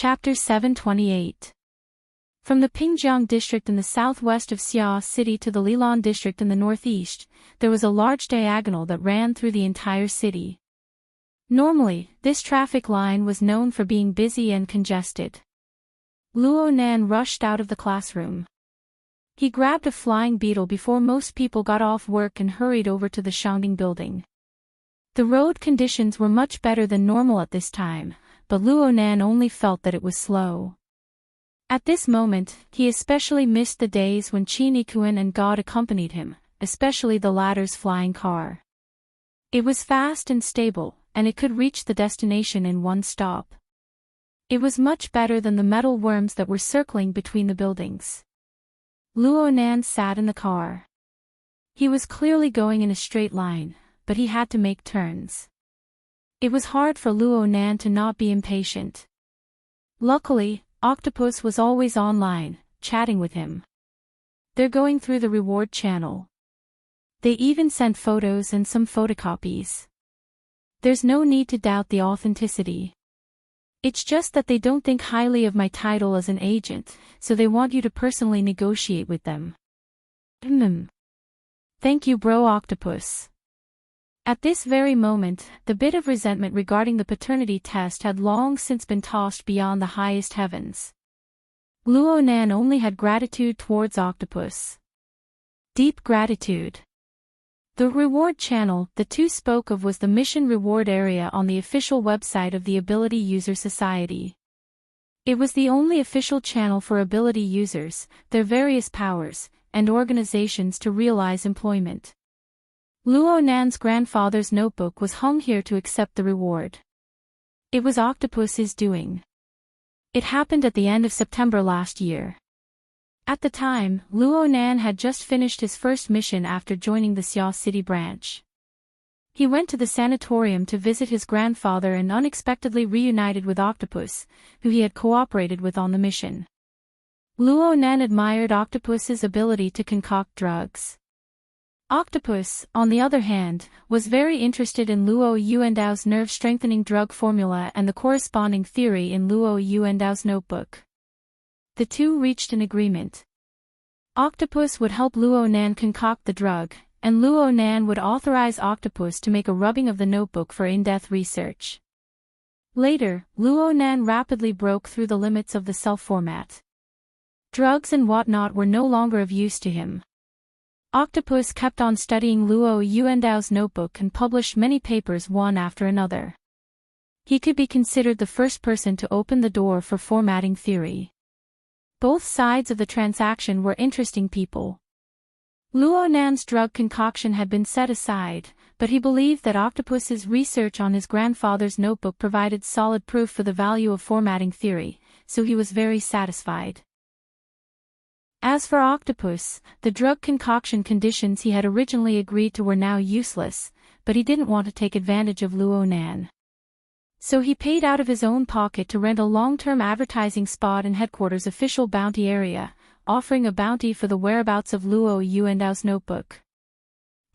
Chapter 728. From the Pingjiang district in the southwest of Xia City to the Lilan district in the northeast, there was a large diagonal that ran through the entire city. Normally, this traffic line was known for being busy and congested. Luo Nan rushed out of the classroom. He grabbed a flying beetle before most people got off work and hurried over to the Shangding building. The road conditions were much better than normal at this time, but Luo Nan only felt that it was slow. At this moment, he especially missed the days when Qin Yikuan and God accompanied him, especially the latter's flying car. It was fast and stable, and it could reach the destination in one stop. It was much better than the metal worms that were circling between the buildings. Luo Nan sat in the car. He was clearly going in a straight line, but he had to make turns. It was hard for Luo Nan to not be impatient. Luckily, Octopus was always online, chatting with him. They're going through the reward channel. They even sent photos and some photocopies. There's no need to doubt the authenticity. It's just that they don't think highly of my title as an agent, so they want you to personally negotiate with them. Thank you, bro Octopus. At this very moment, the bit of resentment regarding the paternity test had long since been tossed beyond the highest heavens. Luo Nan only had gratitude towards Octopus. Deep gratitude. The reward channel the two spoke of was the mission reward area on the official website of the Ability User Society. It was the only official channel for ability users, their various powers, and organizations to realize employment. Luo Nan's grandfather's notebook was hung here to accept the reward. It was Octopus's doing. It happened at the end of September last year. At the time, Luo Nan had just finished his first mission after joining the Xia City branch. He went to the sanatorium to visit his grandfather and unexpectedly reunited with Octopus, who he had cooperated with on the mission. Luo Nan admired Octopus's ability to concoct drugs. Octopus, on the other hand, was very interested in Luo Yuandao's nerve-strengthening drug formula and the corresponding theory in Luo Yuandao's notebook. The two reached an agreement. Octopus would help Luo Nan concoct the drug, and Luo Nan would authorize Octopus to make a rubbing of the notebook for in-depth research. Later, Luo Nan rapidly broke through the limits of the self-format. Drugs and whatnot were no longer of use to him. Octopus kept on studying Luo Yuandao's notebook and published many papers one after another. He could be considered the first person to open the door for formatting theory. Both sides of the transaction were interesting people. Luo Nan's drug concoction had been set aside, but he believed that Octopus's research on his grandfather's notebook provided solid proof for the value of formatting theory, so he was very satisfied. As for Octopus, the drug concoction conditions he had originally agreed to were now useless, but he didn't want to take advantage of Luo Nan. So he paid out of his own pocket to rent a long-term advertising spot in headquarters' official bounty area, offering a bounty for the whereabouts of Luo Yuandao's notebook.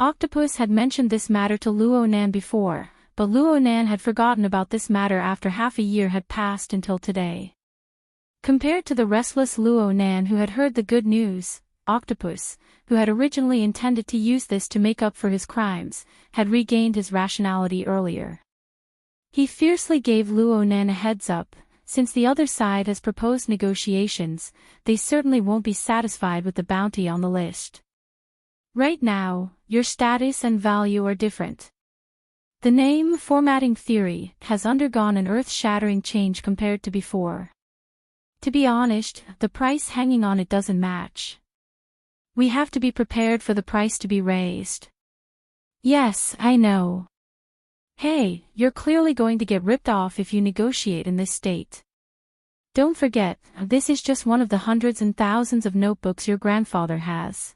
Octopus had mentioned this matter to Luo Nan before, but Luo Nan had forgotten about this matter after half a year had passed until today. Compared to the restless Luo Nan who had heard the good news, Octopus, who had originally intended to use this to make up for his crimes, had regained his rationality earlier. He fiercely gave Luo Nan a heads up, since the other side has proposed negotiations, they certainly won't be satisfied with the bounty on the list. Right now, your status and value are different. The name Formatting Theory has undergone an earth-shattering change compared to before. To be honest, the price hanging on it doesn't match. We have to be prepared for the price to be raised. Yes, I know. Hey, you're clearly going to get ripped off if you negotiate in this state. Don't forget, this is just one of the hundreds and thousands of notebooks your grandfather has.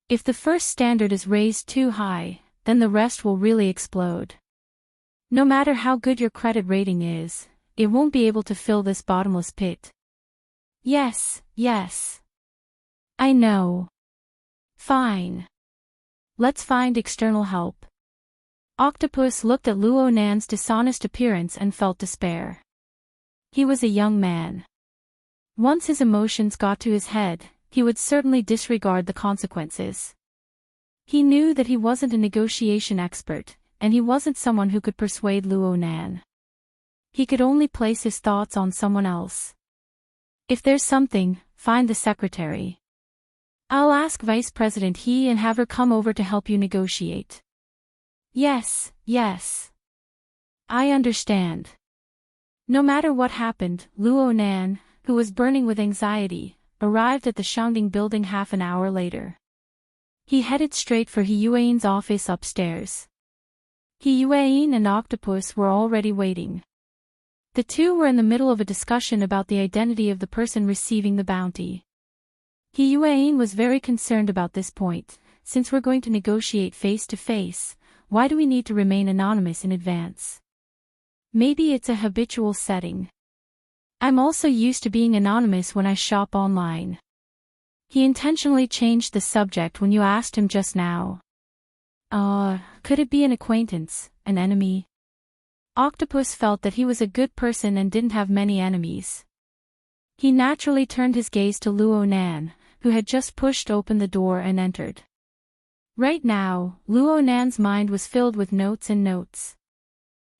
If the first standard is raised too high, then the rest will really explode. No matter how good your credit rating is, it won't be able to fill this bottomless pit. Yes. I know. Fine. Let's find external help. Octopus looked at Luo Nan's dishonest appearance and felt despair. He was a young man. Once his emotions got to his head, he would certainly disregard the consequences. He knew that he wasn't a negotiation expert, and he wasn't someone who could persuade Luo Nan. He could only place his thoughts on someone else. If there's something, find the secretary. I'll ask Vice President He and have her come over to help you negotiate. Yes, yes. I understand. No matter what happened, Luo Nan, who was burning with anxiety, arrived at the Shangding building half an hour later. He headed straight for He Yuan's office upstairs. He Yuan and Octopus were already waiting. The two were in the middle of a discussion about the identity of the person receiving the bounty. He Yuan was very concerned about this point. Since we're going to negotiate face to face, why do we need to remain anonymous in advance? Maybe it's a habitual setting. I'm also used to being anonymous when I shop online. He intentionally changed the subject when you asked him just now. Could it be an acquaintance, an enemy? Octopus felt that he was a good person and didn't have many enemies. He naturally turned his gaze to Luo Nan, who had just pushed open the door and entered. Right now, Luo Nan's mind was filled with notes and notes.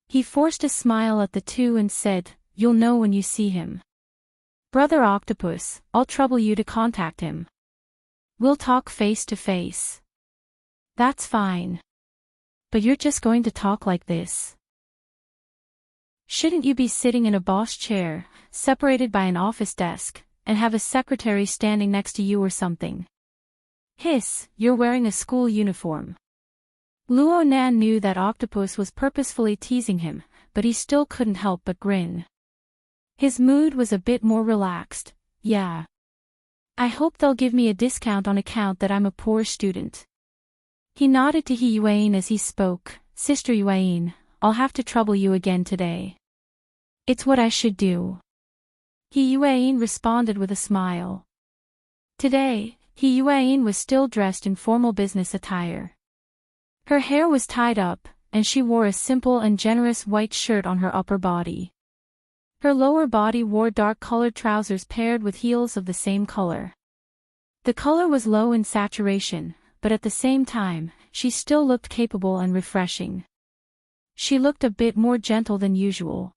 He forced a smile at the two and said, "You'll know when you see him. Brother Octopus, I'll trouble you to contact him. We'll talk face to face." "That's fine. But you're just going to talk like this? Shouldn't you be sitting in a boss chair, separated by an office desk, and have a secretary standing next to you or something?" "Hiss, you're wearing a school uniform." Luo Nan knew that Octopus was purposefully teasing him, but he still couldn't help but grin. His mood was a bit more relaxed. "Yeah. I hope they'll give me a discount on account that I'm a poor student." He nodded to He Yuan as he spoke. "Sister Yuan, I'll have to trouble you again today." "It's what I should do." He Yuan responded with a smile. Today, He Yuan was still dressed in formal business attire. Her hair was tied up, and she wore a simple and generous white shirt on her upper body. Her lower body wore dark-colored trousers paired with heels of the same color. The color was low in saturation, but at the same time, she still looked capable and refreshing. She looked a bit more gentle than usual.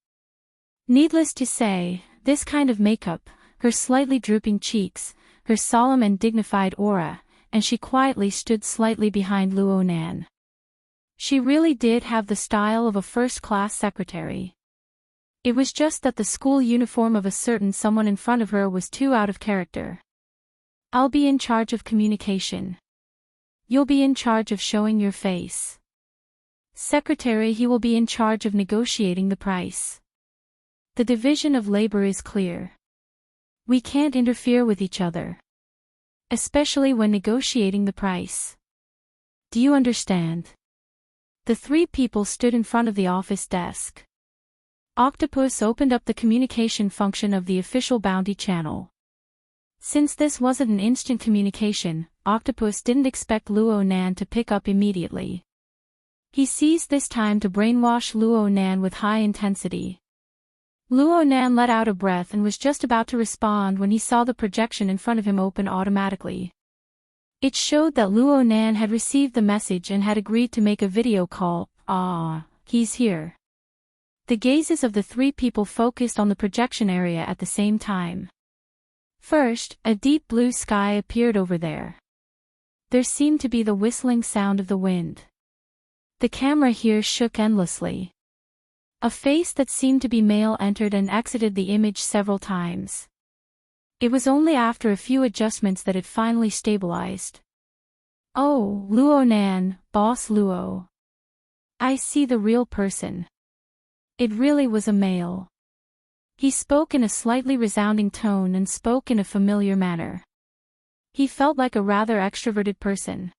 Needless to say, this kind of makeup, her slightly drooping cheeks, her solemn and dignified aura, and she quietly stood slightly behind Luo Nan. She really did have the style of a first-class secretary. It was just that the school uniform of a certain someone in front of her was too out of character. "I'll be in charge of communication. You'll be in charge of showing your face. Secretary, he will be in charge of negotiating the price. The division of labor is clear. We can't interfere with each other. Especially when negotiating the price. Do you understand?" The three people stood in front of the office desk. Octopus opened up the communication function of the official bounty channel. Since this wasn't an instant communication, Octopus didn't expect Luo Nan to pick up immediately. He seized this time to brainwash Luo Nan with high intensity. Luo Nan let out a breath and was just about to respond when he saw the projection in front of him open automatically. It showed that Luo Nan had received the message and had agreed to make a video call. He's here. The gazes of the three people focused on the projection area at the same time. First, a deep blue sky appeared over there. There seemed to be the whistling sound of the wind. The camera here shook endlessly. A face that seemed to be male entered and exited the image several times. It was only after a few adjustments that it finally stabilized. "Oh, Luo Nan, Boss Luo. I see the real person." It really was a male. He spoke in a slightly resounding tone and spoke in a familiar manner. He felt like a rather extroverted person.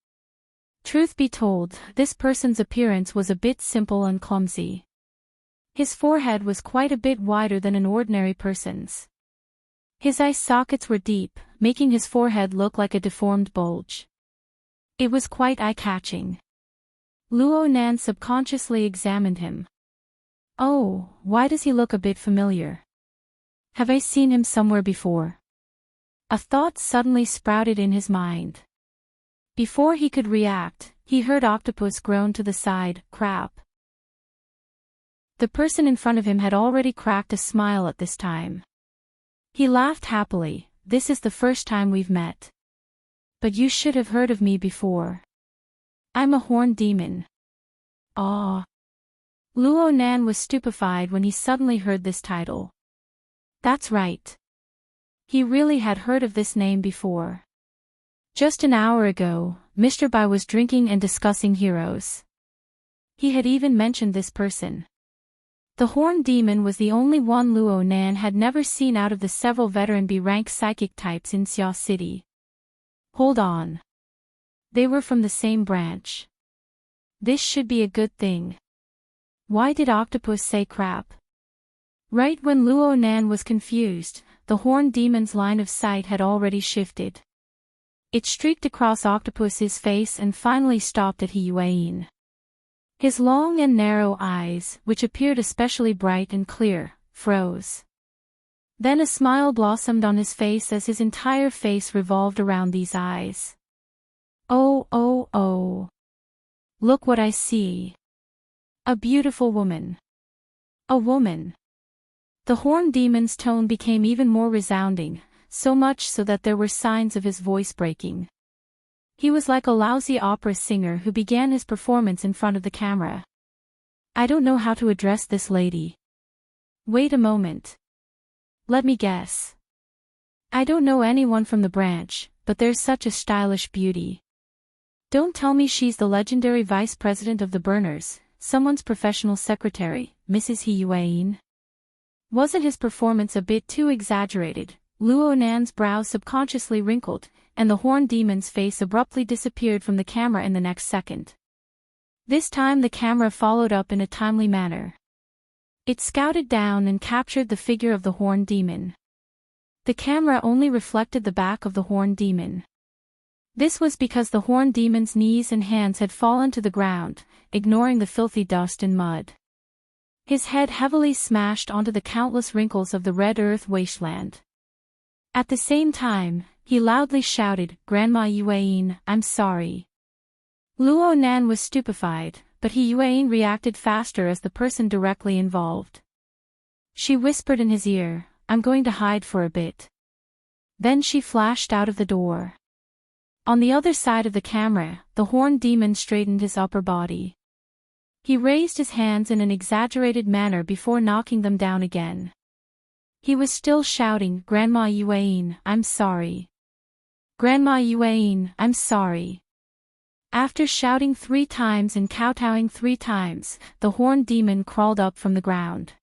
Truth be told, this person's appearance was a bit simple and clumsy. His forehead was quite a bit wider than an ordinary person's. His eye sockets were deep, making his forehead look like a deformed bulge. It was quite eye-catching. Luo Nan subconsciously examined him. "Oh, why does he look a bit familiar?" Have I seen him somewhere before? A thought suddenly sprouted in his mind. Before he could react, he heard Octopus groan to the side, "Crap." The person in front of him had already cracked a smile at this time. He laughed happily. "This is the first time we've met. But you should have heard of me before. I'm a horned demon." Aw. Luo Nan was stupefied when he suddenly heard this title. That's right. He really had heard of this name before. Just an hour ago, Mr. Bai was drinking and discussing heroes. He had even mentioned this person. The horned demon was the only one Luo Nan had never seen out of the several veteran B-rank psychic types in Xia City. Hold on. They were from the same branch. This should be a good thing. Why did Octopus say crap? Right when Luo Nan was confused, the horned demon's line of sight had already shifted. It streaked across Octopus's face and finally stopped at He Yuan. His long and narrow eyes, which appeared especially bright and clear, froze. Then a smile blossomed on his face as his entire face revolved around these eyes. Oh, oh, oh. Look what I see. A beautiful woman. A woman. The horned demon's tone became even more resounding, so much so that there were signs of his voice breaking. He was like a lousy opera singer who began his performance in front of the camera. I don't know how to address this lady. Wait a moment. Let me guess. I don't know anyone from the branch, but there's such a stylish beauty. Don't tell me she's the legendary vice president of the Burners, someone's professional secretary, Mrs. He Yuan. Wasn't his performance a bit too exaggerated? Luo Nan's brow subconsciously wrinkled, and the horned demon's face abruptly disappeared from the camera in the next second. This time the camera followed up in a timely manner. It scouted down and captured the figure of the horned demon. The camera only reflected the back of the horned demon. This was because the horned demon's knees and hands had fallen to the ground, ignoring the filthy dust and mud. His head heavily smashed onto the countless wrinkles of the red earth wasteland. At the same time, he loudly shouted, "Grandma Yuan, I'm sorry." Luo Nan was stupefied, but He Yuan reacted faster as the person directly involved. She whispered in his ear, "I'm going to hide for a bit." Then she flashed out of the door. On the other side of the camera, the horned demon straightened his upper body. He raised his hands in an exaggerated manner before knocking them down again. He was still shouting, "Grandma Yuan, I'm sorry. Grandma Yuan, I'm sorry." After shouting 3 times and kowtowing 3 times, the horned demon crawled up from the ground.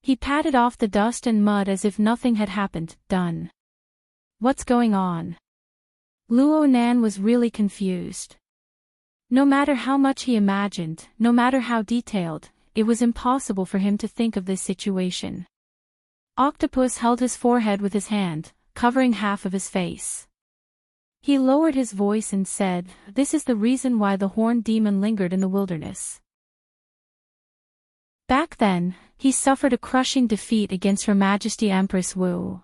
He patted off the dust and mud as if nothing had happened. Done. What's going on? Luo Nan was really confused. No matter how much he imagined, no matter how detailed, it was impossible for him to think of this situation. Octopus held his forehead with his hand, covering half of his face. He lowered his voice and said, "This is the reason why the horned demon lingered in the wilderness. Back then, he suffered a crushing defeat against Her Majesty Empress Wu.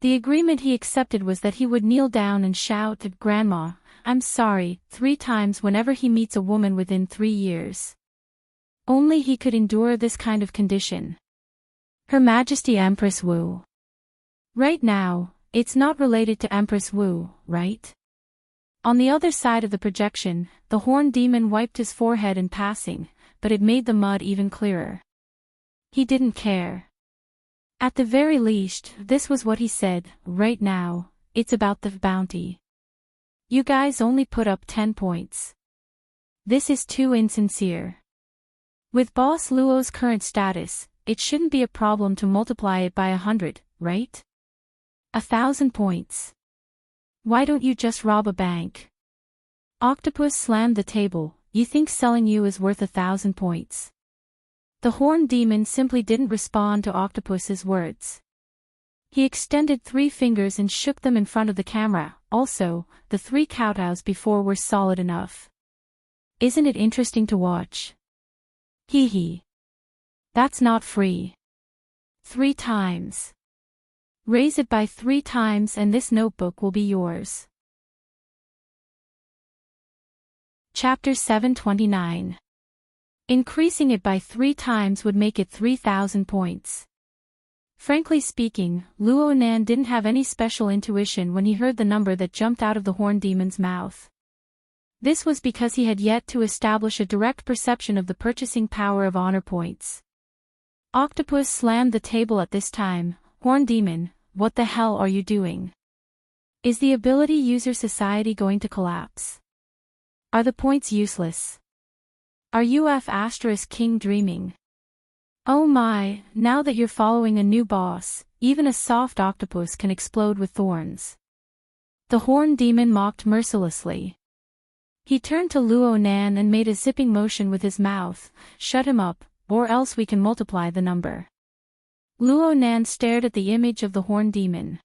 The agreement he accepted was that he would kneel down and shout at Grandma, I'm sorry, 3 times whenever he meets a woman within 3 years. Only he could endure this kind of condition. Her Majesty Empress Wu. Right now, it's not related to Empress Wu, right?" On the other side of the projection, the horned demon wiped his forehead in passing, but it made the mud even clearer. He didn't care. At the very least, this was what he said, "Right now, it's about the bounty. You guys only put up 10 points. This is too insincere. With Boss Luo's current status, it shouldn't be a problem to multiply it by 100, right? 1,000 points. Why don't you just rob a bank?" Octopus slammed the table. "You think selling you is worth 1,000 points?" The horned demon simply didn't respond to Octopus's words. He extended 3 fingers and shook them in front of the camera. Also, the 3 kowtows before were solid enough. Isn't it interesting to watch? Hee hee. That's not free. 3 times. Raise it by 3 times and this notebook will be yours. Chapter 729. Increasing it by 3 times would make it 3,000 points. Frankly speaking, Luo Nan didn't have any special intuition when he heard the number that jumped out of the horn demon's mouth. This was because he had yet to establish a direct perception of the purchasing power of honor points. Octopus slammed the table at this time. Horn demon, what the hell are you doing? Is the ability user society going to collapse? Are the points useless? Are you King dreaming? Oh my, now that you're following a new boss, even a soft octopus can explode with thorns. The horn demon mocked mercilessly. He turned to Luo Nan and made a zipping motion with his mouth. Shut him up, or else we can multiply the number. Luo Nan stared at the image of the horn demon.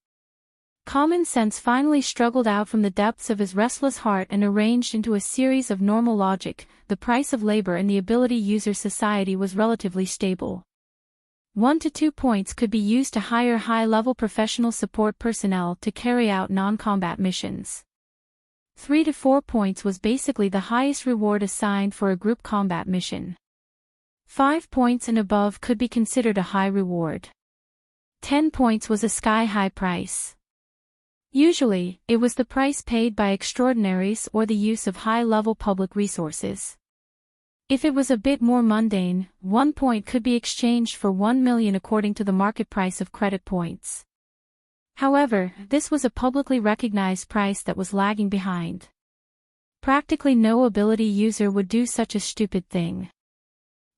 Common sense finally struggled out from the depths of his restless heart and arranged into a series of normal logic. The price of labor in the ability user society was relatively stable. 1 to 2 points could be used to hire high-level professional support personnel to carry out non-combat missions. 3 to 4 points was basically the highest reward assigned for a group combat mission. 5 points and above could be considered a high reward. 10 points was a sky-high price. Usually, it was the price paid by extraordinaries or the use of high-level public resources. If it was a bit more mundane, 1 point could be exchanged for 1 million according to the market price of credit points. However, this was a publicly recognized price that was lagging behind. Practically no ability user would do such a stupid thing.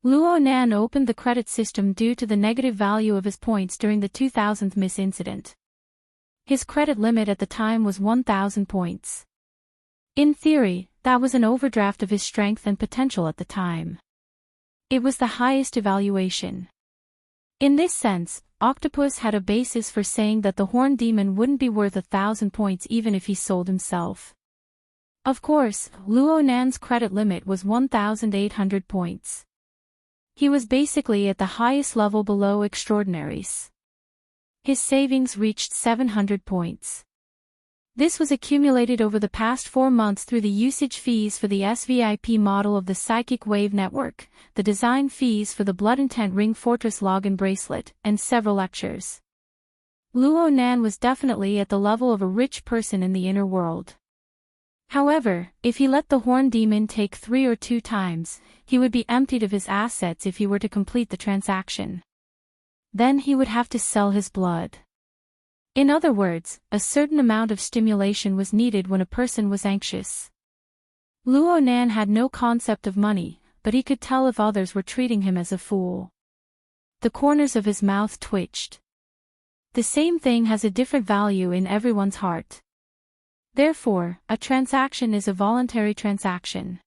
Luo Nan opened the credit system due to the negative value of his points during the 2000th miss incident. His credit limit at the time was 1,000 points. In theory, that was an overdraft of his strength and potential at the time. It was the highest evaluation. In this sense, Octopus had a basis for saying that the horn demon wouldn't be worth 1,000 points even if he sold himself. Of course, Luo Nan's credit limit was 1,800 points. He was basically at the highest level below extraordinaries. His savings reached 700 points. This was accumulated over the past 4 months through the usage fees for the SVIP model of the Psychic Wave Network, the design fees for the Blood Intent Ring Fortress login bracelet, and several lectures. Luo Nan was definitely at the level of a rich person in the inner world. However, if he let the horn demon take 3 or 2 times, he would be emptied of his assets if he were to complete the transaction. Then he would have to sell his blood. In other words, a certain amount of stimulation was needed when a person was anxious. Luo Nan had no concept of money, but he could tell if others were treating him as a fool. The corners of his mouth twitched. The same thing has a different value in everyone's heart. Therefore, a transaction is a voluntary transaction.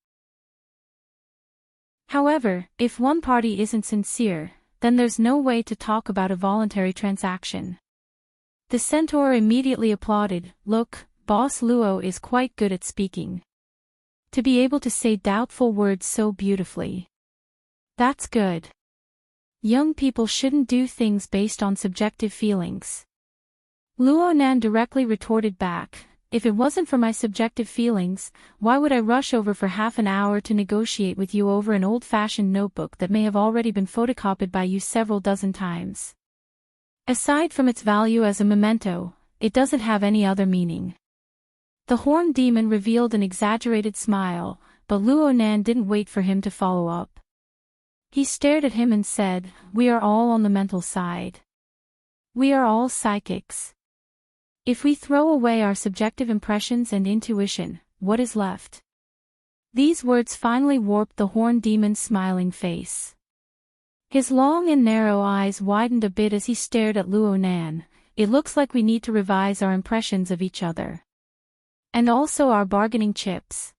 However, if one party isn't sincere, then there's no way to talk about a voluntary transaction. The centaur immediately applauded. Look, Boss Luo is quite good at speaking. To be able to say doubtful words so beautifully. That's good. Young people shouldn't do things based on subjective feelings. Luo Nan directly retorted back, if it wasn't for my subjective feelings, why would I rush over for half an hour to negotiate with you over an old-fashioned notebook that may have already been photocopied by you several dozen times? Aside from its value as a memento, it doesn't have any other meaning. The horn demon revealed an exaggerated smile, but Luo Nan didn't wait for him to follow up. He stared at him and said, we are all on the mental side. We are all psychics. If we throw away our subjective impressions and intuition, what is left? These words finally warped the horn demon's smiling face. His long and narrow eyes widened a bit as he stared at Luo Nan. It looks like we need to revise our impressions of each other. And also our bargaining chips.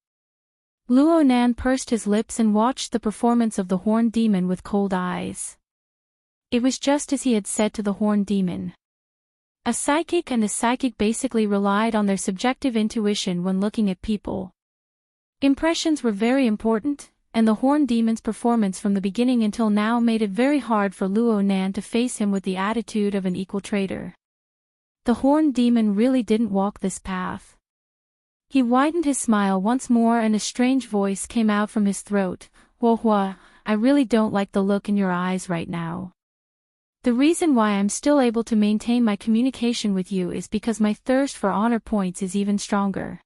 Luo Nan pursed his lips and watched the performance of the horn demon with cold eyes. It was just as he had said to the horn demon. A psychic and a psychic basically relied on their subjective intuition when looking at people. Impressions were very important, and the Horned Demon's performance from the beginning until now made it very hard for Luo Nan to face him with the attitude of an equal trader. The Horned Demon really didn't walk this path. He widened his smile once more and a strange voice came out from his throat. Hua, I really don't like the look in your eyes right now. The reason why I'm still able to maintain my communication with you is because my thirst for honor points is even stronger.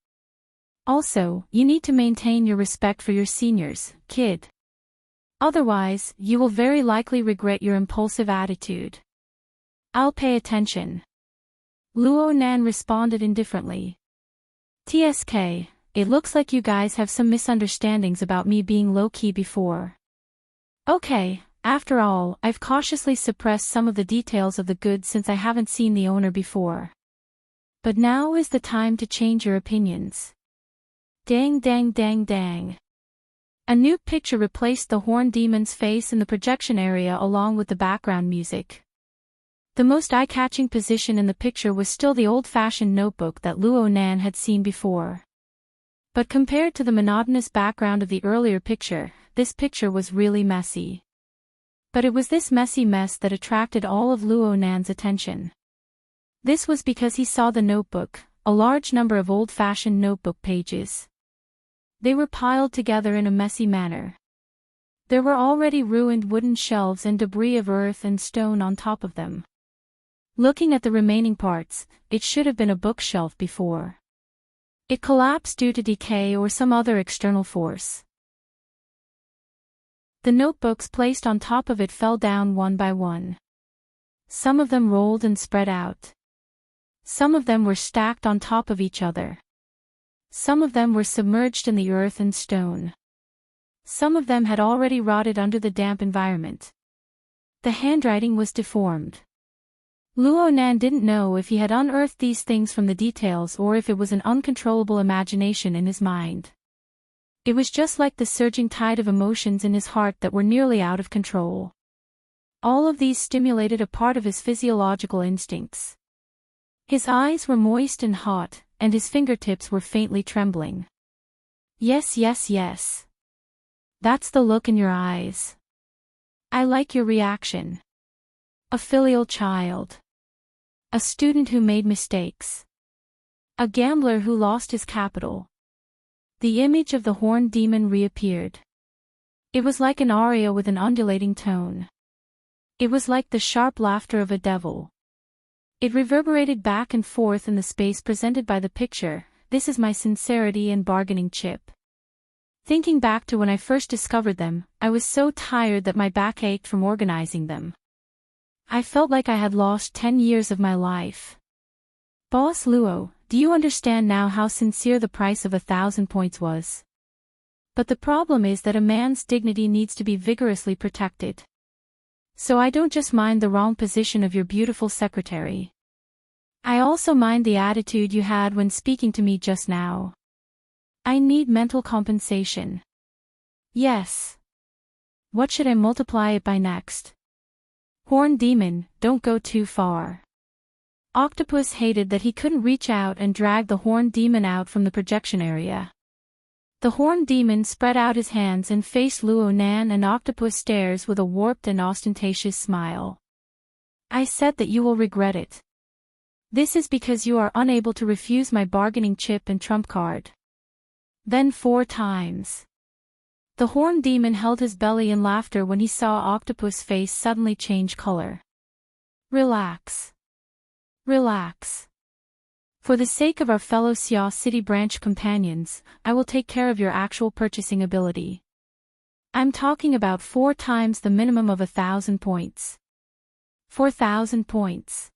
Also, you need to maintain your respect for your seniors, kid. Otherwise, you will very likely regret your impulsive attitude. I'll pay attention. Luo Nan responded indifferently. TSK, it looks like you guys have some misunderstandings about me being low-key before. Okay, after all, I've cautiously suppressed some of the details of the goods since I haven't seen the owner before. But now is the time to change your opinions. Dang dang dang dang. A new picture replaced the Horned Demon's face in the projection area along with the background music. The most eye-catching position in the picture was still the old-fashioned notebook that Luo Nan had seen before. But compared to the monotonous background of the earlier picture, this picture was really messy. But it was this messy mess that attracted all of Luo Nan's attention. This was because he saw the notebook, a large number of old-fashioned notebook pages. They were piled together in a messy manner. There were already ruined wooden shelves and debris of earth and stone on top of them. Looking at the remaining parts, it should have been a bookshelf before. It collapsed due to decay or some other external force. The notebooks placed on top of it fell down one by one. Some of them rolled and spread out. Some of them were stacked on top of each other. Some of them were submerged in the earth and stone. Some of them had already rotted under the damp environment. The handwriting was deformed. Luo Nan didn't know if he had unearthed these things from the details or if it was an uncontrollable imagination in his mind. It was just like the surging tide of emotions in his heart that were nearly out of control. All of these stimulated a part of his physiological instincts. His eyes were moist and hot, and his fingertips were faintly trembling. Yes, yes, yes. That's the look in your eyes. I like your reaction. A filial child. A student who made mistakes. A gambler who lost his capital. The image of the Horned Demon reappeared. It was like an aria with an undulating tone. It was like the sharp laughter of a devil. It reverberated back and forth in the space presented by the picture. This is my sincerity and bargaining chip. Thinking back to when I first discovered them, I was so tired that my back ached from organizing them. I felt like I had lost 10 years of my life. Boss Luo, do you understand now how sincere the price of 1,000 points was? But the problem is that a man's dignity needs to be vigorously protected. So I don't just mind the wrong position of your beautiful secretary. I also mind the attitude you had when speaking to me just now. I need mental compensation. Yes. What should I multiply it by next? Horned Demon, don't go too far. Octopus hated that he couldn't reach out and drag the Horned Demon out from the projection area. The Horned Demon spread out his hands and faced Luo Nan, and Octopus stares with a warped and ostentatious smile. I said that you will regret it. This is because you are unable to refuse my bargaining chip and trump card. Then 4 times. The Horned Demon held his belly in laughter when he saw Octopus' face suddenly change color. Relax. Relax. For the sake of our fellow Xia City branch companions, I will take care of your actual purchasing ability. I'm talking about 4 times the minimum of 1,000 points. 4,000 points.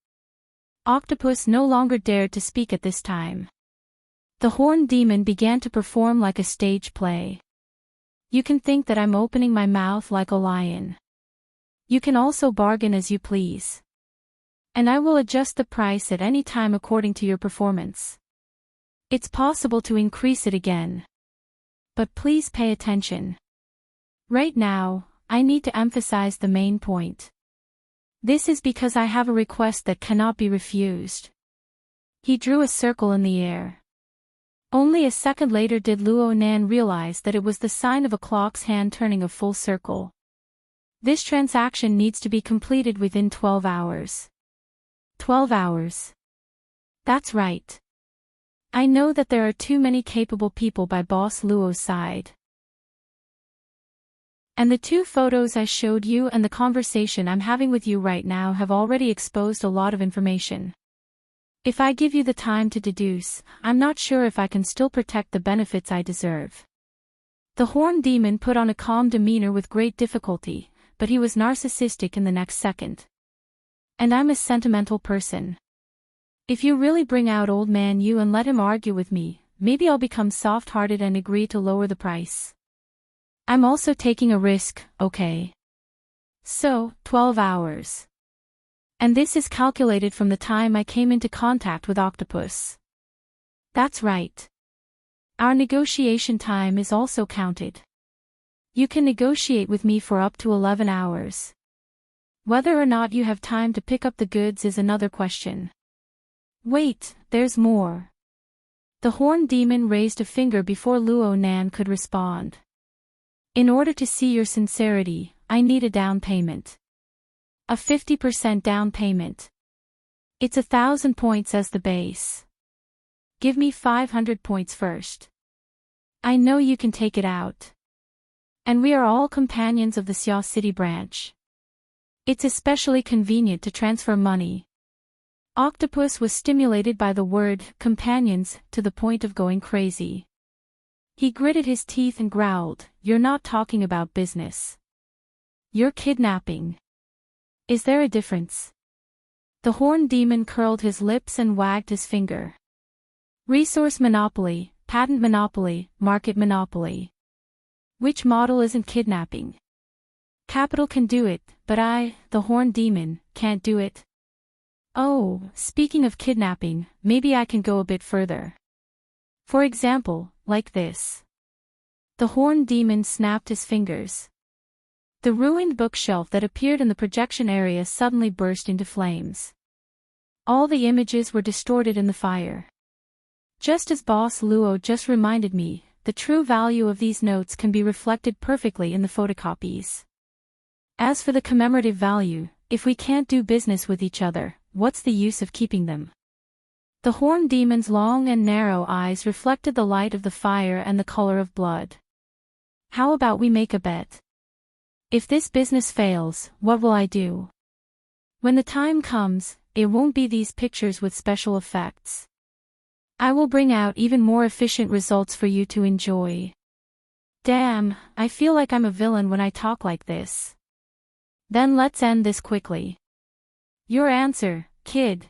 Octopus no longer dared to speak at this time. The Horned Demon began to perform like a stage play. You can think that I'm opening my mouth like a lion. You can also bargain as you please. And I will adjust the price at any time according to your performance. It's possible to increase it again. But please pay attention. Right now, I need to emphasize the main point. This is because I have a request that cannot be refused. He drew a circle in the air. Only a second later did Luo Nan realize that it was the sign of a clock's hand turning a full circle. This transaction needs to be completed within 12 hours. 12 hours. That's right. I know that there are too many capable people by Boss Luo's side. And the two photos I showed you and the conversation I'm having with you right now have already exposed a lot of information. If I give you the time to deduce, I'm not sure if I can still protect the benefits I deserve. The horned demon put on a calm demeanor with great difficulty, but he was narcissistic in the next second. And I'm a sentimental person. If you really bring out old man Yu and let him argue with me, maybe I'll become soft-hearted and agree to lower the price. I'm also taking a risk, okay? So, 12 hours. And this is calculated from the time I came into contact with Octopus. That's right. Our negotiation time is also counted. You can negotiate with me for up to 11 hours. Whether or not you have time to pick up the goods is another question. Wait, there's more. The horned demon raised a finger before Luo Nan could respond. In order to see your sincerity, I need a down payment. A 50% down payment. It's 1,000 points as the base. Give me 500 points first. I know you can take it out. And we are all companions of the Xia City branch. It's especially convenient to transfer money. Octopus was stimulated by the word companions to the point of going crazy. He gritted his teeth and growled, "You're not talking about business. You're kidnapping. Is there a difference?" The horned demon curled his lips and wagged his finger. Resource monopoly, patent monopoly, market monopoly. Which model isn't kidnapping? Capital can do it, but I, the horned demon, can't do it. Oh, speaking of kidnapping, maybe I can go a bit further. For example, like this. The horned demon snapped his fingers. The ruined bookshelf that appeared in the projection area suddenly burst into flames. All the images were distorted in the fire. Just as Boss Luo just reminded me, the true value of these notes can be reflected perfectly in the photocopies. As for the commemorative value, if we can't do business with each other, what's the use of keeping them? The horned demon's long and narrow eyes reflected the light of the fire and the color of blood. How about we make a bet? If this business fails, what will I do? When the time comes, it won't be these pictures with special effects. I will bring out even more efficient results for you to enjoy. Damn, I feel like I'm a villain when I talk like this. Then let's end this quickly. Your answer, kid.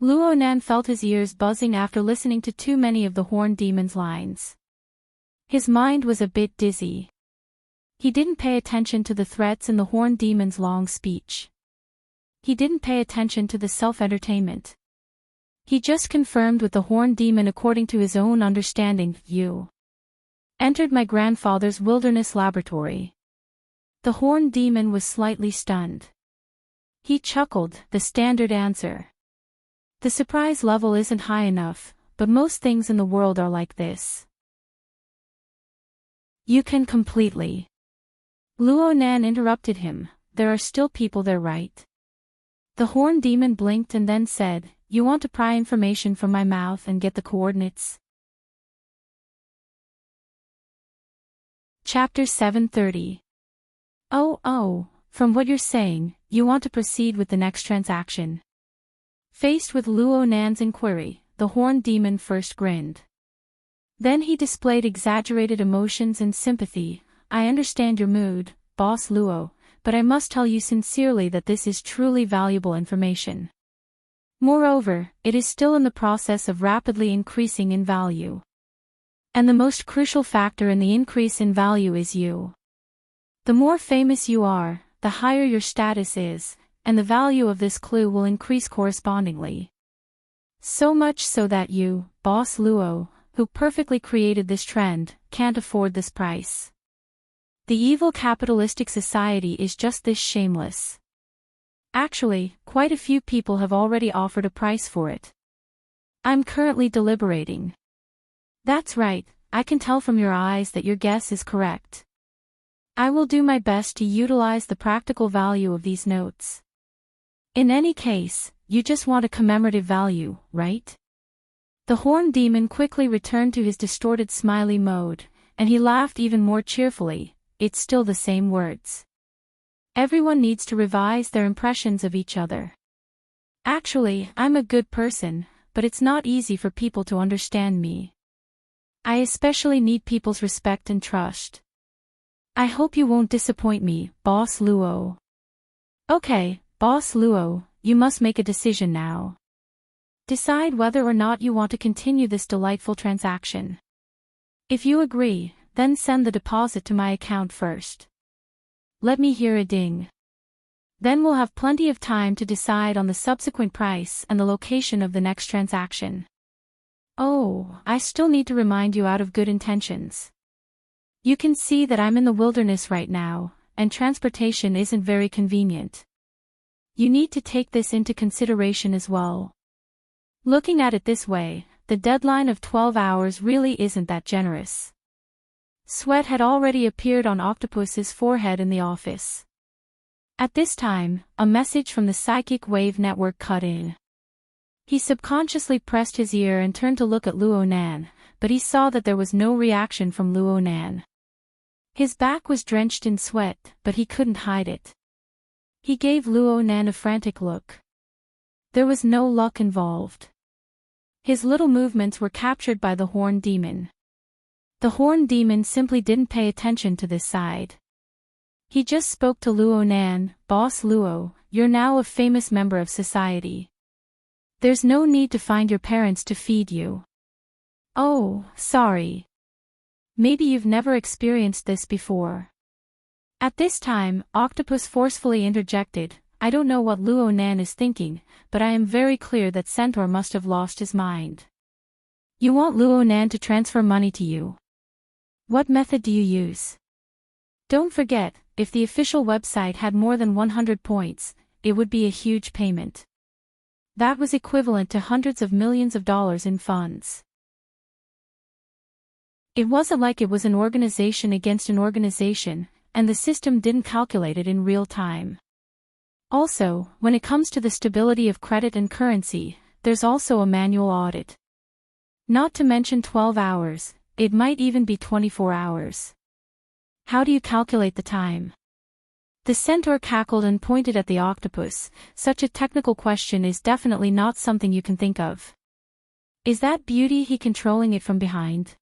Luo Nan felt his ears buzzing after listening to too many of the horned demon's lines. His mind was a bit dizzy. He didn't pay attention to the threats in the horned demon's long speech. He didn't pay attention to the self-entertainment. He just confirmed with the horned demon according to his own understanding. You entered my grandfather's wilderness laboratory. The horned demon was slightly stunned. He chuckled, the standard answer. The surprise level isn't high enough, but most things in the world are like this. You can completely. Luo Nan interrupted him, there are still people there, right? The horned demon blinked and then said, you want to pry information from my mouth and get the coordinates? Chapter 730. Oh, from what you're saying, you want to proceed with the next transaction. Faced with Luo Nan's inquiry, the horned demon first grinned. Then he displayed exaggerated emotions and sympathy. I understand your mood, Boss Luo, but I must tell you sincerely that this is truly valuable information. Moreover, it is still in the process of rapidly increasing in value. And the most crucial factor in the increase in value is you. The more famous you are, the higher your status is, and the value of this clue will increase correspondingly. So much so that you, Boss Luo, who perfectly created this trend, can't afford this price. The evil capitalistic society is just this shameless. Actually, quite a few people have already offered a price for it. I'm currently deliberating. That's right, I can tell from your eyes that your guess is correct. I will do my best to utilize the practical value of these notes. In any case, you just want a commemorative value, right? The horned demon quickly returned to his distorted smiley mode, and he laughed even more cheerfully. It's still the same words. Everyone needs to revise their impressions of each other. Actually, I'm a good person, but it's not easy for people to understand me. I especially need people's respect and trust. I hope you won't disappoint me, Boss Luo. Okay, Boss Luo, you must make a decision now. Decide whether or not you want to continue this delightful transaction. If you agree, then send the deposit to my account first. Let me hear a ding. Then we'll have plenty of time to decide on the subsequent price and the location of the next transaction. Oh, I still need to remind you out of good intentions. You can see that I'm in the wilderness right now, and transportation isn't very convenient. You need to take this into consideration as well. Looking at it this way, the deadline of 12 hours really isn't that generous. Sweat had already appeared on Octopus's forehead in the office. At this time, a message from the psychic wave network cut in. He subconsciously pressed his ear and turned to look at Luo Nan, but he saw that there was no reaction from Luo Nan. His back was drenched in sweat, but he couldn't hide it. He gave Luo Nan a frantic look. There was no luck involved. His little movements were captured by the horned demon. The horned demon simply didn't pay attention to this side. He just spoke to Luo Nan, Boss Luo, you're now a famous member of society. There's no need to find your parents to feed you. Oh, sorry. Maybe you've never experienced this before. At this time, Octopus forcefully interjected, I don't know what Luo Nan is thinking, but I am very clear that Centaur must have lost his mind. You want Luo Nan to transfer money to you. What method do you use? Don't forget, if the official website had more than 100 points, it would be a huge payment. That was equivalent to hundreds of millions of dollars in funds. It wasn't like it was an organization against an organization, and the system didn't calculate it in real time. Also, when it comes to the stability of credit and currency, there's also a manual audit. Not to mention 12 hours, it might even be 24 hours. How do you calculate the time? The centaur cackled and pointed at the octopus. Such a technical question is definitely not something you can think of. Is that beauty he controlling it from behind?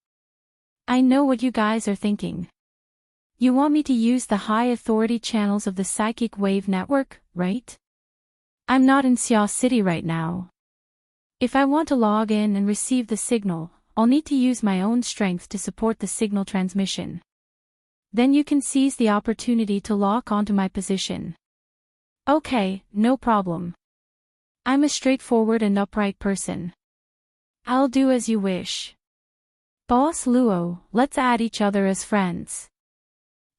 I know what you guys are thinking. You want me to use the high authority channels of the psychic wave network, right? I'm not in Xia City right now. If I want to log in and receive the signal, I'll need to use my own strength to support the signal transmission. Then you can seize the opportunity to lock onto my position. Okay, no problem. I'm a straightforward and upright person. I'll do as you wish. Boss Luo, let's add each other as friends.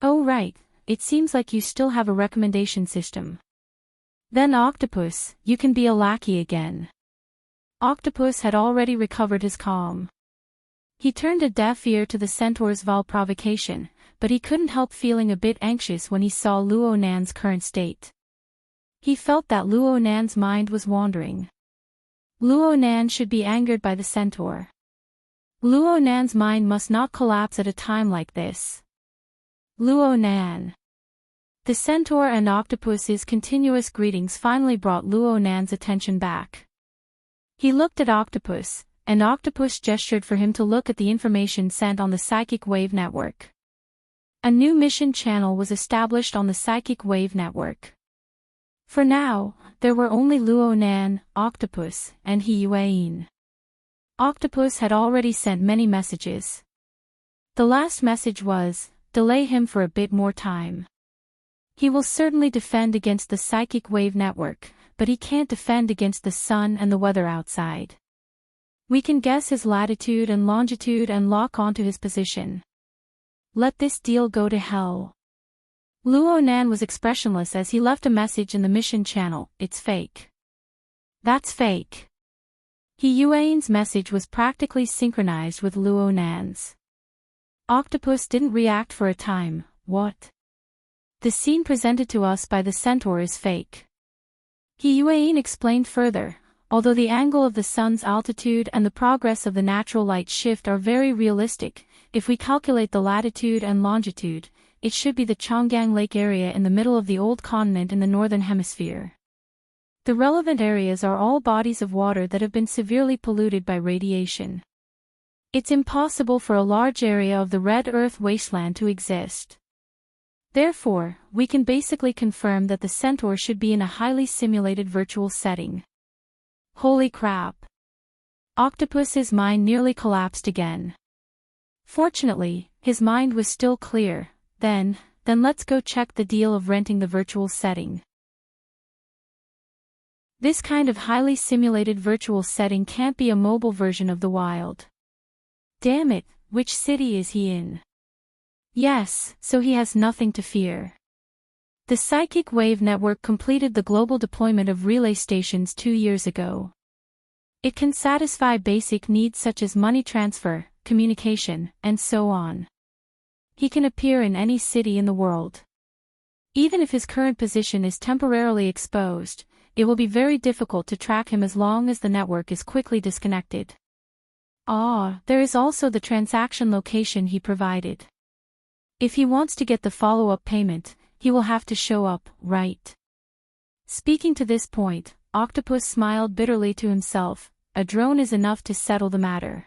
Oh right, it seems like you still have a recommendation system. Then Octopus, you can be a lackey again. Octopus had already recovered his calm. He turned a deaf ear to the centaur's vile provocation, but he couldn't help feeling a bit anxious when he saw Luo Nan's current state. He felt that Luo Nan's mind was wandering. Luo Nan should be angered by the centaur. Luo Nan's mind must not collapse at a time like this. Luo Nan. The centaur and octopus's continuous greetings finally brought Luo Nan's attention back. He looked at Octopus, and Octopus gestured for him to look at the information sent on the psychic wave network. A new mission channel was established on the psychic wave network. For now, there were only Luo Nan, Octopus, and He Yuein. Octopus had already sent many messages. The last message was, delay him for a bit more time. He will certainly defend against the psychic wave network, but he can't defend against the sun and the weather outside. We can guess his latitude and longitude and lock onto his position. Let this deal go to hell. Luo Nan was expressionless as he left a message in the mission channel, it's fake. That's fake. He Yuan's message was practically synchronized with Luo Nan's. Octopus didn't react for a time. What? The scene presented to us by the centaur is fake. He Yuan explained further, although the angle of the sun's altitude and the progress of the natural light shift are very realistic, if we calculate the latitude and longitude, it should be the Changgang Lake area in the middle of the old continent in the northern hemisphere. The relevant areas are all bodies of water that have been severely polluted by radiation. It's impossible for a large area of the red earth wasteland to exist. Therefore, we can basically confirm that the centaur should be in a highly simulated virtual setting. Holy crap! Octopus's mind nearly collapsed again. Fortunately, his mind was still clear. Then let's go check the deal of renting the virtual setting. This kind of highly simulated virtual setting can't be a mobile version of the wild. Damn it, which city is he in? Yes, so he has nothing to fear. The Psychic Wave Network completed the global deployment of relay stations 2 years ago. It can satisfy basic needs such as money transfer, communication, and so on. He can appear in any city in the world. Even if his current position is temporarily exposed, it will be very difficult to track him as long as the network is quickly disconnected. There is also the transaction location he provided. If he wants to get the follow-up payment, he will have to show up, right? Speaking to this point, Octopus smiled bitterly to himself. A drone is enough to settle the matter.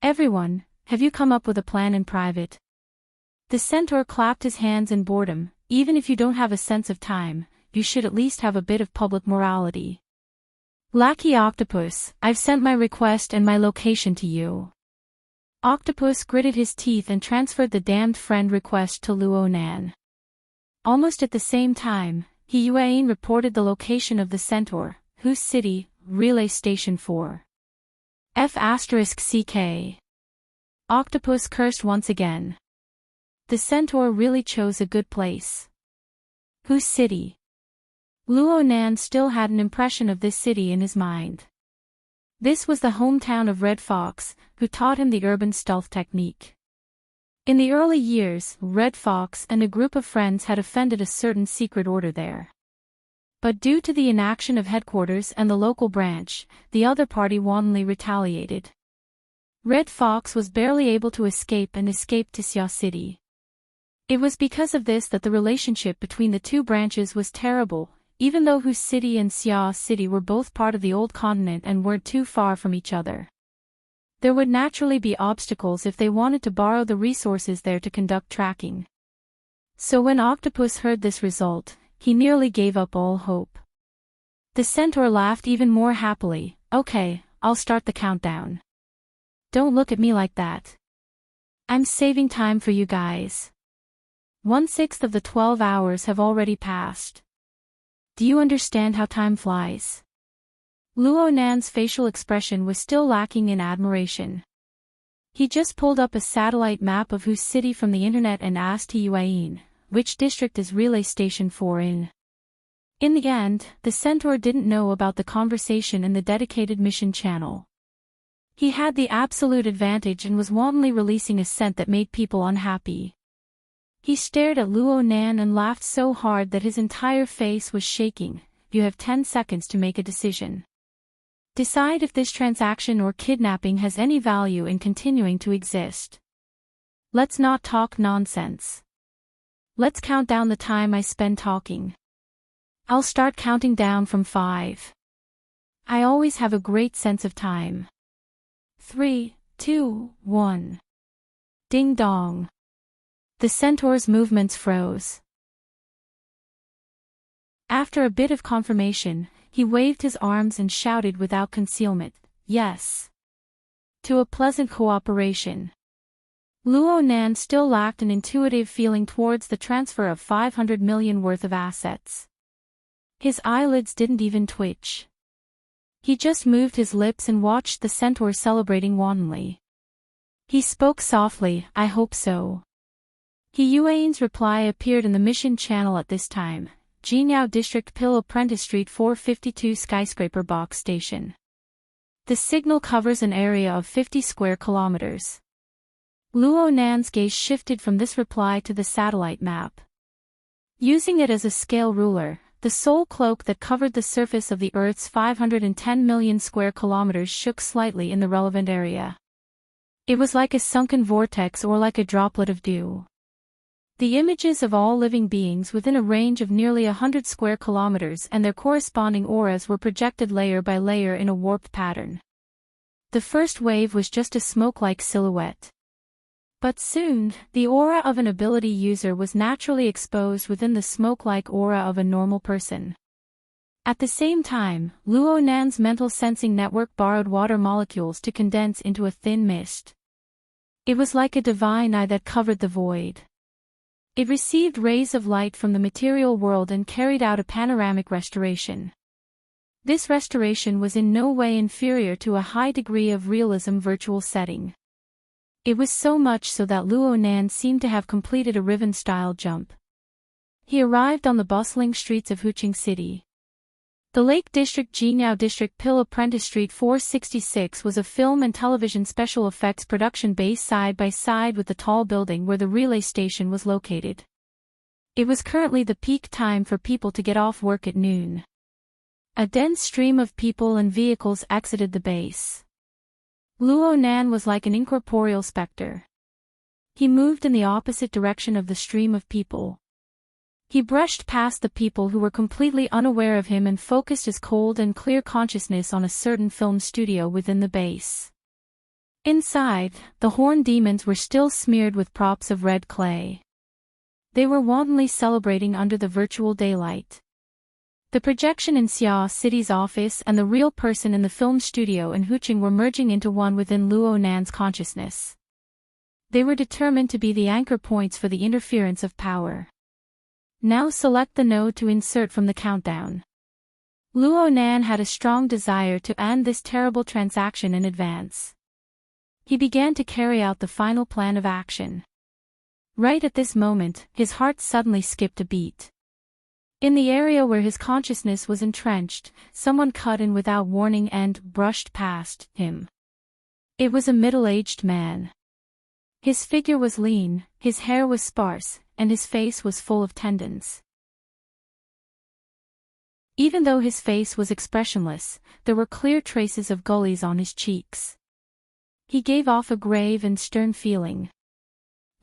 Everyone, have you come up with a plan in private? The centaur clapped his hands in boredom. Even if you don't have a sense of time, you should at least have a bit of public morality. Lackey Octopus, I've sent my request and my location to you. Octopus gritted his teeth and transferred the damned friend request to Luo Nan. Almost at the same time, He Yuan reported the location of the centaur, whose city, relay station 4. F***CK. Octopus cursed once again. The centaur really chose a good place. Whose city? Luo Nan still had an impression of this city in his mind. This was the hometown of Red Fox, who taught him the urban stealth technique. In the early years, Red Fox and a group of friends had offended a certain secret order there. But due to the inaction of headquarters and the local branch, the other party wantonly retaliated. Red Fox was barely able to escape and escaped to Xia City. It was because of this that the relationship between the two branches was terrible, even though Hu City and Xia City were both part of the old continent and weren't too far from each other. There would naturally be obstacles if they wanted to borrow the resources there to conduct tracking. So when Octopus heard this result, he nearly gave up all hope. The centaur laughed even more happily. Okay, I'll start the countdown. Don't look at me like that. I'm saving time for you guys. 1/6 of the 12 hours have already passed. Do you understand how time flies? Luo Nan's facial expression was still lacking in admiration. He just pulled up a satellite map of Hu City from the internet and asked He Yuan, which district is relay station 4 in? In the end, the centaur didn't know about the conversation in the dedicated mission channel. He had the absolute advantage and was wantonly releasing a scent that made people unhappy. He stared at Luo Nan and laughed so hard that his entire face was shaking. You have 10 seconds to make a decision. Decide if this transaction or kidnapping has any value in continuing to exist. Let's not talk nonsense. Let's count down the time I spend talking. I'll start counting down from 5. I always have a great sense of time. 3, 2, 1. Ding dong. The centaur's movements froze. After a bit of confirmation, he waved his arms and shouted without concealment, yes. To a pleasant cooperation. Luo Nan still lacked an intuitive feeling towards the transfer of 500 million worth of assets. His eyelids didn't even twitch. He just moved his lips and watched the centaur celebrating wantonly. He spoke softly, I hope so. He Yuan's reply appeared in the mission channel at this time. Jinyao District Pill Apprentice Street 452 Skyscraper Box Station. The signal covers an area of 50 square kilometers. Luo Nan's gaze shifted from this reply to the satellite map. Using it as a scale ruler, the sole cloak that covered the surface of the Earth's 510 million square kilometers shook slightly in the relevant area. It was like a sunken vortex or like a droplet of dew. The images of all living beings within a range of nearly 100 square kilometers and their corresponding auras were projected layer by layer in a warped pattern. The first wave was just a smoke-like silhouette. But soon, the aura of an ability user was naturally exposed within the smoke-like aura of a normal person. At the same time, Luo Nan's mental sensing network borrowed water molecules to condense into a thin mist. It was like a divine eye that covered the void. It received rays of light from the material world and carried out a panoramic restoration. This restoration was in no way inferior to a high degree of realism virtual setting. It was so much so that Luo Nan seemed to have completed a Riven-style jump. He arrived on the bustling streets of Huqing City. The Lake District Jingyao District Pill Apprentice Street 466 was a film and television special effects production base side by side with the tall building where the relay station was located. It was currently the peak time for people to get off work at noon. A dense stream of people and vehicles exited the base. Luo Nan was like an incorporeal specter. He moved in the opposite direction of the stream of people. He brushed past the people who were completely unaware of him and focused his cold and clear consciousness on a certain film studio within the base. Inside, the horn demons were still smeared with props of red clay. They were wantonly celebrating under the virtual daylight. The projection in Xia City's office and the real person in the film studio in Huqing were merging into one within Luo Nan's consciousness. They were determined to be the anchor points for the interference of power. Now select the node to insert from the countdown. Luo Nan had a strong desire to end this terrible transaction in advance. He began to carry out the final plan of action. Right at this moment, his heart suddenly skipped a beat. In the area where his consciousness was entrenched, someone cut in without warning and brushed past him. It was a middle-aged man. His figure was lean, his hair was sparse, and his face was full of tendons. Even though his face was expressionless, there were clear traces of gullies on his cheeks. He gave off a grave and stern feeling.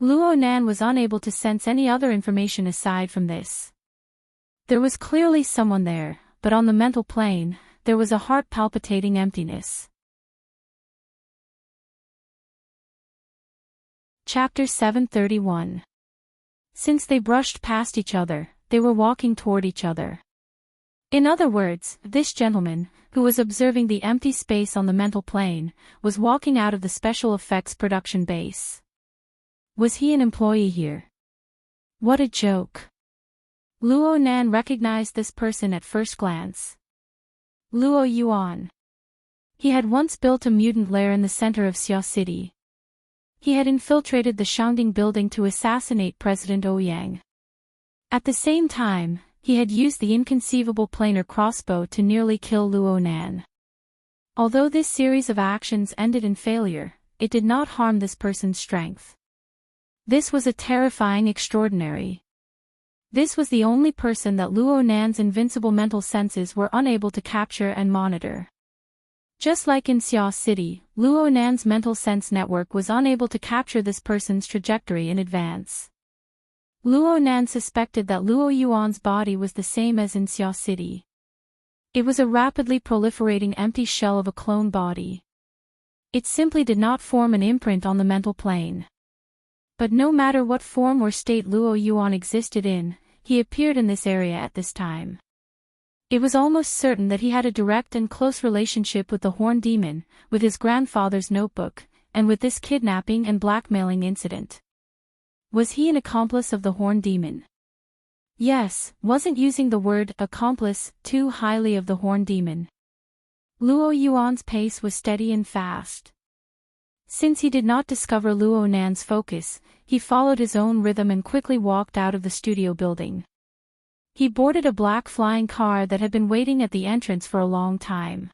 Luo Nan was unable to sense any other information aside from this. There was clearly someone there, but on the mental plane, there was a heart-palpitating emptiness. Chapter 731. Since they brushed past each other, they were walking toward each other. In other words, this gentleman, who was observing the empty space on the mental plane, was walking out of the special effects production base. Was he an employee here? What a joke. Luo Nan recognized this person at first glance. Luo Yuan. He had once built a mutant lair in the center of Xia City. He had infiltrated the Shangding building to assassinate President Ouyang. At the same time, he had used the inconceivable planar crossbow to nearly kill Luo Nan. Although this series of actions ended in failure, it did not harm this person's strength. This was a terrifying extraordinary. This was the only person that Luo Nan's invincible mental senses were unable to capture and monitor. Just like in Xia City, Luo Nan's mental sense network was unable to capture this person's trajectory in advance. Luo Nan suspected that Luo Yuan's body was the same as in Xia City. It was a rapidly proliferating empty shell of a clone body. It simply did not form an imprint on the mental plane. But no matter what form or state Luo Yuan existed in, he appeared in this area at this time. It was almost certain that he had a direct and close relationship with the Horn Demon, with his grandfather's notebook, and with this kidnapping and blackmailing incident. Was he an accomplice of the Horn Demon? Yes, wasn't using the word accomplice too highly of the Horn Demon. Luo Yuan's pace was steady and fast. Since he did not discover Luo Nan's focus, he followed his own rhythm and quickly walked out of the studio building. He boarded a black flying car that had been waiting at the entrance for a long time.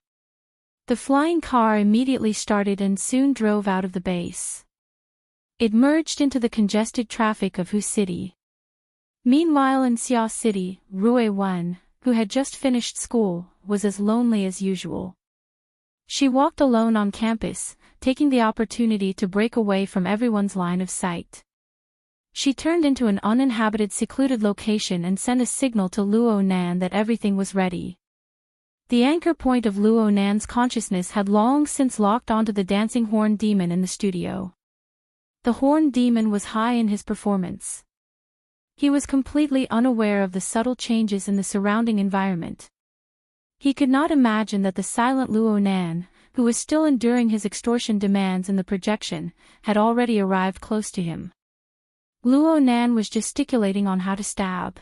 The flying car immediately started and soon drove out of the base. It merged into the congested traffic of Hu City. Meanwhile in Xia City, Rui Wen, who had just finished school, was as lonely as usual. She walked alone on campus, taking the opportunity to break away from everyone's line of sight. She turned into an uninhabited secluded location and sent a signal to Luo Nan that everything was ready. The anchor point of Luo Nan's consciousness had long since locked onto the dancing horn demon in the studio. The horn demon was high in his performance. He was completely unaware of the subtle changes in the surrounding environment. He could not imagine that the silent Luo Nan, who was still enduring his extortion demands in the projection, had already arrived close to him. Luo Nan was gesticulating on how to stab.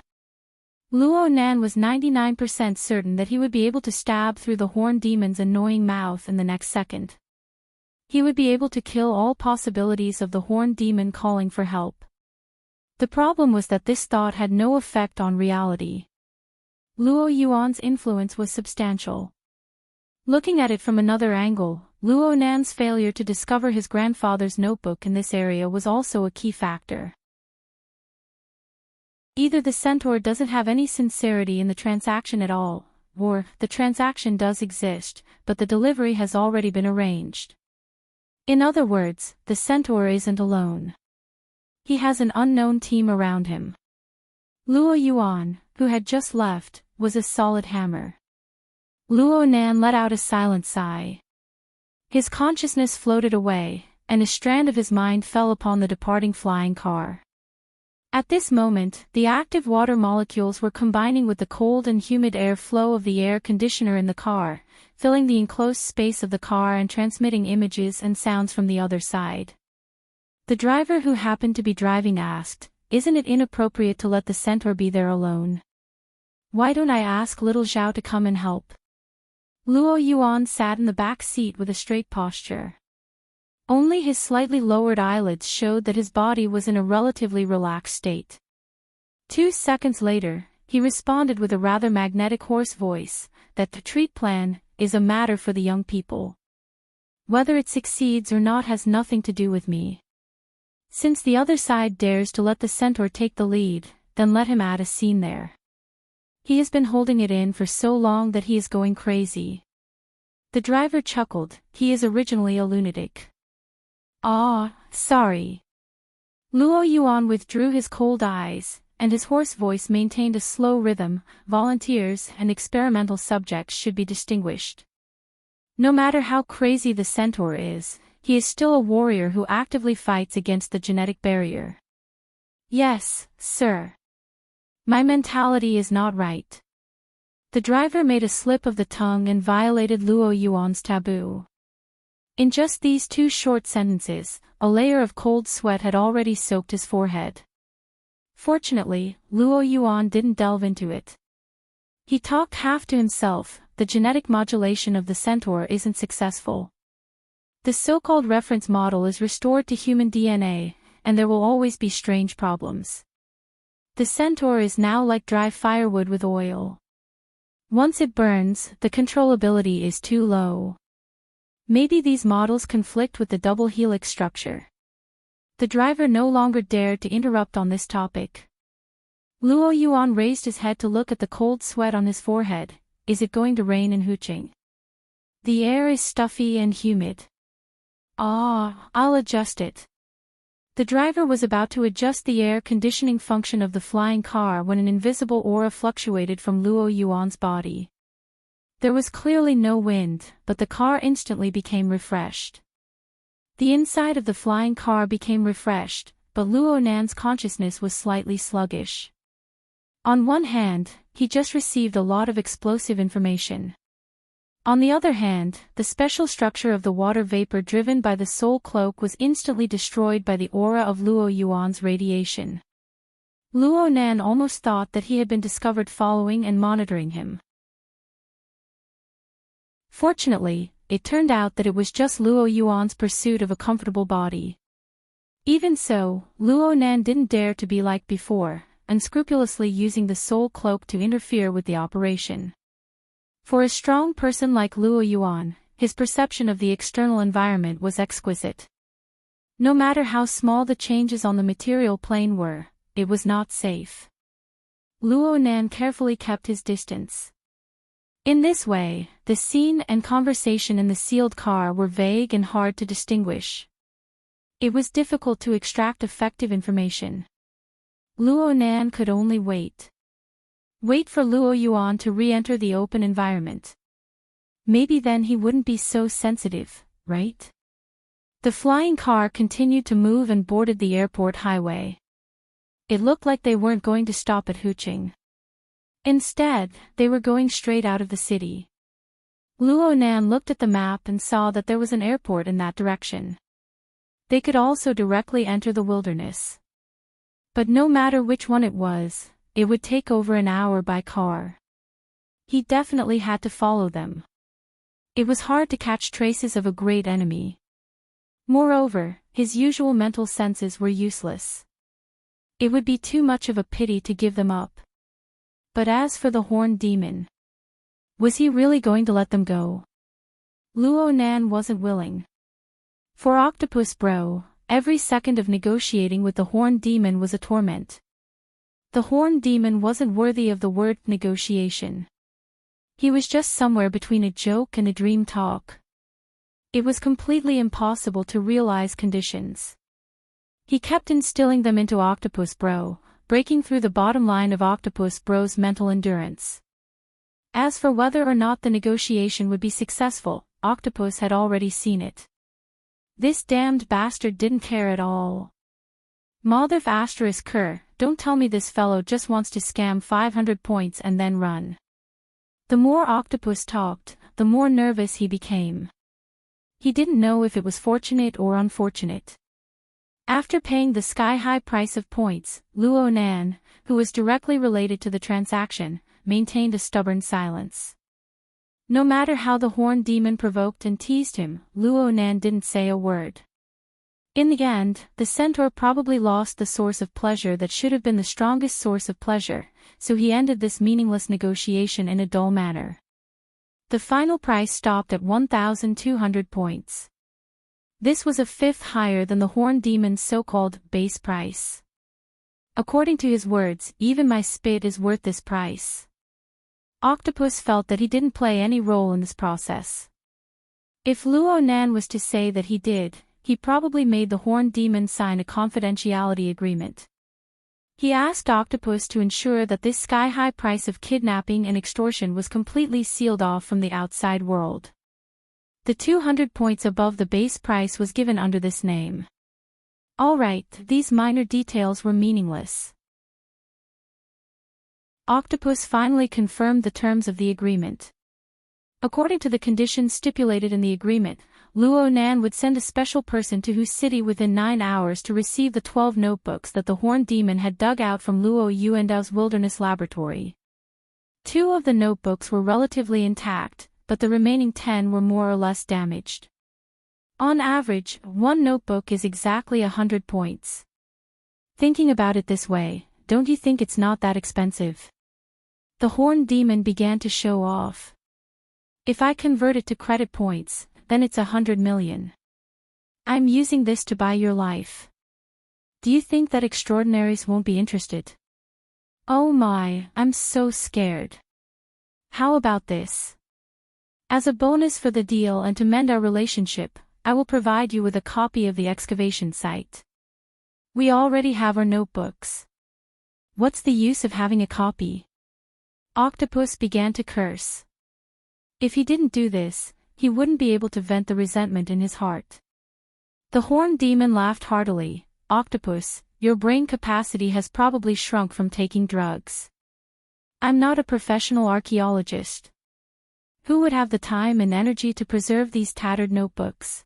Luo Nan was 99% certain that he would be able to stab through the horn demon's annoying mouth in the next second. He would be able to kill all possibilities of the horn demon calling for help. The problem was that this thought had no effect on reality. Luo Yuan's influence was substantial. Looking at it from another angle, Luo Nan's failure to discover his grandfather's notebook in this area was also a key factor. Either the centaur doesn't have any sincerity in the transaction at all, or the transaction does exist, but the delivery has already been arranged. In other words, the centaur isn't alone. He has an unknown team around him. Luo Yuan, who had just left, was a solid hammer. Luo Nan let out a silent sigh. His consciousness floated away, and a strand of his mind fell upon the departing flying car. At this moment, the active water molecules were combining with the cold and humid air flow of the air conditioner in the car, filling the enclosed space of the car and transmitting images and sounds from the other side. The driver who happened to be driving asked, "Isn't it inappropriate to let the centaur be there alone? Why don't I ask little Zhao to come and help?" Luo Yuan sat in the back seat with a straight posture. Only his slightly lowered eyelids showed that his body was in a relatively relaxed state. 2 seconds later, he responded with a rather magnetic hoarse voice, that the treat plan is a matter for the young people. Whether it succeeds or not has nothing to do with me. Since the other side dares to let the centaur take the lead, then let him add a scene there. He has been holding it in for so long that he is going crazy. The driver chuckled, he is originally a lunatic. Ah, sorry. Luo Yuan withdrew his cold eyes, and his hoarse voice maintained a slow rhythm. Volunteers and experimental subjects should be distinguished. No matter how crazy the centaur is, he is still a warrior who actively fights against the genetic barrier. Yes, sir. My mentality is not right. The driver made a slip of the tongue and violated Luo Yuan's taboo. In just these 2 short sentences, a layer of cold sweat had already soaked his forehead. Fortunately, Luo Yuan didn't delve into it. He talked half to himself, the genetic modulation of the centaur isn't successful. The so-called reference model is restored to human DNA, and there will always be strange problems. The centaur is now like dry firewood with oil. Once it burns, the controllability is too low. Maybe these models conflict with the double helix structure. The driver no longer dared to interrupt on this topic. Luo Yuan raised his head to look at the cold sweat on his forehead. Is it going to rain in Huqing? The air is stuffy and humid. Ah, I'll adjust it. The driver was about to adjust the air conditioning function of the flying car when an invisible aura fluctuated from Luo Yuan's body. There was clearly no wind, but the car instantly became refreshed. The inside of the flying car became refreshed, but Luo Nan's consciousness was slightly sluggish. On one hand, he just received a lot of explosive information. On the other hand, the special structure of the water vapor driven by the soul cloak was instantly destroyed by the aura of Luo Yuan's radiation. Luo Nan almost thought that he had been discovered following and monitoring him. Fortunately, it turned out that it was just Luo Yuan's pursuit of a comfortable body. Even so, Luo Nan didn't dare to be like before, unscrupulously using the soul cloak to interfere with the operation. For a strong person like Luo Yuan, his perception of the external environment was exquisite. No matter how small the changes on the material plane were, it was not safe. Luo Nan carefully kept his distance. In this way, the scene and conversation in the sealed car were vague and hard to distinguish. It was difficult to extract effective information. Luo Nan could only wait. Wait for Luo Yuan to re-enter the open environment. Maybe then he wouldn't be so sensitive, right? The flying car continued to move and boarded the airport highway. It looked like they weren't going to stop at Huqing. Instead, they were going straight out of the city. Luo Nan looked at the map and saw that there was an airport in that direction. They could also directly enter the wilderness. But no matter which one it was, it would take over an hour by car. He definitely had to follow them. It was hard to catch traces of a great enemy. Moreover, his usual mental senses were useless. It would be too much of a pity to give them up. But as for the horned demon, was he really going to let them go? Luo Nan wasn't willing. For Octopus Bro, every second of negotiating with the horned demon was a torment. The horned demon wasn't worthy of the word negotiation. He was just somewhere between a joke and a dream talk. It was completely impossible to realize conditions. He kept instilling them into Octopus Bro, breaking through the bottom line of Octopus Bro's mental endurance. As for whether or not the negotiation would be successful, Octopus had already seen it. This damned bastard didn't care at all. Motherf asterisk cur, don't tell me this fellow just wants to scam 500 points and then run. The more Octopus talked, the more nervous he became. He didn't know if it was fortunate or unfortunate. After paying the sky-high price of points, Luo Nan, who was directly related to the transaction, maintained a stubborn silence. No matter how the horned demon provoked and teased him, Luo Nan didn't say a word. In the end, the centaur probably lost the source of pleasure that should have been the strongest source of pleasure, so he ended this meaningless negotiation in a dull manner. The final price stopped at 1,200 points. This was a fifth higher than the horned demon's so-called base price. According to his words, even my spit is worth this price. Octopus felt that he didn't play any role in this process. If Luo Nan was to say that he did, he probably made the horned demon sign a confidentiality agreement. He asked Octopus to ensure that this sky-high price of kidnapping and extortion was completely sealed off from the outside world. The 200 points above the base price was given under this name. Alright, these minor details were meaningless. Octopus finally confirmed the terms of the agreement. According to the conditions stipulated in the agreement, Luo Nan would send a special person to whose city within 9 hours to receive the 12 notebooks that the horned demon had dug out from Luo Yuandao's wilderness laboratory. 2 of the notebooks were relatively intact, but the remaining 10 were more or less damaged. On average, 1 notebook is exactly 100 points. Thinking about it this way, don't you think it's not that expensive? The horned demon began to show off. If I convert it to credit points, then it's 100 million. I'm using this to buy your life. Do you think that extraordinaries won't be interested? Oh my, I'm so scared. How about this? As a bonus for the deal and to mend our relationship, I will provide you with a copy of the excavation site. We already have our notebooks. What's the use of having a copy? Octopus began to curse. If he didn't do this, he wouldn't be able to vent the resentment in his heart. The horned demon laughed heartily. Octopus, your brain capacity has probably shrunk from taking drugs. I'm not a professional archaeologist. Who would have the time and energy to preserve these tattered notebooks?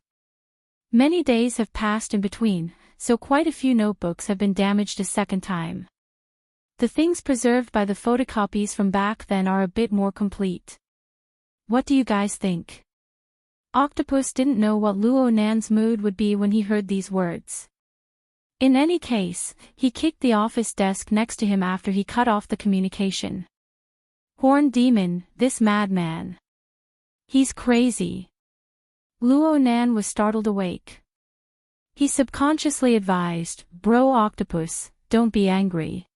Many days have passed in between, so quite a few notebooks have been damaged a second time. The things preserved by the photocopies from back then are a bit more complete. What do you guys think? Octopus didn't know what Luo Nan's mood would be when he heard these words. In any case, he kicked the office desk next to him after he cut off the communication. Horned demon, this madman. He's crazy. Luo Nan was startled awake. He subconsciously advised, "Bro Octopus, don't be angry.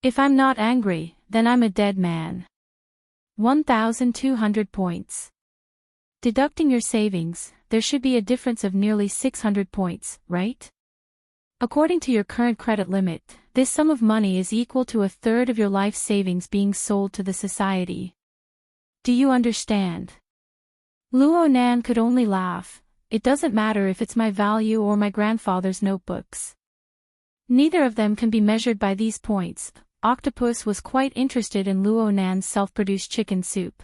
If I'm not angry, then I'm a dead man." 1,200 points. Deducting your savings, there should be a difference of nearly 600 points, right? According to your current credit limit, this sum of money is equal to a third of your life savings being sold to the society. Do you understand? Luo Nan could only laugh. It doesn't matter if it's my value or my grandfather's notebooks. Neither of them can be measured by these points. Octopus was quite interested in Luo Nan's self-produced chicken soup.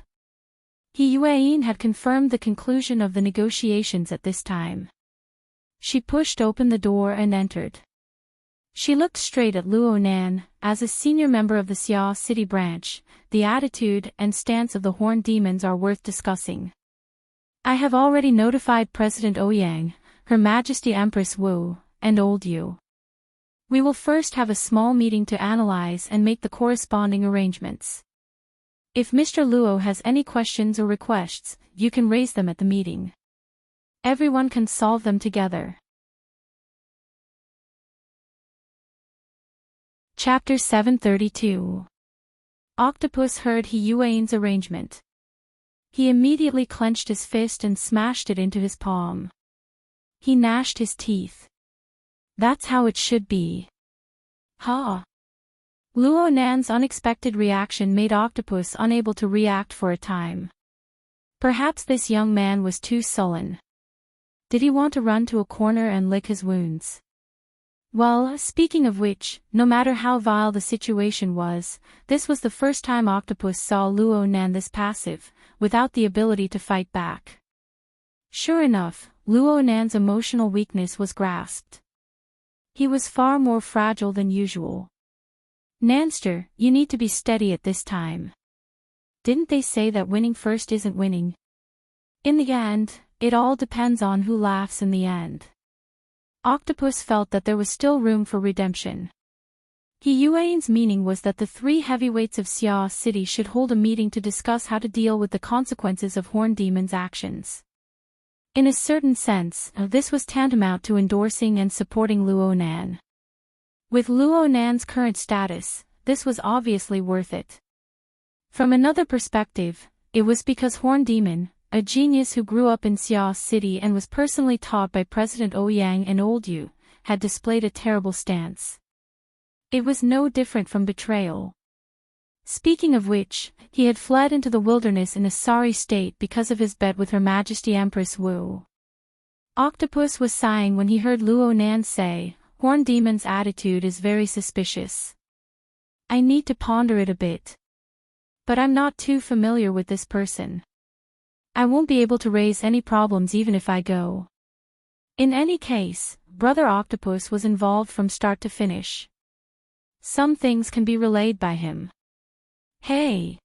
He Yueyin had confirmed the conclusion of the negotiations at this time. She pushed open the door and entered. She looked straight at Luo Nan. As a senior member of the Xia City branch, the attitude and stance of the Horned Demons are worth discussing. I have already notified President Ouyang, Her Majesty Empress Wu, and Old Yu. We will first have a small meeting to analyze and make the corresponding arrangements. If Mr. Luo has any questions or requests, you can raise them at the meeting. Everyone can solve them together. Chapter 732. Octopus heard He Yuan's arrangement. He immediately clenched his fist and smashed it into his palm. He gnashed his teeth. That's how it should be. Ha! Luo Nan's unexpected reaction made Octopus unable to react for a time. Perhaps this young man was too sullen. Did he want to run to a corner and lick his wounds? Well, speaking of which, no matter how vile the situation was, this was the first time Octopus saw Luo Nan this passive, without the ability to fight back. Sure enough, Luo Nan's emotional weakness was grasped. He was far more fragile than usual. Nanster, you need to be steady at this time. Didn't they say that winning first isn't winning? In the end, it all depends on who laughs in the end. Octopus felt that there was still room for redemption. He Yuan's meaning was that the three heavyweights of Xia City should hold a meeting to discuss how to deal with the consequences of Horned Demon's actions. In a certain sense, this was tantamount to endorsing and supporting Luo Nan. With Luo Nan's current status, this was obviously worth it. From another perspective, it was because Horned Demon, a genius who grew up in Xia City and was personally taught by President Ouyang and Old Yu, had displayed a terrible stance. It was no different from betrayal. Speaking of which, he had fled into the wilderness in a sorry state because of his bet with Her Majesty Empress Wu. Octopus was sighing when he heard Luo Nan say, "Horned Demon's attitude is very suspicious. I need to ponder it a bit. But I'm not too familiar with this person. I won't be able to raise any problems even if I go." In any case, Brother Octopus was involved from start to finish. Some things can be relayed by him. Hey!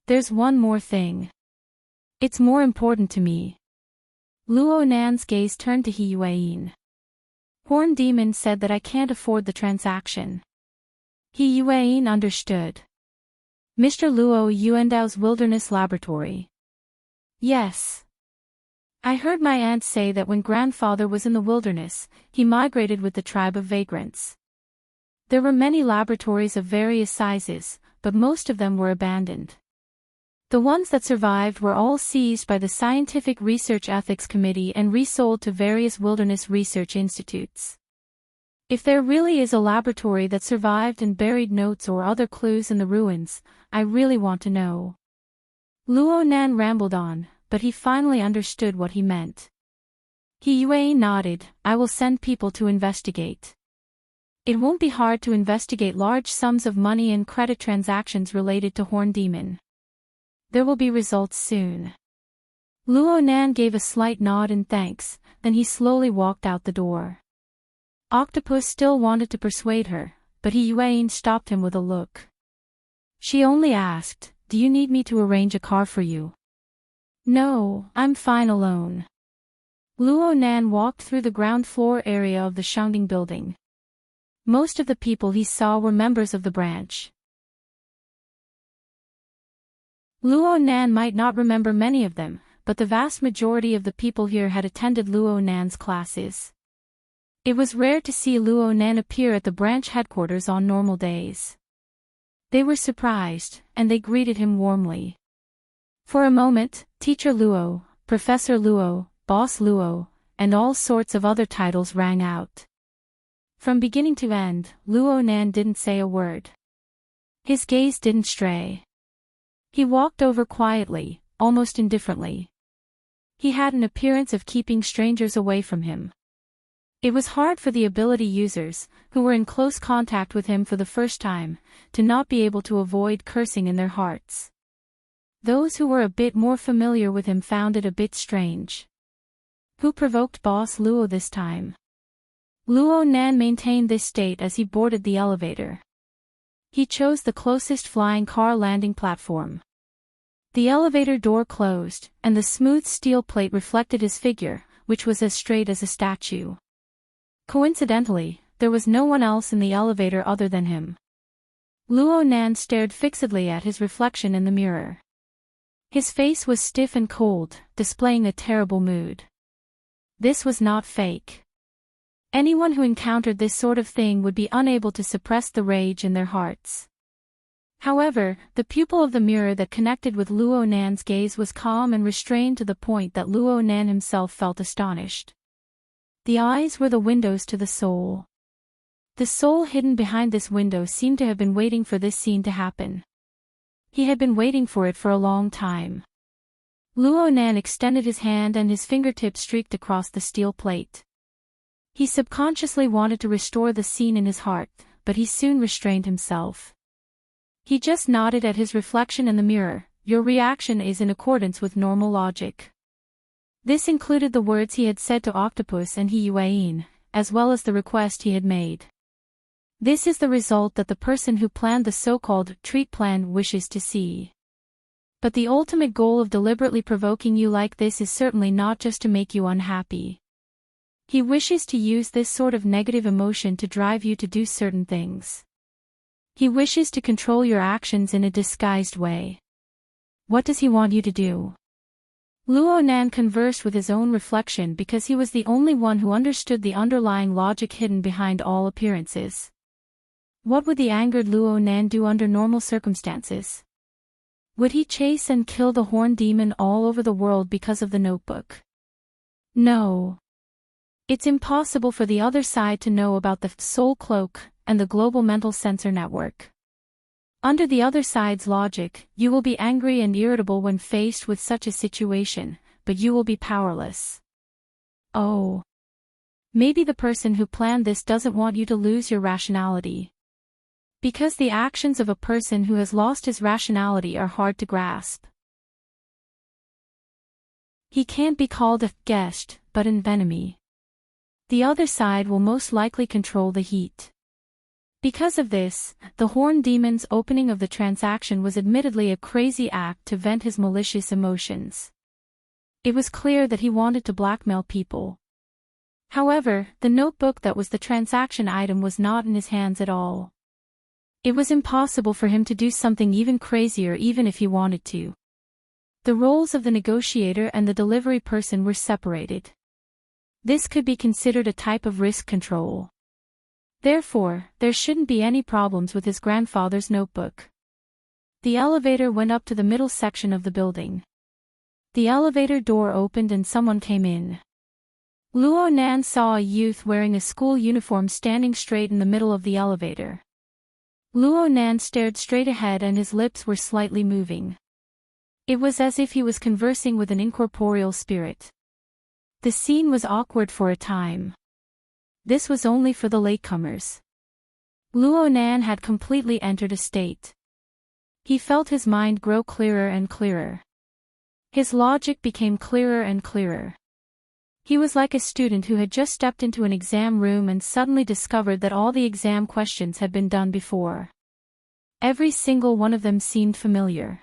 There's one more thing. It's more important to me. Luo Nan's gaze turned to He Yuan. Horned Demon said that I can't afford the transaction. He Yuan understood. Mr. Luo Yuandao's Wilderness Laboratory. Yes. I heard my aunt say that when grandfather was in the wilderness, he migrated with the tribe of vagrants. There were many laboratories of various sizes, but most of them were abandoned. The ones that survived were all seized by the Scientific Research Ethics Committee and resold to various wilderness research institutes. If there really is a laboratory that survived and buried notes or other clues in the ruins, I really want to know. Luo Nan rambled on, but he finally understood what he meant. He Yuan nodded. I will send people to investigate. It won't be hard to investigate large sums of money and credit transactions related to Horned Demon. There will be results soon. Luo Nan gave a slight nod in thanks, then he slowly walked out the door. Octopus still wanted to persuade her, but He Yuan stopped him with a look. She only asked, "Do you need me to arrange a car for you?" "No, I'm fine alone." Luo Nan walked through the ground floor area of the Shangding building. Most of the people he saw were members of the branch. Luo Nan might not remember many of them, but but the vast majority of the people here had attended Luo Nan's classes. It was rare to see Luo Nan appear at the branch headquarters on normal days. They were surprised, and they greeted him warmly. For a moment, Teacher Luo, Professor Luo, Boss Luo, and all sorts of other titles rang out. From beginning to end, Luo Nan didn't say a word. His gaze didn't stray. He walked over quietly, almost indifferently. He had an appearance of keeping strangers away from him. It was hard for the ability users, who were in close contact with him for the first time, to not be able to avoid cursing in their hearts. Those who were a bit more familiar with him found it a bit strange. Who provoked Boss Luo this time? Luo Nan maintained this state as he boarded the elevator. He chose the closest flying car landing platform. The elevator door closed, and the smooth steel plate reflected his figure, which was as straight as a statue. Coincidentally, there was no one else in the elevator other than him. Luo Nan stared fixedly at his reflection in the mirror. His face was stiff and cold, displaying a terrible mood. This was not fake. Anyone who encountered this sort of thing would be unable to suppress the rage in their hearts. However, the pupil of the mirror that connected with Luo Nan's gaze was calm and restrained to the point that Luo Nan himself felt astonished. The eyes were the windows to the soul. The soul hidden behind this window seemed to have been waiting for this scene to happen. He had been waiting for it for a long time. Luo Nan extended his hand and his fingertips streaked across the steel plate. He subconsciously wanted to restore the scene in his heart, but he soon restrained himself. He just nodded at his reflection in the mirror. Your reaction is in accordance with normal logic. This included the words he had said to Octopus and He Yuan, as well as the request he had made. This is the result that the person who planned the so-called treat plan wishes to see. But the ultimate goal of deliberately provoking you like this is certainly not just to make you unhappy. He wishes to use this sort of negative emotion to drive you to do certain things. He wishes to control your actions in a disguised way. What does he want you to do? Luo Nan conversed with his own reflection because he was the only one who understood the underlying logic hidden behind all appearances. What would the angered Luo Nan do under normal circumstances? Would he chase and kill the horn demon all over the world because of the notebook? No. It's impossible for the other side to know about the soul cloak and the global mental sensor network. Under the other side's logic, you will be angry and irritable when faced with such a situation, but you will be powerless. Oh. Maybe the person who planned this doesn't want you to lose your rationality. Because the actions of a person who has lost his rationality are hard to grasp. He can't be called a guest, but an enemy. The other side will most likely control the heat. Because of this, the Horn Demon's opening of the transaction was admittedly a crazy act to vent his malicious emotions. It was clear that he wanted to blackmail people. However, the notebook that was the transaction item was not in his hands at all. It was impossible for him to do something even crazier even if he wanted to. The roles of the negotiator and the delivery person were separated. This could be considered a type of risk control. Therefore, there shouldn't be any problems with his grandfather's notebook. The elevator went up to the middle section of the building. The elevator door opened and someone came in. Luo Nan saw a youth wearing a school uniform standing straight in the middle of the elevator. Luo Nan stared straight ahead and his lips were slightly moving. It was as if he was conversing with an incorporeal spirit. The scene was awkward for a time. This was only for the latecomers. Luo Nan had completely entered a state. He felt his mind grow clearer and clearer. His logic became clearer and clearer. He was like a student who had just stepped into an exam room and suddenly discovered that all the exam questions had been done before. Every single one of them seemed familiar.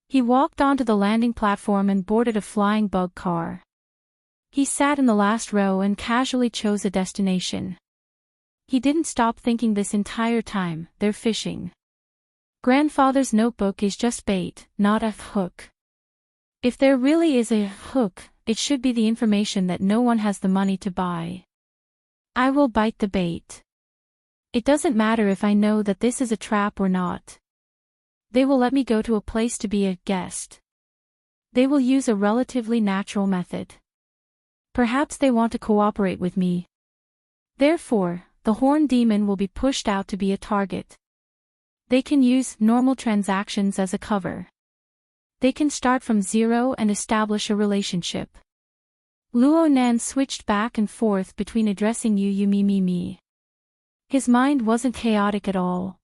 He walked onto the landing platform and boarded a flying bug car. He sat in the last row and casually chose a destination. He didn't stop thinking this entire time, they're fishing. Grandfather's notebook is just bait, not a hook. If there really is a hook, it should be the information that no one has the money to buy. I will bite the bait. It doesn't matter if I know that this is a trap or not. They will let me go to a place to be a guest. They will use a relatively natural method. Perhaps they want to cooperate with me. Therefore, the horn demon will be pushed out to be a target. They can use normal transactions as a cover. They can start from zero and establish a relationship. Luo Nan switched back and forth between addressing you me. His mind wasn't chaotic at all.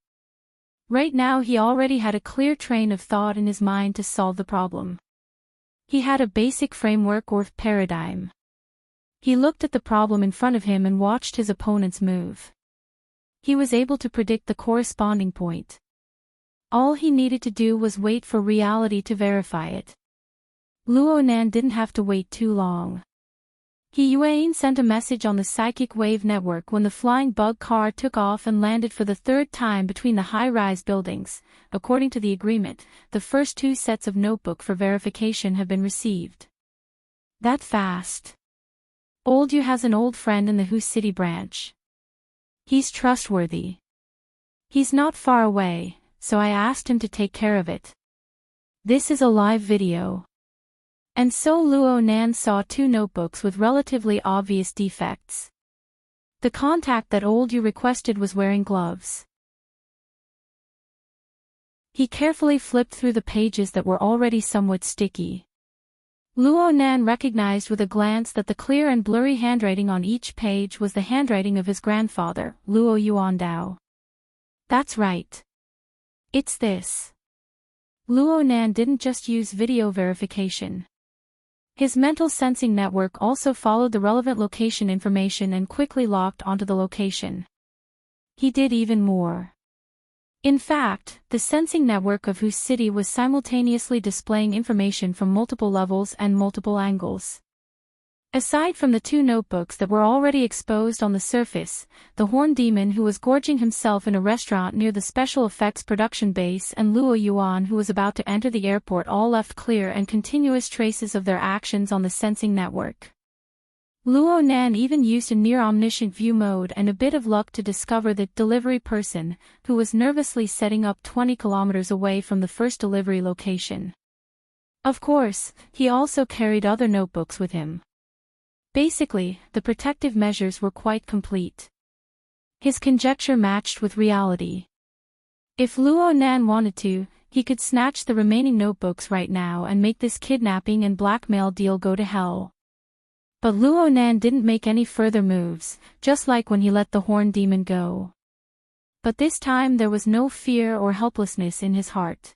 Right now he already had a clear train of thought in his mind to solve the problem. He had a basic framework or paradigm. He looked at the problem in front of him and watched his opponent's move. He was able to predict the corresponding point. All he needed to do was wait for reality to verify it. Luo Nan didn't have to wait too long. He Yuan sent a message on the psychic wave network when the flying bug car took off and landed for the third time between the high-rise buildings. According to the agreement, the first 2 sets of notebook for verification have been received. That fast. Old Yu has an old friend in the Hu City branch. He's trustworthy. He's not far away, so I asked him to take care of it. This is a live video. And so Luo Nan saw 2 notebooks with relatively obvious defects. The contact that Old Yu requested was wearing gloves. He carefully flipped through the pages that were already somewhat sticky. Luo Nan recognized with a glance that the clear and blurry handwriting on each page was the handwriting of his grandfather, Luo Yuandao. That's right. It's this. Luo Nan didn't just use video verification. His mental sensing network also followed the relevant location information and quickly locked onto the location. He did even more. In fact, the sensing network of whose city was simultaneously displaying information from multiple levels and multiple angles. Aside from the 2 notebooks that were already exposed on the surface, the horn demon who was gorging himself in a restaurant near the special effects production base and Luo Yuan who was about to enter the airport all left clear and continuous traces of their actions on the sensing network. Luo Nan even used a near-omniscient view mode and a bit of luck to discover the delivery person, who was nervously setting up 20 kilometers away from the first delivery location. Of course, he also carried other notebooks with him. Basically, the protective measures were quite complete. His conjecture matched with reality. If Luo Nan wanted to, he could snatch the remaining notebooks right now and make this kidnapping and blackmail deal go to hell. But Luo Nan didn't make any further moves, just like when he let the horn demon go. But this time there was no fear or helplessness in his heart.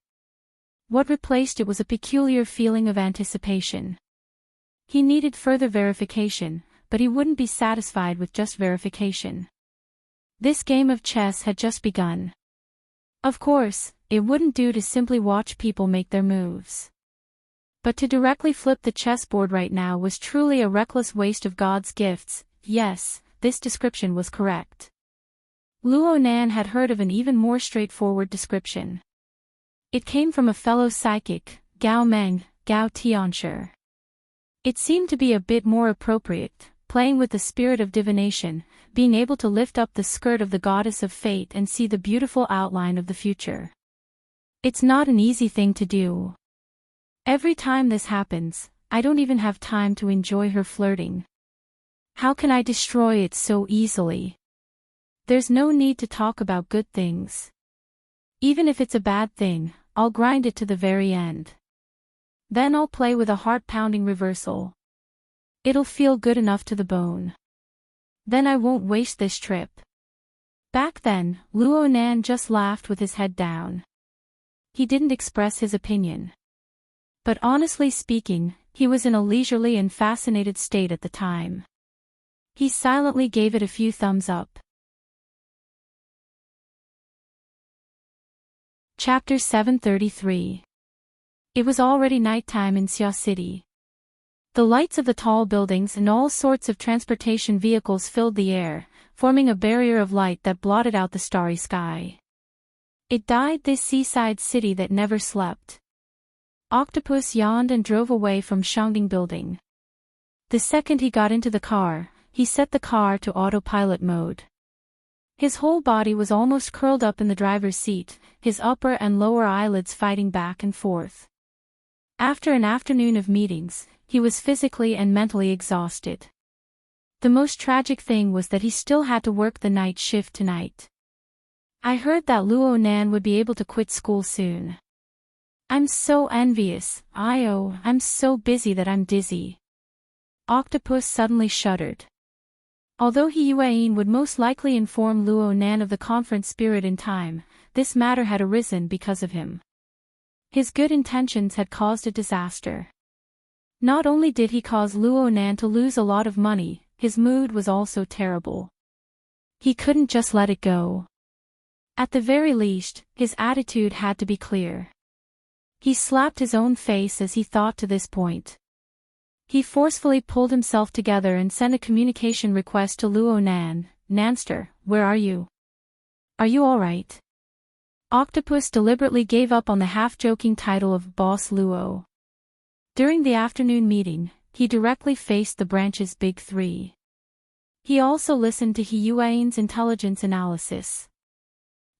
What replaced it was a peculiar feeling of anticipation. He needed further verification, but he wouldn't be satisfied with just verification. This game of chess had just begun. Of course, it wouldn't do to simply watch people make their moves. But to directly flip the chessboard right now was truly a reckless waste of God's gifts. Yes, this description was correct. Luo Nan had heard of an even more straightforward description. It came from a fellow psychic, Gao Meng, Gao Tianshi. It seemed to be a bit more appropriate, playing with the spirit of divination, being able to lift up the skirt of the goddess of fate and see the beautiful outline of the future. It's not an easy thing to do. Every time this happens, I don't even have time to enjoy her flirting. How can I destroy it so easily? There's no need to talk about good things. Even if it's a bad thing, I'll grind it to the very end. Then I'll play with a heart-pounding reversal. It'll feel good enough to the bone. Then I won't waste this trip. Back then, Luo Nan just laughed with his head down. He didn't express his opinion. But honestly speaking, he was in a leisurely and fascinated state at the time. He silently gave it a few thumbs up. Chapter 733. It was already nighttime in Xia City. The lights of the tall buildings and all sorts of transportation vehicles filled the air, forming a barrier of light that blotted out the starry sky. It died, this seaside city that never slept. Octopus yawned and drove away from Enchanting building. The second he got into the car, he set the car to autopilot mode. His whole body was almost curled up in the driver's seat, his upper and lower eyelids fighting back and forth. After an afternoon of meetings, he was physically and mentally exhausted. The most tragic thing was that he still had to work the night shift tonight. I heard that Luo Nan would be able to quit school soon. I'm so envious, I'm so busy that I'm dizzy. Octopus suddenly shuddered. Although He Yuan would most likely inform Luo Nan of the conference spirit in time, this matter had arisen because of him. His good intentions had caused a disaster. Not only did he cause Luo Nan to lose a lot of money, his mood was also terrible. He couldn't just let it go. At the very least, his attitude had to be clear. He slapped his own face as he thought to this point. He forcefully pulled himself together and sent a communication request to Luo Nan. Nanster, where are you? Are you alright? Octopus deliberately gave up on the half-joking title of Boss Luo. During the afternoon meeting, he directly faced the branch's big three. He also listened to He Yuan's intelligence analysis.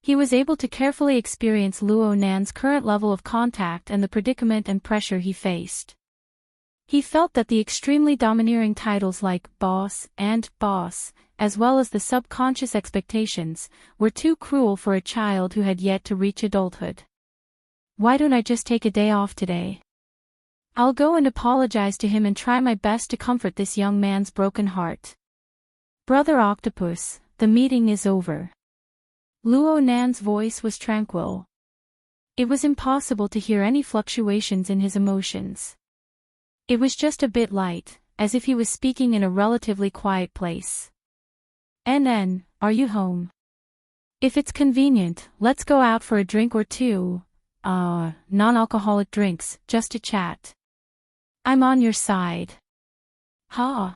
He was able to carefully experience Luo Nan's current level of contact and the predicament and pressure he faced. He felt that the extremely domineering titles like boss and boss, as well as the subconscious expectations, were too cruel for a child who had yet to reach adulthood. Why don't I just take a day off today? I'll go and apologize to him and try my best to comfort this young man's broken heart. Brother Octopus, the meeting is over. Luo Nan's voice was tranquil. It was impossible to hear any fluctuations in his emotions. It was just a bit light, as if he was speaking in a relatively quiet place. NN, are you home? If it's convenient, let's go out for a drink or two. Non-alcoholic drinks, just to chat. I'm on your side. Ha!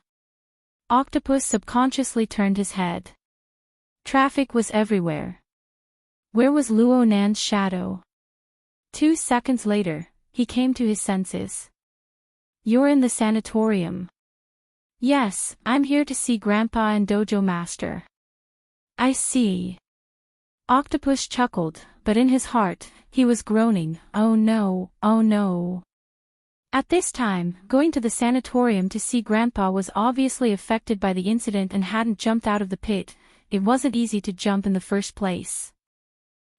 Octopus subconsciously turned his head. Traffic was everywhere. Where was Luo Nan's shadow? 2 seconds later, he came to his senses. You're in the sanatorium. Yes, I'm here to see Grandpa and Dojo Master. I see. Octopus chuckled, but in his heart, he was groaning, oh no, oh no. At this time, going to the sanatorium to see Grandpa was obviously affected by the incident and hadn't jumped out of the pit. It wasn't easy to jump in the first place.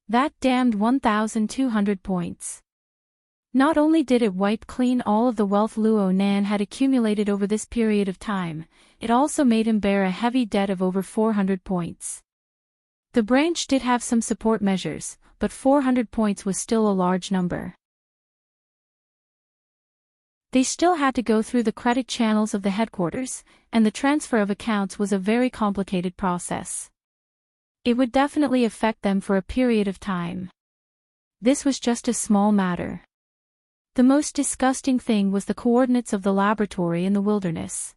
That damned 1,200 points. Not only did it wipe clean all of the wealth Luo Nan had accumulated over this period of time, it also made him bear a heavy debt of over 400 points. The branch did have some support measures, but 400 points was still a large number. They still had to go through the credit channels of the headquarters, and the transfer of accounts was a very complicated process. It would definitely affect them for a period of time. This was just a small matter. The most disgusting thing was the coordinates of the laboratory in the wilderness.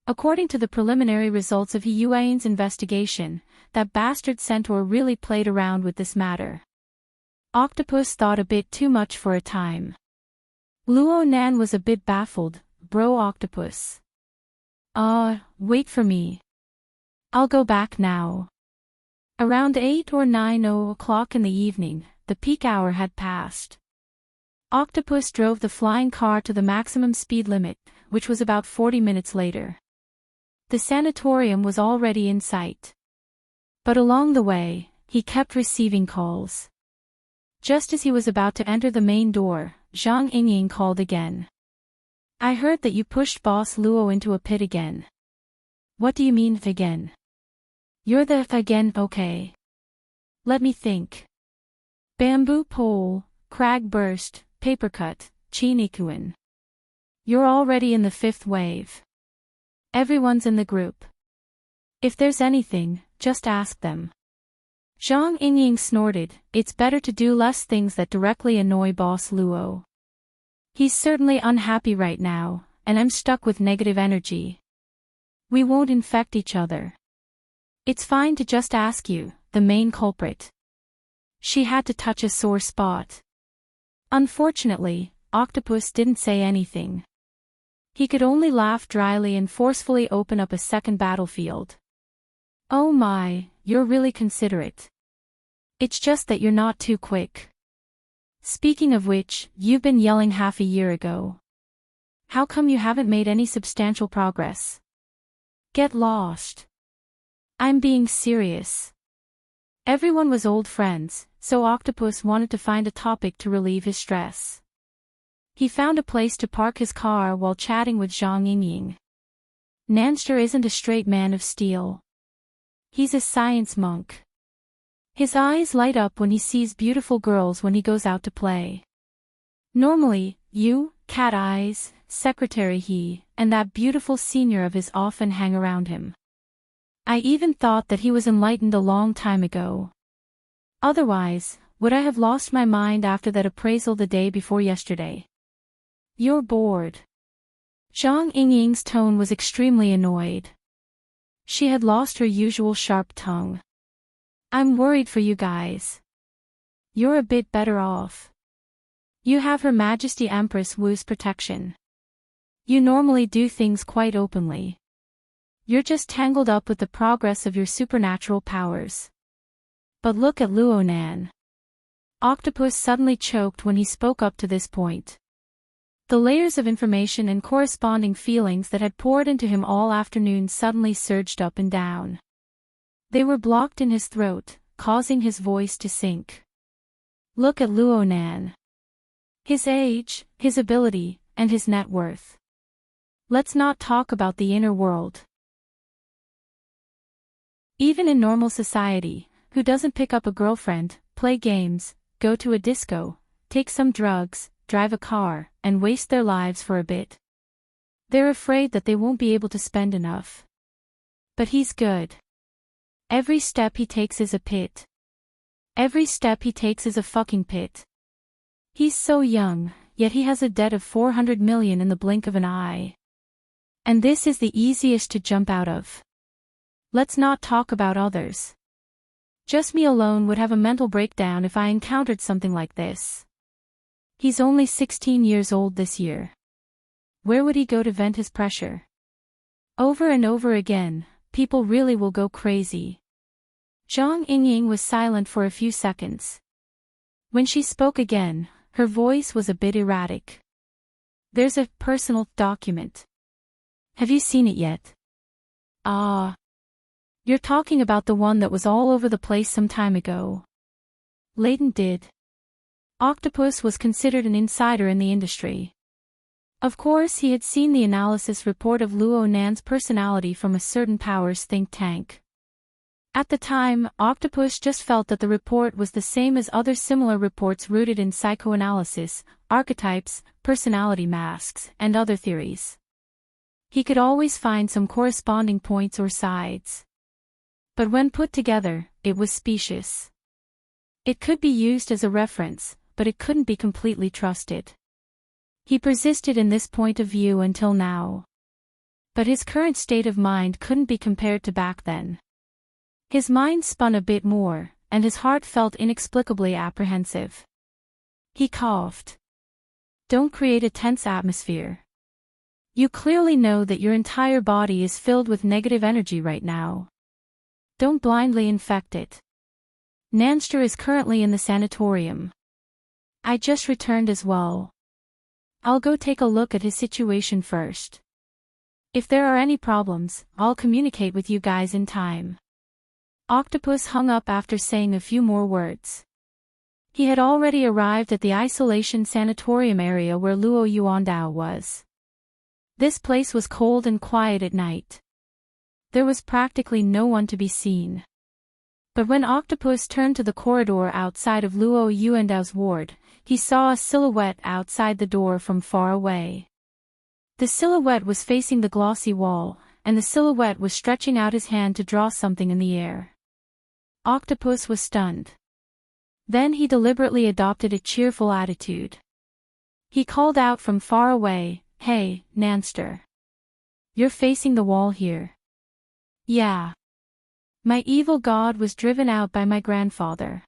According to the preliminary results of He Yuan's investigation, that bastard centaur really played around with this matter. Octopus thought a bit too much for a time. Luo Nan was a bit baffled. Bro Octopus. Wait for me. I'll go back now. Around 8 or 9 o'clock in the evening, the peak hour had passed. Octopus drove the flying car to the maximum speed limit, which was about 40 minutes later. The sanatorium was already in sight. But along the way, he kept receiving calls. Just as he was about to enter the main door, Zhang Yingying called again. I heard that you pushed Boss Luo into a pit again. What do you mean again? You're the again okay. Let me think. Bamboo pole, crag burst, paper cut, Chinikuan. You're already in the 5th wave. Everyone's in the group. If there's anything, just ask them. Zhang Yingying snorted, it's better to do less things that directly annoy Boss Luo. He's certainly unhappy right now, and I'm stuck with negative energy. We won't infect each other. It's fine to just ask you, the main culprit. She had to touch a sore spot. Unfortunately, Octopus didn't say anything. He could only laugh dryly and forcefully open up a second battlefield. Oh my, you're really considerate. It's just that you're not too quick. Speaking of which, you've been yelling half a year ago. How come you haven't made any substantial progress? Get lost. I'm being serious. Everyone was old friends, so Octopus wanted to find a topic to relieve his stress. He found a place to park his car while chatting with Zhang Yingying. Nanster isn't a straight man of steel. He's a science monk. His eyes light up when he sees beautiful girls when he goes out to play. Normally, you, Cat Eyes, Secretary he, and that beautiful senior of his often hang around him. I even thought that he was enlightened a long time ago. Otherwise, would I have lost my mind after that appraisal the day before yesterday? You're bored. Zhang Yingying's tone was extremely annoyed. She had lost her usual sharp tongue. I'm worried for you guys. You're a bit better off. You have Her Majesty Empress Wu's protection. You normally do things quite openly. You're just tangled up with the progress of your supernatural powers. But look at Luonan. Octopus suddenly choked when he spoke up to this point. The layers of information and corresponding feelings that had poured into him all afternoon suddenly surged up and down. They were blocked in his throat, causing his voice to sink. Look at Luonan. His age, his ability, and his net worth. Let's not talk about the inner world. Even in normal society, who doesn't pick up a girlfriend, play games, go to a disco, take some drugs, drive a car, and waste their lives for a bit? They're afraid that they won't be able to spend enough. But he's good. Every step he takes is a pit. Every step he takes is a fucking pit. He's so young, yet he has a debt of 400 million in the blink of an eye. And this is the easiest to jump out of. Let's not talk about others. Just me alone would have a mental breakdown if I encountered something like this. He's only 16 years old this year. Where would he go to vent his pressure? Over and over again, people really will go crazy. Zhang Yingying was silent for a few seconds. When she spoke again, her voice was a bit erratic. There's a personal document. Have you seen it yet? Ah. You're talking about the one that was all over the place some time ago. Leighton did. Octopus was considered an insider in the industry. Of course he had seen the analysis report of Luo Nan's personality from a certain powers think tank. At the time, Octopus just felt that the report was the same as other similar reports rooted in psychoanalysis, archetypes, personality masks, and other theories. He could always find some corresponding points or sides. But when put together, it was specious. It could be used as a reference, but it couldn't be completely trusted. He persisted in this point of view until now. But his current state of mind couldn't be compared to back then. His mind spun a bit more, and his heart felt inexplicably apprehensive. He coughed. Don't create a tense atmosphere. You clearly know that your entire body is filled with negative energy right now. Don't blindly infect it. Nanster is currently in the sanatorium. I just returned as well. I'll go take a look at his situation first. If there are any problems, I'll communicate with you guys in time. Octopus hung up after saying a few more words. He had already arrived at the isolation sanatorium area where Luo Yuandao was. This place was cold and quiet at night. There was practically no one to be seen. But when Octopus turned to the corridor outside of Luo Yuandao's ward, he saw a silhouette outside the door from far away. The silhouette was facing the glossy wall, and the silhouette was stretching out his hand to draw something in the air. Octopus was stunned. Then he deliberately adopted a cheerful attitude. He called out from far away, "Hey, Nanster. You're facing the wall here." "Yeah. My evil god was driven out by my grandfather.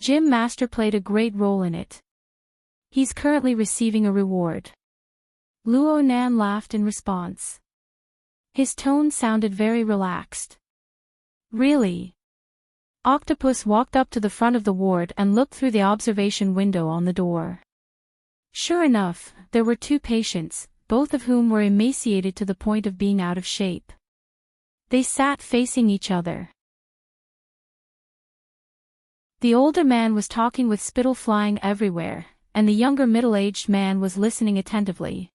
Jim Master played a great role in it. He's currently receiving a reward. Luo Nan laughed in response. His tone sounded very relaxed. Really? Octopus walked up to the front of the ward and looked through the observation window on the door. Sure enough, there were 2 patients, both of whom were emaciated to the point of being out of shape. They sat facing each other. The older man was talking with spittle flying everywhere, and the younger middle-aged man was listening attentively.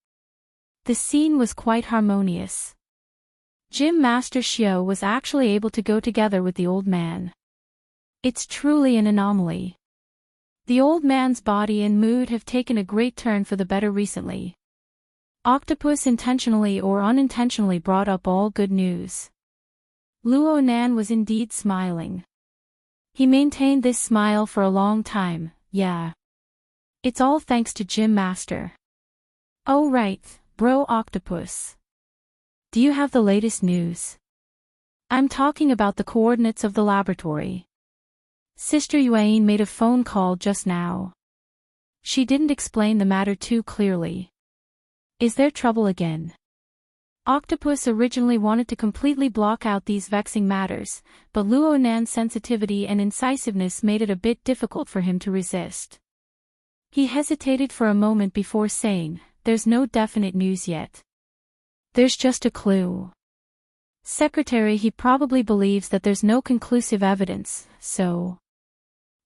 The scene was quite harmonious. Gym Master Xiao was actually able to go together with the old man. It's truly an anomaly. The old man's body and mood have taken a great turn for the better recently. Octopus intentionally or unintentionally brought up all good news. Luo Nan was indeed smiling. He maintained this smile for a long time, yeah. It's all thanks to Gym Master. Oh right, bro Octopus. Do you have the latest news? I'm talking about the coordinates of the laboratory. Sister Yuan made a phone call just now. She didn't explain the matter too clearly. Is there trouble again? Octopus originally wanted to completely block out these vexing matters, but Luo Nan's sensitivity and incisiveness made it a bit difficult for him to resist. He hesitated for a moment before saying, "There's no definite news yet. There's just a clue. Secretary, he probably believes that there's no conclusive evidence, so..."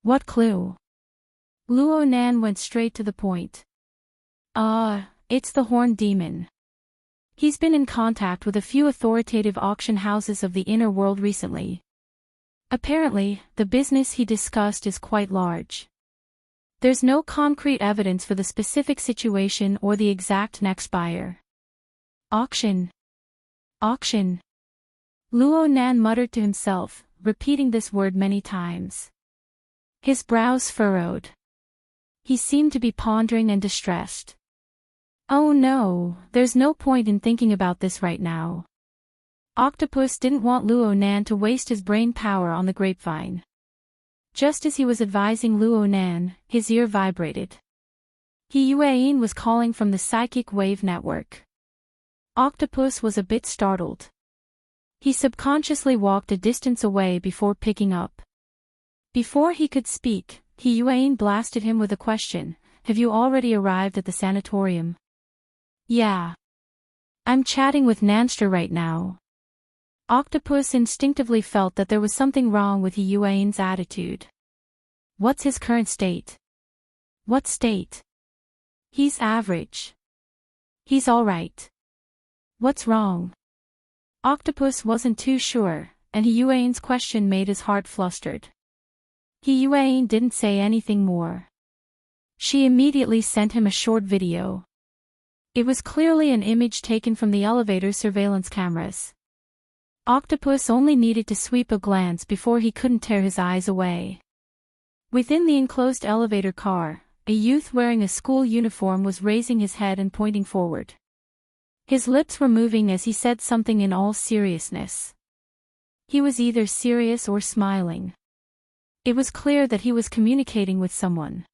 What clue? Luo Nan went straight to the point. It's the Horned Demon. He's been in contact with a few authoritative auction houses of the inner world recently. Apparently, the business he discussed is quite large. There's no concrete evidence for the specific situation or the exact next buyer. Auction. Auction. Luo Nan muttered to himself, repeating this word many times. His brows furrowed. He seemed to be pondering and distressed. Oh no, there's no point in thinking about this right now. Octopus didn't want Luo Nan to waste his brain power on the grapevine. Just as he was advising Luo Nan, his ear vibrated. He Yuan was calling from the psychic wave network. Octopus was a bit startled. He subconsciously walked a distance away before picking up. Before he could speak, He Yuan blasted him with a question, "Have you already arrived at the sanatorium?" "Yeah. I'm chatting with Nanster right now." Octopus instinctively felt that there was something wrong with He Yuan's attitude. What's his current state? What state? He's average. He's alright. What's wrong? Octopus wasn't too sure, and He Yuan's question made his heart flustered. He Yuan didn't say anything more. She immediately sent him a short video. It was clearly an image taken from the elevator surveillance cameras. Octopus only needed to sweep a glance before he couldn't tear his eyes away. Within the enclosed elevator car, a youth wearing a school uniform was raising his head and pointing forward. His lips were moving as he said something in all seriousness. He was either serious or smiling. It was clear that he was communicating with someone.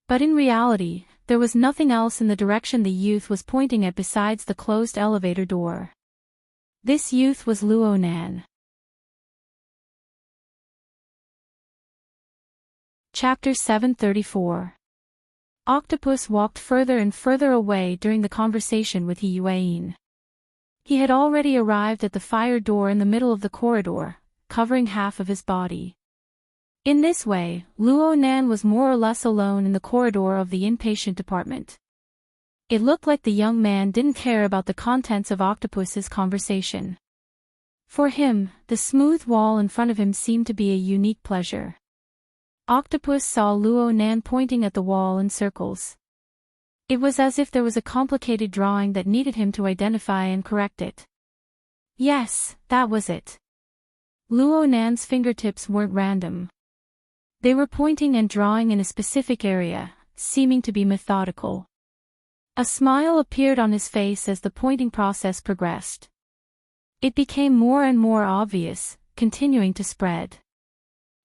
But in reality, there was nothing else in the direction the youth was pointing at besides the closed elevator door. This youth was Luo Nan. Chapter 734. Octopus walked further and further away during the conversation with He Yuan. He had already arrived at the fire door in the middle of the corridor, covering half of his body. In this way, Luo Nan was more or less alone in the corridor of the inpatient department. It looked like the young man didn't care about the contents of Octopus's conversation. For him, the smooth wall in front of him seemed to be a unique pleasure. Octopus saw Luo Nan pointing at the wall in circles. It was as if there was a complicated drawing that needed him to identify and correct it. Yes, that was it. Luo Nan's fingertips weren't random. They were pointing and drawing in a specific area, seeming to be methodical. A smile appeared on his face as the pointing process progressed. It became more and more obvious, continuing to spread.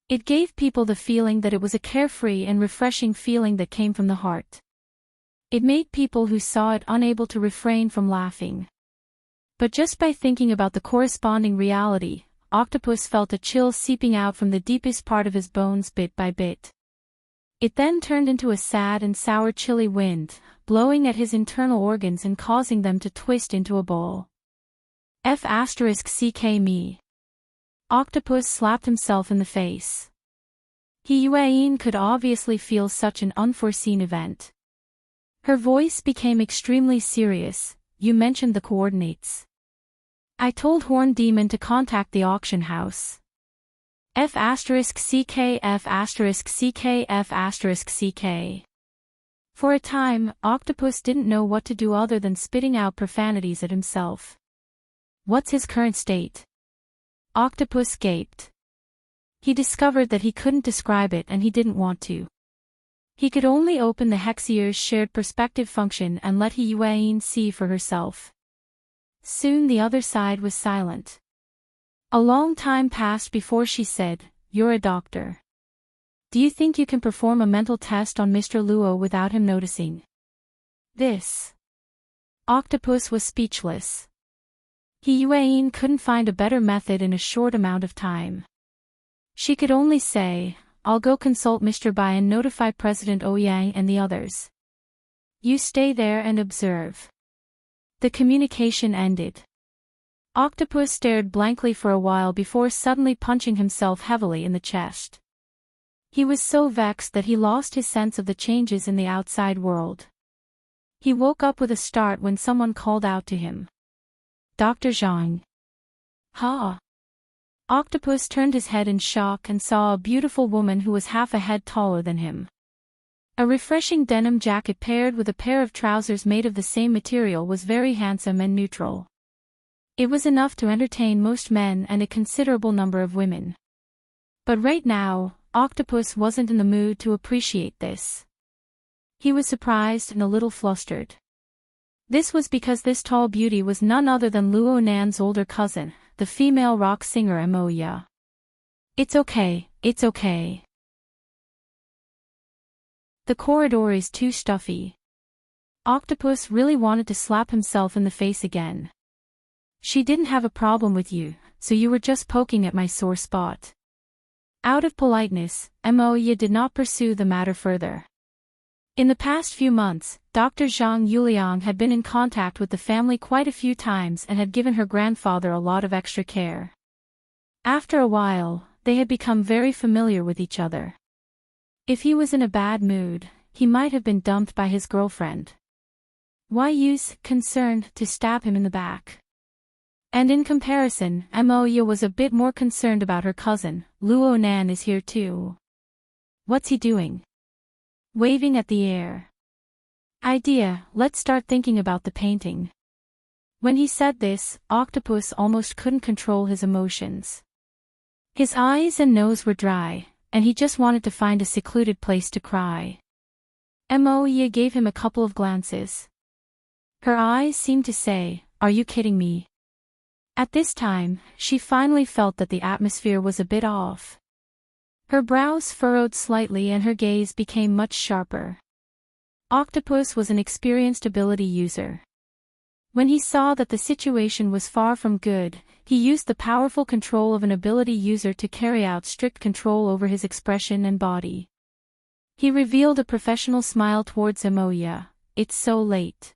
It gave people the feeling that it was a carefree and refreshing feeling that came from the heart. It made people who saw it unable to refrain from laughing. But just by thinking about the corresponding reality, Octopus felt a chill seeping out from the deepest part of his bones bit by bit. It then turned into a sad and sour chilly wind, blowing at his internal organs and causing them to twist into a ball. F***ck me. Octopus slapped himself in the face. Yuan could obviously feel such an unforeseen event. Her voice became extremely serious. You mentioned the coordinates. I told Horn Demon to contact the auction house. F***ck F***ck. For a time, Octopus didn't know what to do other than spitting out profanities at himself. What's his current state? Octopus gaped. He discovered that he couldn't describe it and he didn't want to. He could only open the Hexier's shared perspective function and let Yuan see for herself. Soon the other side was silent. A long time passed before she said, "You're a doctor. Do you think you can perform a mental test on Mr. Luo without him noticing?" This. Octopus was speechless. Yuan couldn't find a better method in a short amount of time. She could only say, "I'll go consult Mr. Bai and notify President Ouyang and the others. You stay there and observe." The communication ended. Octopus stared blankly for a while before suddenly punching himself heavily in the chest. He was so vexed that he lost his sense of the changes in the outside world. He woke up with a start when someone called out to him. "Dr. Zhang." "Ha!" Octopus turned his head in shock and saw a beautiful woman who was half a head taller than him. A refreshing denim jacket paired with a pair of trousers made of the same material was very handsome and neutral. It was enough to entertain most men and a considerable number of women. But right now, Octopus wasn't in the mood to appreciate this. He was surprised and a little flustered. This was because this tall beauty was none other than Luo Nan's older cousin, the female rock singer Moya. "It's okay, it's okay. The corridor is too stuffy." Octopus really wanted to slap himself in the face again. "She didn't have a problem with you, so you were just poking at my sore spot." Out of politeness, Moya did not pursue the matter further. In the past few months, Dr. Zhang Yuliang had been in contact with the family quite a few times and had given her grandfather a lot of extra care. After a while, they had become very familiar with each other. If he was in a bad mood, he might have been dumped by his girlfriend. Why use concern to stab him in the back? And in comparison, Moya was a bit more concerned about her cousin. "Luo Nan is here too. What's he doing?" Waving at the air. "Idea, let's start thinking about the painting." When he said this, Octopus almost couldn't control his emotions. His eyes and nose were dry, and he just wanted to find a secluded place to cry. Moya gave him a couple of glances. Her eyes seemed to say, "Are you kidding me?" At this time, she finally felt that the atmosphere was a bit off. Her brows furrowed slightly and her gaze became much sharper. Octopus was an experienced ability user. When he saw that the situation was far from good, he used the powerful control of an ability user to carry out strict control over his expression and body. He revealed a professional smile towards Moya. "It's so late."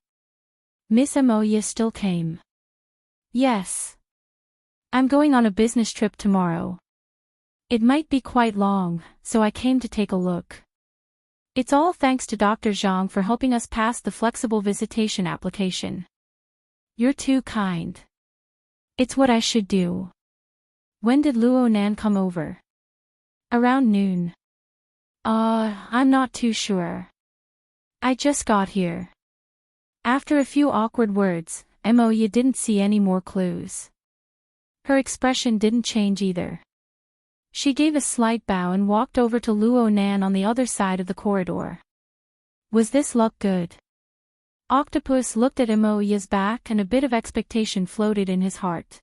Miss Moya still came. "Yes. I'm going on a business trip tomorrow. It might be quite long, so I came to take a look. It's all thanks to Dr. Zhang for helping us pass the flexible visitation application. You're too kind. It's what I should do." "When did Luo Nan come over?" "Around noon." I'm not too sure. I just got here." After a few awkward words, Moya didn't see any more clues. Her expression didn't change either. She gave a slight bow and walked over to Luo Nan on the other side of the corridor. Was this luck good? Octopus looked at Moya's back and a bit of expectation floated in his heart.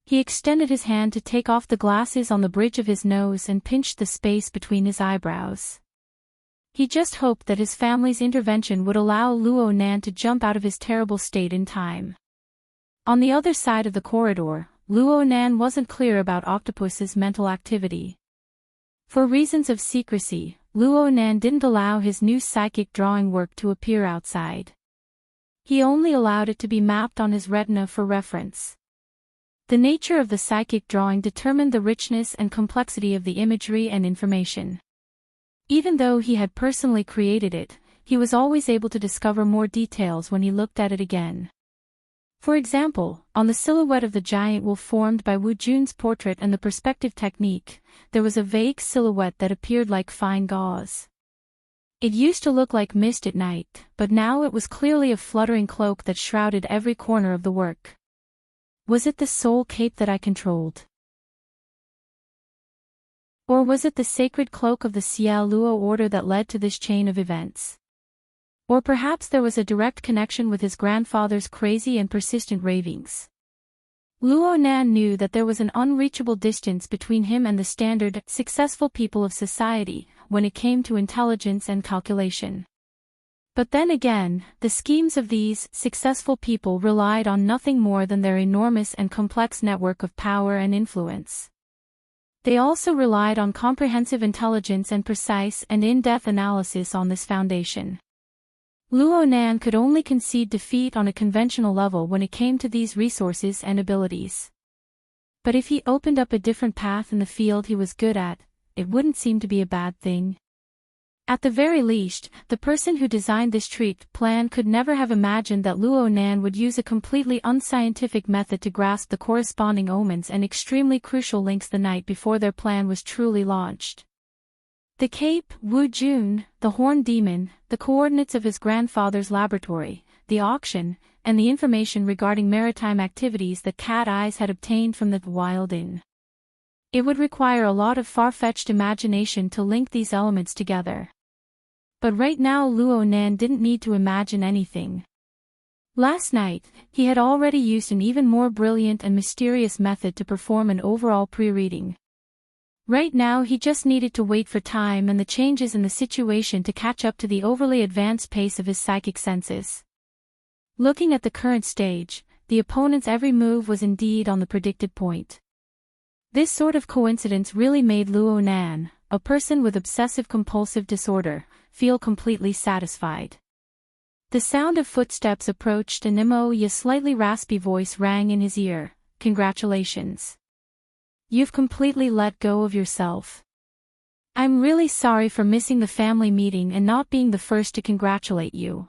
He extended his hand to take off the glasses on the bridge of his nose and pinched the space between his eyebrows. He just hoped that his family's intervention would allow Luo Nan to jump out of his terrible state in time. On the other side of the corridor, Luo Nan wasn't clear about Octopus's mental activity. For reasons of secrecy, Luo Nan didn't allow his new psychic drawing work to appear outside. He only allowed it to be mapped on his retina for reference. The nature of the psychic drawing determined the richness and complexity of the imagery and information. Even though he had personally created it, he was always able to discover more details when he looked at it again. For example, on the silhouette of the giant wolf formed by Wu Jun's portrait and the perspective technique, there was a vague silhouette that appeared like fine gauze. It used to look like mist at night, but now it was clearly a fluttering cloak that shrouded every corner of the work. Was it the soul cape that I controlled? Or was it the sacred cloak of the Xiao Luo order that led to this chain of events? Or perhaps there was a direct connection with his grandfather's crazy and persistent ravings. Luo Nan knew that there was an unreachable distance between him and the standard, successful people of society, when it came to intelligence and calculation. But then again, the schemes of these successful people relied on nothing more than their enormous and complex network of power and influence. They also relied on comprehensive intelligence and precise and in-depth analysis on this foundation. Luo Nan could only concede defeat on a conventional level when it came to these resources and abilities. But if he opened up a different path in the field he was good at, it wouldn't seem to be a bad thing. At the very least, the person who designed this treat plan could never have imagined that Luo Nan would use a completely unscientific method to grasp the corresponding omens and extremely crucial links the night before their plan was truly launched. The cape, Wu Jun, the horned demon, the coordinates of his grandfather's laboratory, the auction, and the information regarding maritime activities that Cat Eyes had obtained from the Wild Inn. It would require a lot of far-fetched imagination to link these elements together. But right now Luo Nan didn't need to imagine anything. Last night, he had already used an even more brilliant and mysterious method to perform an overall pre-reading. Right now he just needed to wait for time and the changes in the situation to catch up to the overly advanced pace of his psychic senses. Looking at the current stage, the opponent's every move was indeed on the predicted point. This sort of coincidence really made Luo Nan, a person with obsessive-compulsive disorder, feel completely satisfied. The sound of footsteps approached and Mo's slightly raspy voice rang in his ear. "Congratulations. You've completely let go of yourself. I'm really sorry for missing the family meeting and not being the first to congratulate you."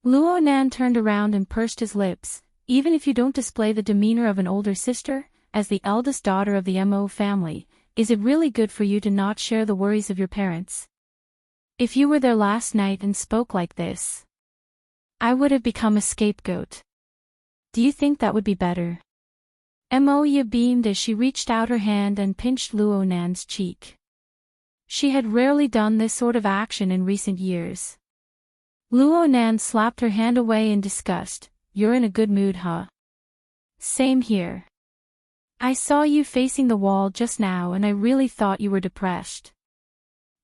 Luo Nan turned around and pursed his lips. "Even if you don't display the demeanor of an older sister, as the eldest daughter of the Mo family, is it really good for you to not share the worries of your parents? If you were there last night and spoke like this, I would have become a scapegoat. Do you think that would be better?" Moya beamed as she reached out her hand and pinched Luo Nan's cheek. She had rarely done this sort of action in recent years. Luo Nan slapped her hand away in disgust. "You're in a good mood, huh?" "Same here. I saw you facing the wall just now and I really thought you were depressed.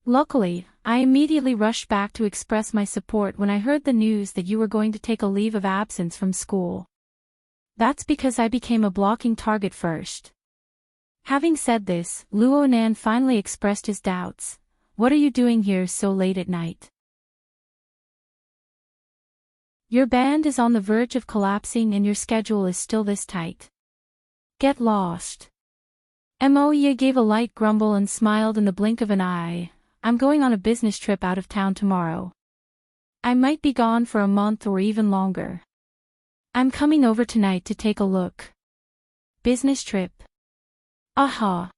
Luckily, I immediately rushed back to express my support when I heard the news that you were going to take a leave of absence from school. That's because I became a blocking target first." Having said this, Luo Nan finally expressed his doubts. "What are you doing here so late at night? Your band is on the verge of collapsing and your schedule is still this tight. Get lost." Moya gave a light grumble and smiled in the blink of an eye. "I'm going on a business trip out of town tomorrow. I might be gone for a month or even longer. I'm coming over tonight to take a look." "Business trip?" "Aha.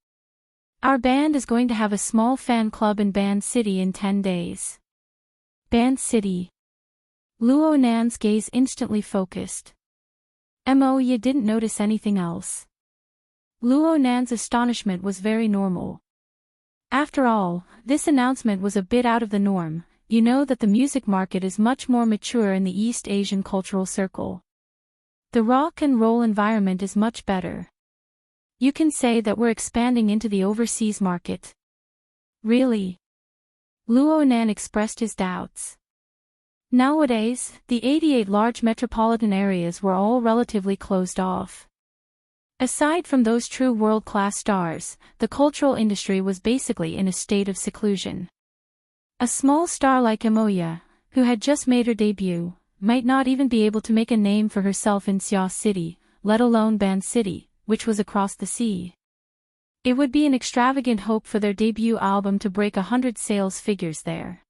Our band is going to have a small fan club in Band City in 10 days. Band City." Luo Nan's gaze instantly focused. Moya didn't notice anything else. Luo Nan's astonishment was very normal. After all, this announcement was a bit out of the norm. You know that the music market is much more mature in the East Asian cultural circle. The rock and roll environment is much better. You can say that we're expanding into the overseas market." "Really?" Luo Nan expressed his doubts. Nowadays, the 88 large metropolitan areas were all relatively closed off. Aside from those true world-class stars, the cultural industry was basically in a state of seclusion. A small star like Emoya, who had just made her debut, might not even be able to make a name for herself in Xia City, let alone Ban City, which was across the sea. It would be an extravagant hope for their debut album to break 100 sales figures there.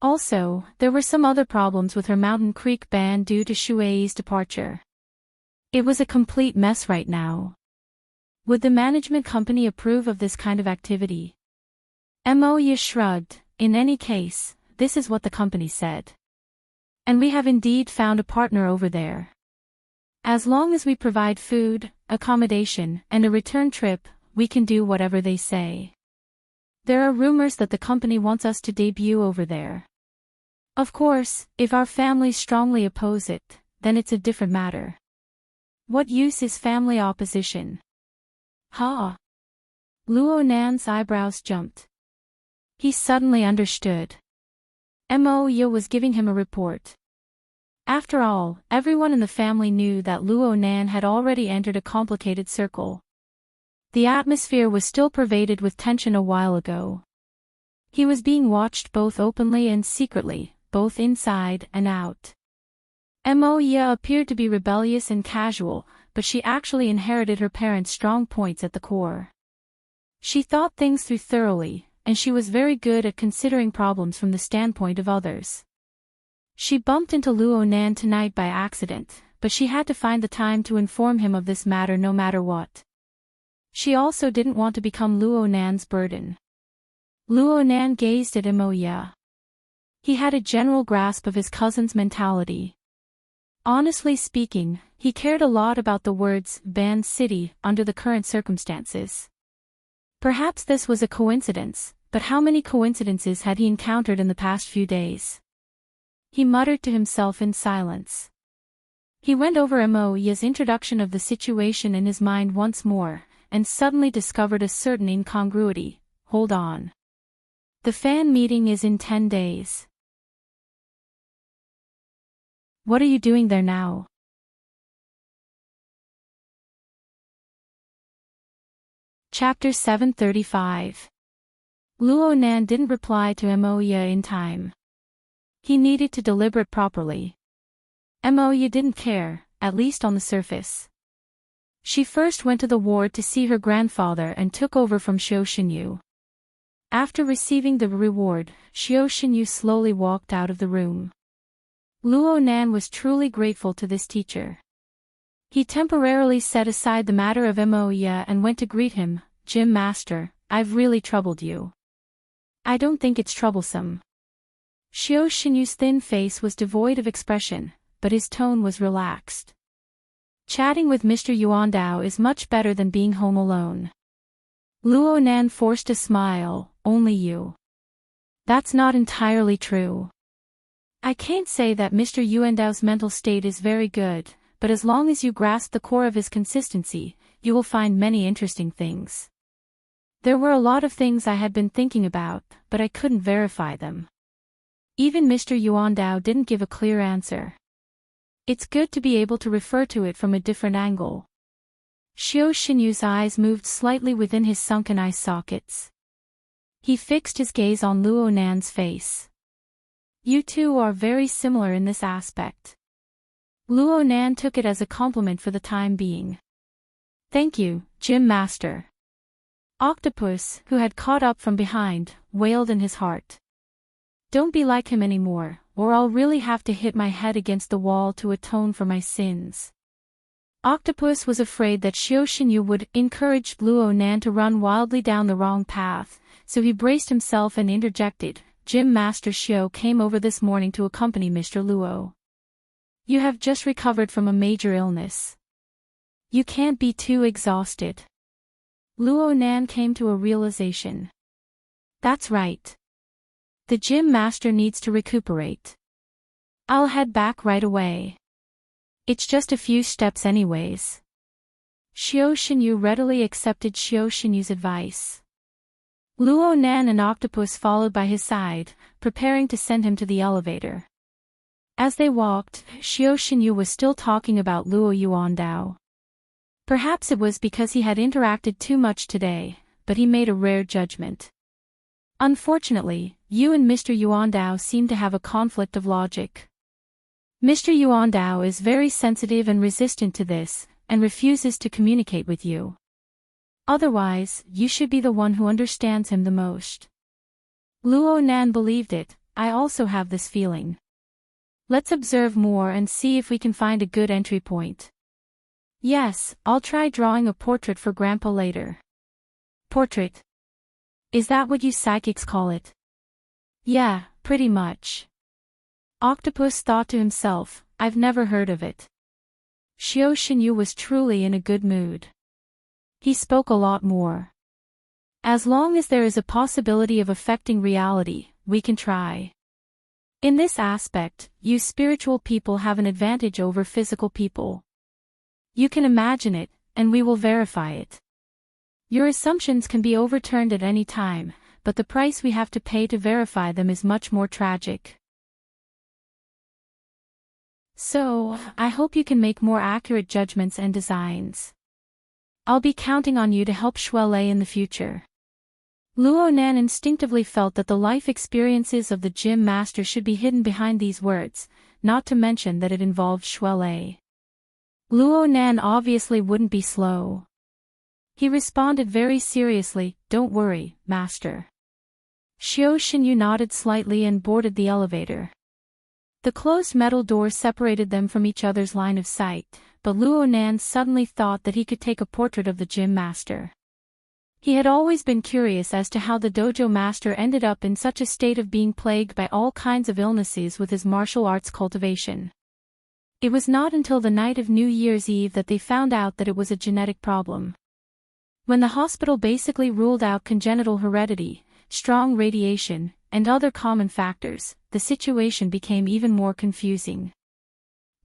Also, there were some other problems with her Mountain Creek band due to Shuei's departure. It was a complete mess right now. Would the management company approve of this kind of activity? Emoya shrugged. In any case, this is what the company said. And we have indeed found a partner over there. As long as we provide food, accommodation, and a return trip, we can do whatever they say. There are rumors that the company wants us to debut over there. Of course, if our families strongly oppose it, then it's a different matter. What use is family opposition? Ha! Luo Nan's eyebrows jumped. He suddenly understood. Emoya was giving him a report. After all, everyone in the family knew that Luo Nan had already entered a complicated circle. The atmosphere was still pervaded with tension a while ago. He was being watched both openly and secretly, both inside and out. Emoya appeared to be rebellious and casual, but she actually inherited her parents' strong points at the core. She thought things through thoroughly, and she was very good at considering problems from the standpoint of others. She bumped into Luo Nan tonight by accident, but she had to find the time to inform him of this matter no matter what. She also didn't want to become Luo Nan's burden. Luo Nan gazed at Emoya. He had a general grasp of his cousin's mentality. Honestly speaking, he cared a lot about the words Ban City under the current circumstances. Perhaps this was a coincidence, but how many coincidences had he encountered in the past few days? He muttered to himself in silence. He went over Emoya's introduction of the situation in his mind once more, and suddenly discovered a certain incongruity. Hold on. The fan meeting is in 10 days. What are you doing there now? Chapter 735. Luo Nan didn't reply to Emoya in time. He needed to deliberate properly. Emoya didn't care, at least on the surface. She first went to the ward to see her grandfather and took over from Xiao Xinyu. After receiving the reward, Xiao Xinyu slowly walked out of the room. Luo Nan was truly grateful to this teacher. He temporarily set aside the matter of Emoya and went to greet him. Gym Master, I've really troubled you. I don't think it's troublesome. Xiao Xinyu's thin face was devoid of expression, but his tone was relaxed. Chatting with Mr. Yuandao is much better than being home alone. Luo Nan forced a smile. Only you. That's not entirely true. I can't say that Mr. Yuandao's mental state is very good, but as long as you grasp the core of his consistency, you will find many interesting things. There were a lot of things I had been thinking about, but I couldn't verify them. Even Mr. Yuandao didn't give a clear answer. It's good to be able to refer to it from a different angle. Xiao Xinyu's eyes moved slightly within his sunken eye sockets. He fixed his gaze on Luo Nan's face. You two are very similar in this aspect. Luo Nan took it as a compliment for the time being. Thank you, Gym Master. Octopus, who had caught up from behind, wailed in his heart. Don't be like him anymore, or I'll really have to hit my head against the wall to atone for my sins. Octopus was afraid that Xiao Xinyu would encourage Luo Nan to run wildly down the wrong path, so he braced himself and interjected. Gym Master Xiao came over this morning to accompany Mr. Luo. You have just recovered from a major illness. You can't be too exhausted. Luo Nan came to a realization. That's right. The gym master needs to recuperate. I'll head back right away. It's just a few steps anyways. Xiao Xinyu readily accepted Xiao Xinyu's advice. Luo Nan and Octopus followed by his side, preparing to send him to the elevator. As they walked, Xiao Xinyu was still talking about Luo Yuandao. Perhaps it was because he had interacted too much today, but he made a rare judgment. Unfortunately, you and Mr. Yuandao seem to have a conflict of logic. Mr. Yuandao is very sensitive and resistant to this, and refuses to communicate with you. Otherwise, you should be the one who understands him the most. Luo Nan believed it. I also have this feeling. Let's observe more and see if we can find a good entry point. Yes, I'll try drawing a portrait for Grandpa later. Portrait? Is that what you psychics call it? Yeah, pretty much. Octopus thought to himself, I've never heard of it. Xiao Xinyu was truly in a good mood. He spoke a lot more. As long as there is a possibility of affecting reality, we can try. In this aspect, you spiritual people have an advantage over physical people. You can imagine it, and we will verify it. Your assumptions can be overturned at any time, but the price we have to pay to verify them is much more tragic. So, I hope you can make more accurate judgments and designs. I'll be counting on you to help Shuelei in the future. Luo Nan instinctively felt that the life experiences of the gym master should be hidden behind these words, not to mention that it involved Shuelei. Luo Nan obviously wouldn't be slow. He responded very seriously, Don't worry, master. Xiao Xinyu nodded slightly and boarded the elevator. The closed metal door separated them from each other's line of sight, but Luo Nan suddenly thought that he could take a portrait of the gym master. He had always been curious as to how the dojo master ended up in such a state of being plagued by all kinds of illnesses with his martial arts cultivation. It was not until the night of New Year's Eve that they found out that it was a genetic problem. When the hospital basically ruled out congenital heredity, strong radiation, and other common factors, the situation became even more confusing.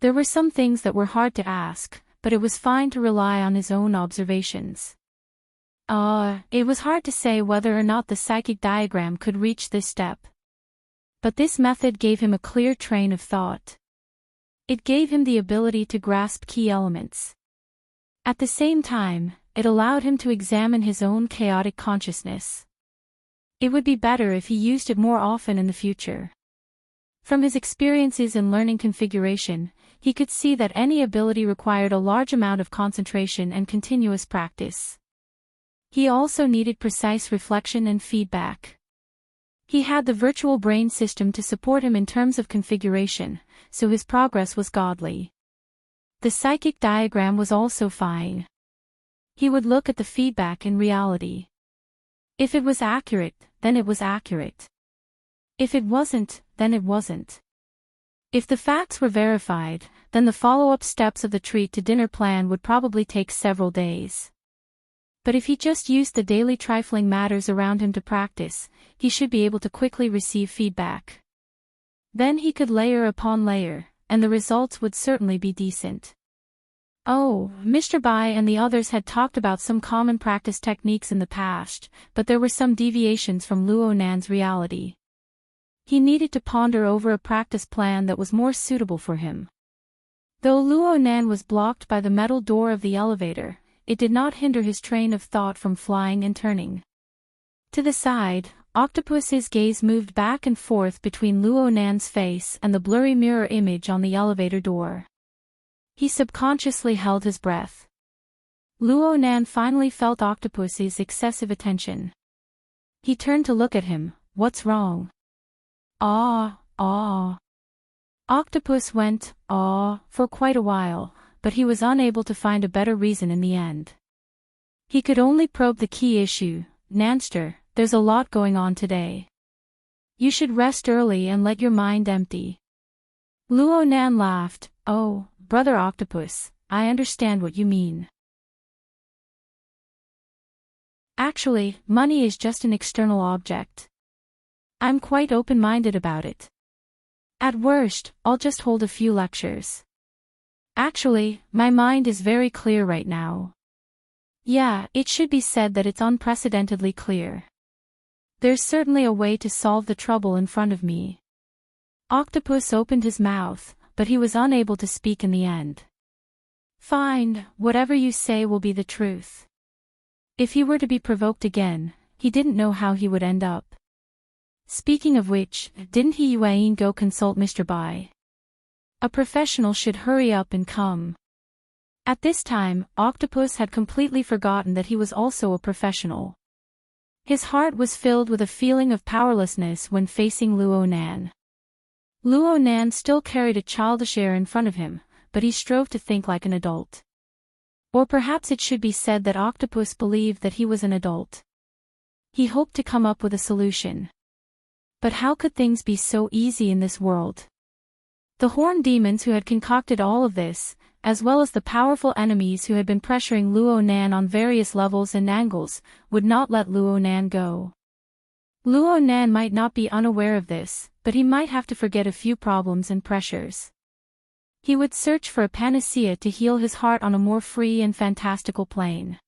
There were some things that were hard to ask, but it was fine to rely on his own observations. It was hard to say whether or not the psychic diagram could reach this step. But this method gave him a clear train of thought. It gave him the ability to grasp key elements. At the same time, it allowed him to examine his own chaotic consciousness. It would be better if he used it more often in the future. From his experiences in learning configuration, he could see that any ability required a large amount of concentration and continuous practice. He also needed precise reflection and feedback. He had the virtual brain system to support him in terms of configuration, so his progress was godly. The psychic diagram was also fine. He would look at the feedback in reality. If it was accurate, then it was accurate. If it wasn't, then it wasn't. If the facts were verified, then the follow-up steps of the treat-to-dinner plan would probably take several days. But if he just used the daily trifling matters around him to practice, he should be able to quickly receive feedback. Then he could layer upon layer, and the results would certainly be decent. Oh, Mr. Bai and the others had talked about some common practice techniques in the past, but there were some deviations from Luo Nan's reality. He needed to ponder over a practice plan that was more suitable for him. Though Luo Nan was blocked by the metal door of the elevator, it did not hinder his train of thought from flying and turning. To the side, Octopus's gaze moved back and forth between Luo Nan's face and the blurry mirror image on the elevator door. He subconsciously held his breath. Luo Nan finally felt Octopus's excessive attention. He turned to look at him. What's wrong? Octopus went, for quite a while, but he was unable to find a better reason in the end. He could only probe the key issue. Nanster, there's a lot going on today. You should rest early and let your mind empty. Luo Nan laughed. Oh, Brother Octopus, I understand what you mean. Actually, money is just an external object. I'm quite open-minded about it. At worst, I'll just hold a few lectures. Actually, my mind is very clear right now. Yeah, it should be said that it's unprecedentedly clear. There's certainly a way to solve the trouble in front of me. Octopus opened his mouth, but he was unable to speak in the end. Fine, whatever you say will be the truth. If he were to be provoked again, he didn't know how he would end up. Speaking of which, didn't he Yuan go consult Mr. Bai? A professional should hurry up and come. At this time, Octopus had completely forgotten that he was also a professional. His heart was filled with a feeling of powerlessness when facing Luo Nan. Luo Nan still carried a childish air in front of him, but he strove to think like an adult. Or perhaps it should be said that Octopus believed that he was an adult. He hoped to come up with a solution. But how could things be so easy in this world? The horned demons who had concocted all of this, as well as the powerful enemies who had been pressuring Luo Nan on various levels and angles, would not let Luo Nan go. Luo Nan might not be unaware of this, but he might have to forget a few problems and pressures. He would search for a panacea to heal his heart on a more free and fantastical plane.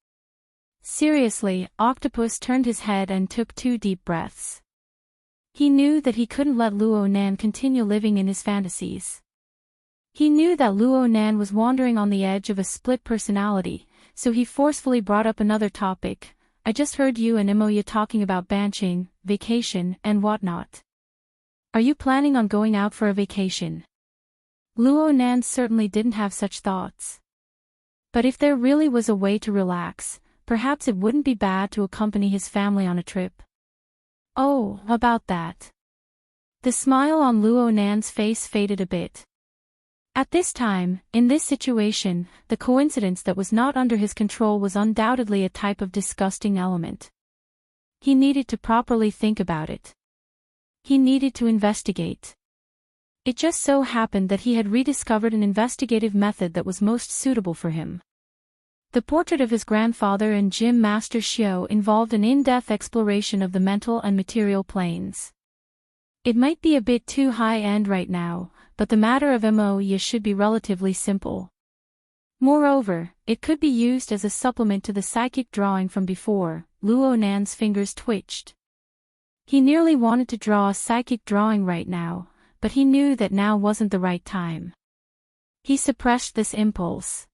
Seriously, Octopus turned his head and took 2 deep breaths. He knew that he couldn't let Luo Nan continue living in his fantasies. He knew that Luo Nan was wandering on the edge of a split personality, so he forcefully brought up another topic. I just heard you and Imoya talking about banching, vacation, and whatnot. Are you planning on going out for a vacation? Luo Nan certainly didn't have such thoughts. But if there really was a way to relax, perhaps it wouldn't be bad to accompany his family on a trip. Oh, about that. The smile on Luo Nan's face faded a bit. At this time, in this situation, the coincidence that was not under his control was undoubtedly a type of disgusting element. He needed to properly think about it. He needed to investigate. It just so happened that he had rediscovered an investigative method that was most suitable for him. The portrait of his grandfather and Gym Master Xiao involved an in-depth exploration of the mental and material planes. It might be a bit too high-end right now, but the matter of Imoya should be relatively simple. Moreover, it could be used as a supplement to the psychic drawing from before. Luo Nan's fingers twitched. He nearly wanted to draw a psychic drawing right now, but he knew that now wasn't the right time. He suppressed this impulse.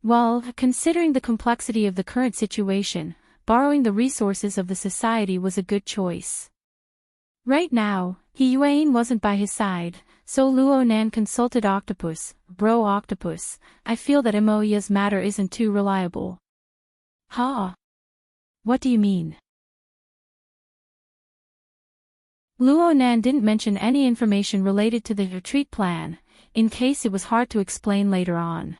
Well, considering the complexity of the current situation, borrowing the resources of the society was a good choice. Right now, Yuan wasn't by his side, so Luo Nan consulted Octopus. Bro Octopus, I feel that Imoya's matter isn't too reliable. Huh? What do you mean? Luo Nan didn't mention any information related to the retreat plan, in case it was hard to explain later on.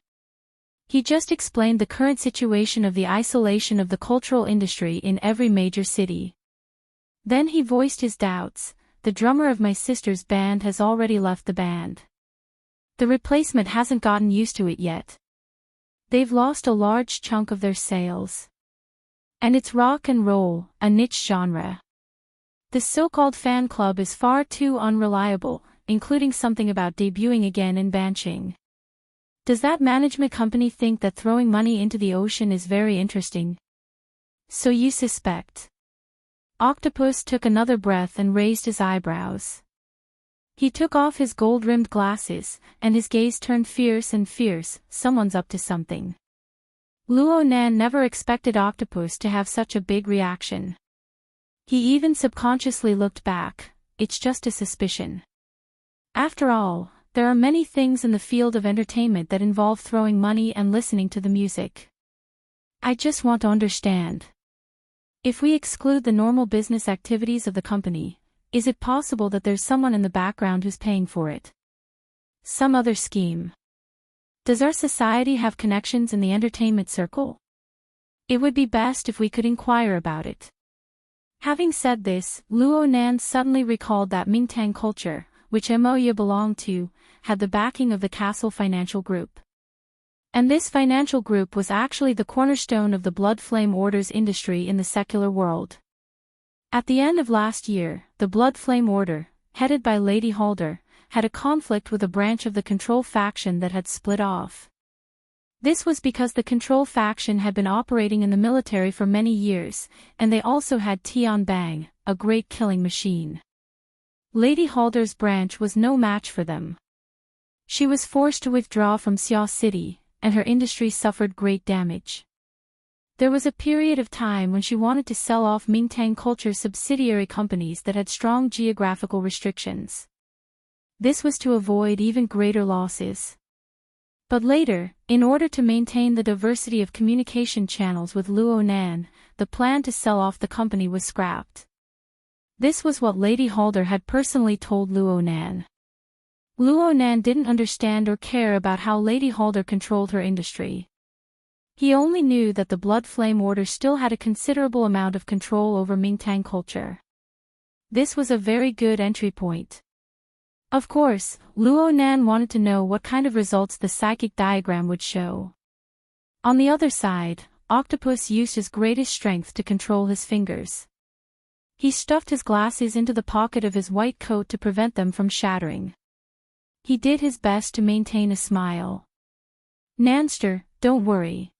He just explained the current situation of the isolation of the cultural industry in every major city. Then he voiced his doubts. The drummer of my sister's band has already left the band. The replacement hasn't gotten used to it yet. They've lost a large chunk of their sales. And it's rock and roll, a niche genre. The so-called fan club is far too unreliable, including something about debuting again in banching. Does that management company think that throwing money into the ocean is very interesting? So you suspect. Octopus took another breath and raised his eyebrows. He took off his gold-rimmed glasses, and his gaze turned fierce and fierce. Someone's up to something. Luo Nan never expected Octopus to have such a big reaction. He even subconsciously looked back. It's just a suspicion. After all, there are many things in the field of entertainment that involve throwing money and listening to the music. I just want to understand. If we exclude the normal business activities of the company, is it possible that there's someone in the background who's paying for it? Some other scheme. Does our society have connections in the entertainment circle? It would be best if we could inquire about it. Having said this, Luo Nan suddenly recalled that Mingtang culture, which Imoya belonged to, had the backing of the Castle Financial Group. And this financial group was actually the cornerstone of the Blood Flame Order's industry in the secular world. At the end of last year, the Blood Flame Order, headed by Lady Halder, had a conflict with a branch of the Control faction that had split off. This was because the Control faction had been operating in the military for many years, and they also had Tian Bang, a great killing machine. Lady Halder's branch was no match for them. She was forced to withdraw from Xiao City, and her industry suffered great damage. There was a period of time when she wanted to sell off Mingtang Culture's subsidiary companies that had strong geographical restrictions. This was to avoid even greater losses. But later, in order to maintain the diversity of communication channels with Luo Nan, the plan to sell off the company was scrapped. This was what Lady Halder had personally told Luo Nan. Luo Nan didn't understand or care about how Lady Halder controlled her industry. He only knew that the Blood Flame Order still had a considerable amount of control over Mingtang culture. This was a very good entry point. Of course, Luo Nan wanted to know what kind of results the psychic diagram would show. On the other side, Octopus used his greatest strength to control his fingers. He stuffed his glasses into the pocket of his white coat to prevent them from shattering. He did his best to maintain a smile. "Nanster, don't worry.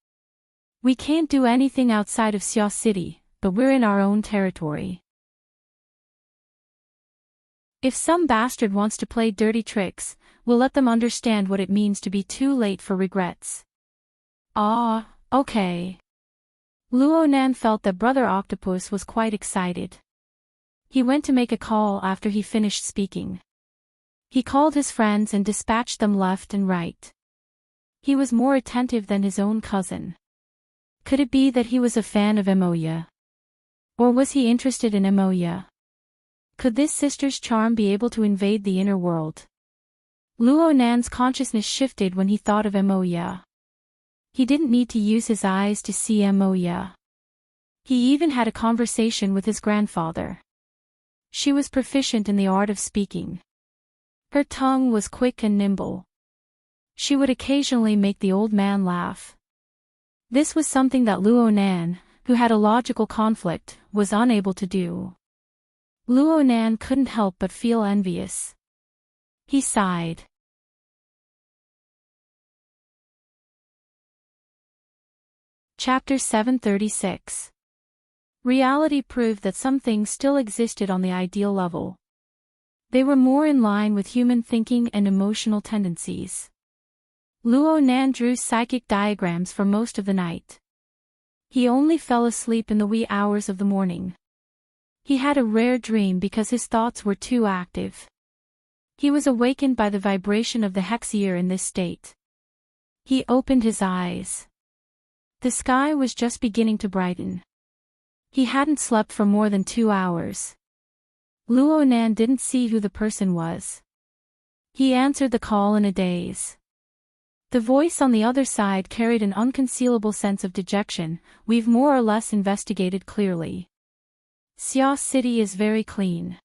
We can't do anything outside of Xiao City, but we're in our own territory. If some bastard wants to play dirty tricks, we'll let them understand what it means to be too late for regrets." "Ah, okay." Luo Nan felt that Brother Octopus was quite excited. He went to make a call after he finished speaking. He called his friends and dispatched them left and right. He was more attentive than his own cousin. Could it be that he was a fan of Emoya? Or was he interested in Emoya? Could this sister's charm be able to invade the inner world? Luo Nan's consciousness shifted when he thought of Emoya. He didn't need to use his eyes to see Emoya. He even had a conversation with his grandfather. She was proficient in the art of speaking. Her tongue was quick and nimble. She would occasionally make the old man laugh. This was something that Luo Nan, who had a logical conflict, was unable to do. Luo Nan couldn't help but feel envious. He sighed. Chapter 736. Reality proved that some things still existed on the ideal level. They were more in line with human thinking and emotional tendencies. Luo Nan drew psychic diagrams for most of the night. He only fell asleep in the wee hours of the morning. He had a rare dream because his thoughts were too active. He was awakened by the vibration of the hexier in this state. He opened his eyes. The sky was just beginning to brighten. He hadn't slept for more than 2 hours. Luo Nan didn't see who the person was. He answered the call in a daze. The voice on the other side carried an unconcealable sense of dejection. "We've more or less investigated clearly. Xiao City is very clean.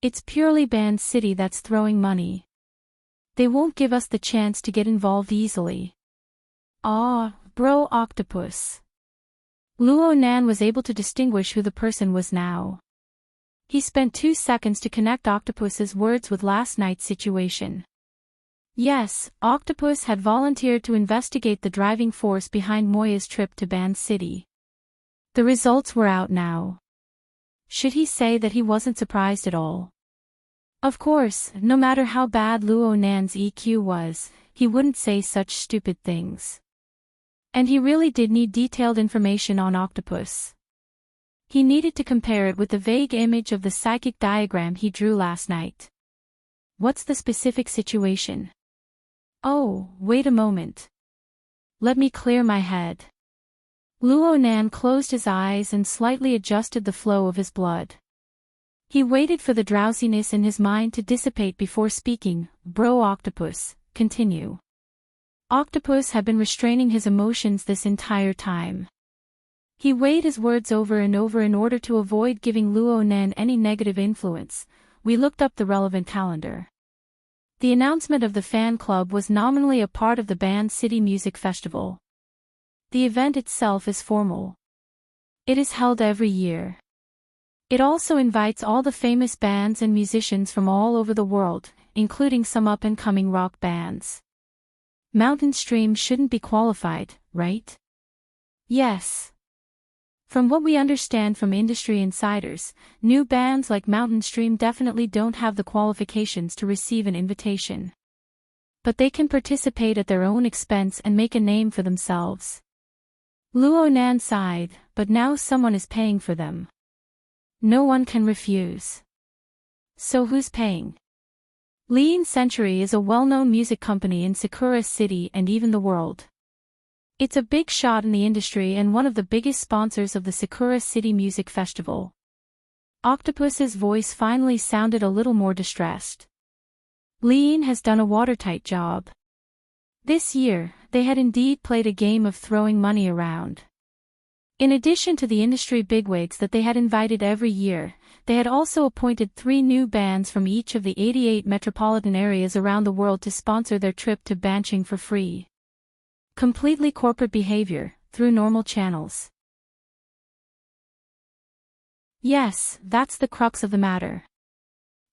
It's purely banned city that's throwing money. They won't give us the chance to get involved easily." "Ah, bro Octopus." Luo Nan was able to distinguish who the person was now. He spent 2 seconds to connect Octopus's words with last night's situation. Yes, Octopus had volunteered to investigate the driving force behind Moya's trip to Band City. The results were out now. Should he say that he wasn't surprised at all? Of course, no matter how bad Luo Nan's EQ was, he wouldn't say such stupid things. And he really did need detailed information on Octopus. He needed to compare it with the vague image of the psychic diagram he drew last night. What's the specific situation? Oh, wait a moment. Let me clear my head. Luo Nan closed his eyes and slightly adjusted the flow of his blood. He waited for the drowsiness in his mind to dissipate before speaking. "Bro Octopus, continue." Octopus had been restraining his emotions this entire time. He weighed his words over and over in order to avoid giving Luo Nan any negative influence. "We looked up the relevant calendar. The announcement of the fan club was nominally a part of the Band City Music Festival. The event itself is formal. It is held every year. It also invites all the famous bands and musicians from all over the world, including some up-and-coming rock bands. Mountain Stream shouldn't be qualified, right?" "Yes. From what we understand from industry insiders, new bands like Mountain Stream definitely don't have the qualifications to receive an invitation. But they can participate at their own expense and make a name for themselves. Luo Nan sighed, but now someone is paying for them. No one can refuse. So who's paying? Lean Century is a well-known music company in Sakura City and even the world. It's a big shot in the industry and one of the biggest sponsors of the Sakura City Music Festival. Octopus's voice finally sounded a little more distressed. Lean has done a watertight job. This year, they had indeed played a game of throwing money around. In addition to the industry bigwigs that they had invited every year, they had also appointed 3 new bands from each of the 88 metropolitan areas around the world to sponsor their trip to Banqing for free. Completely corporate behavior, through normal channels. Yes, that's the crux of the matter.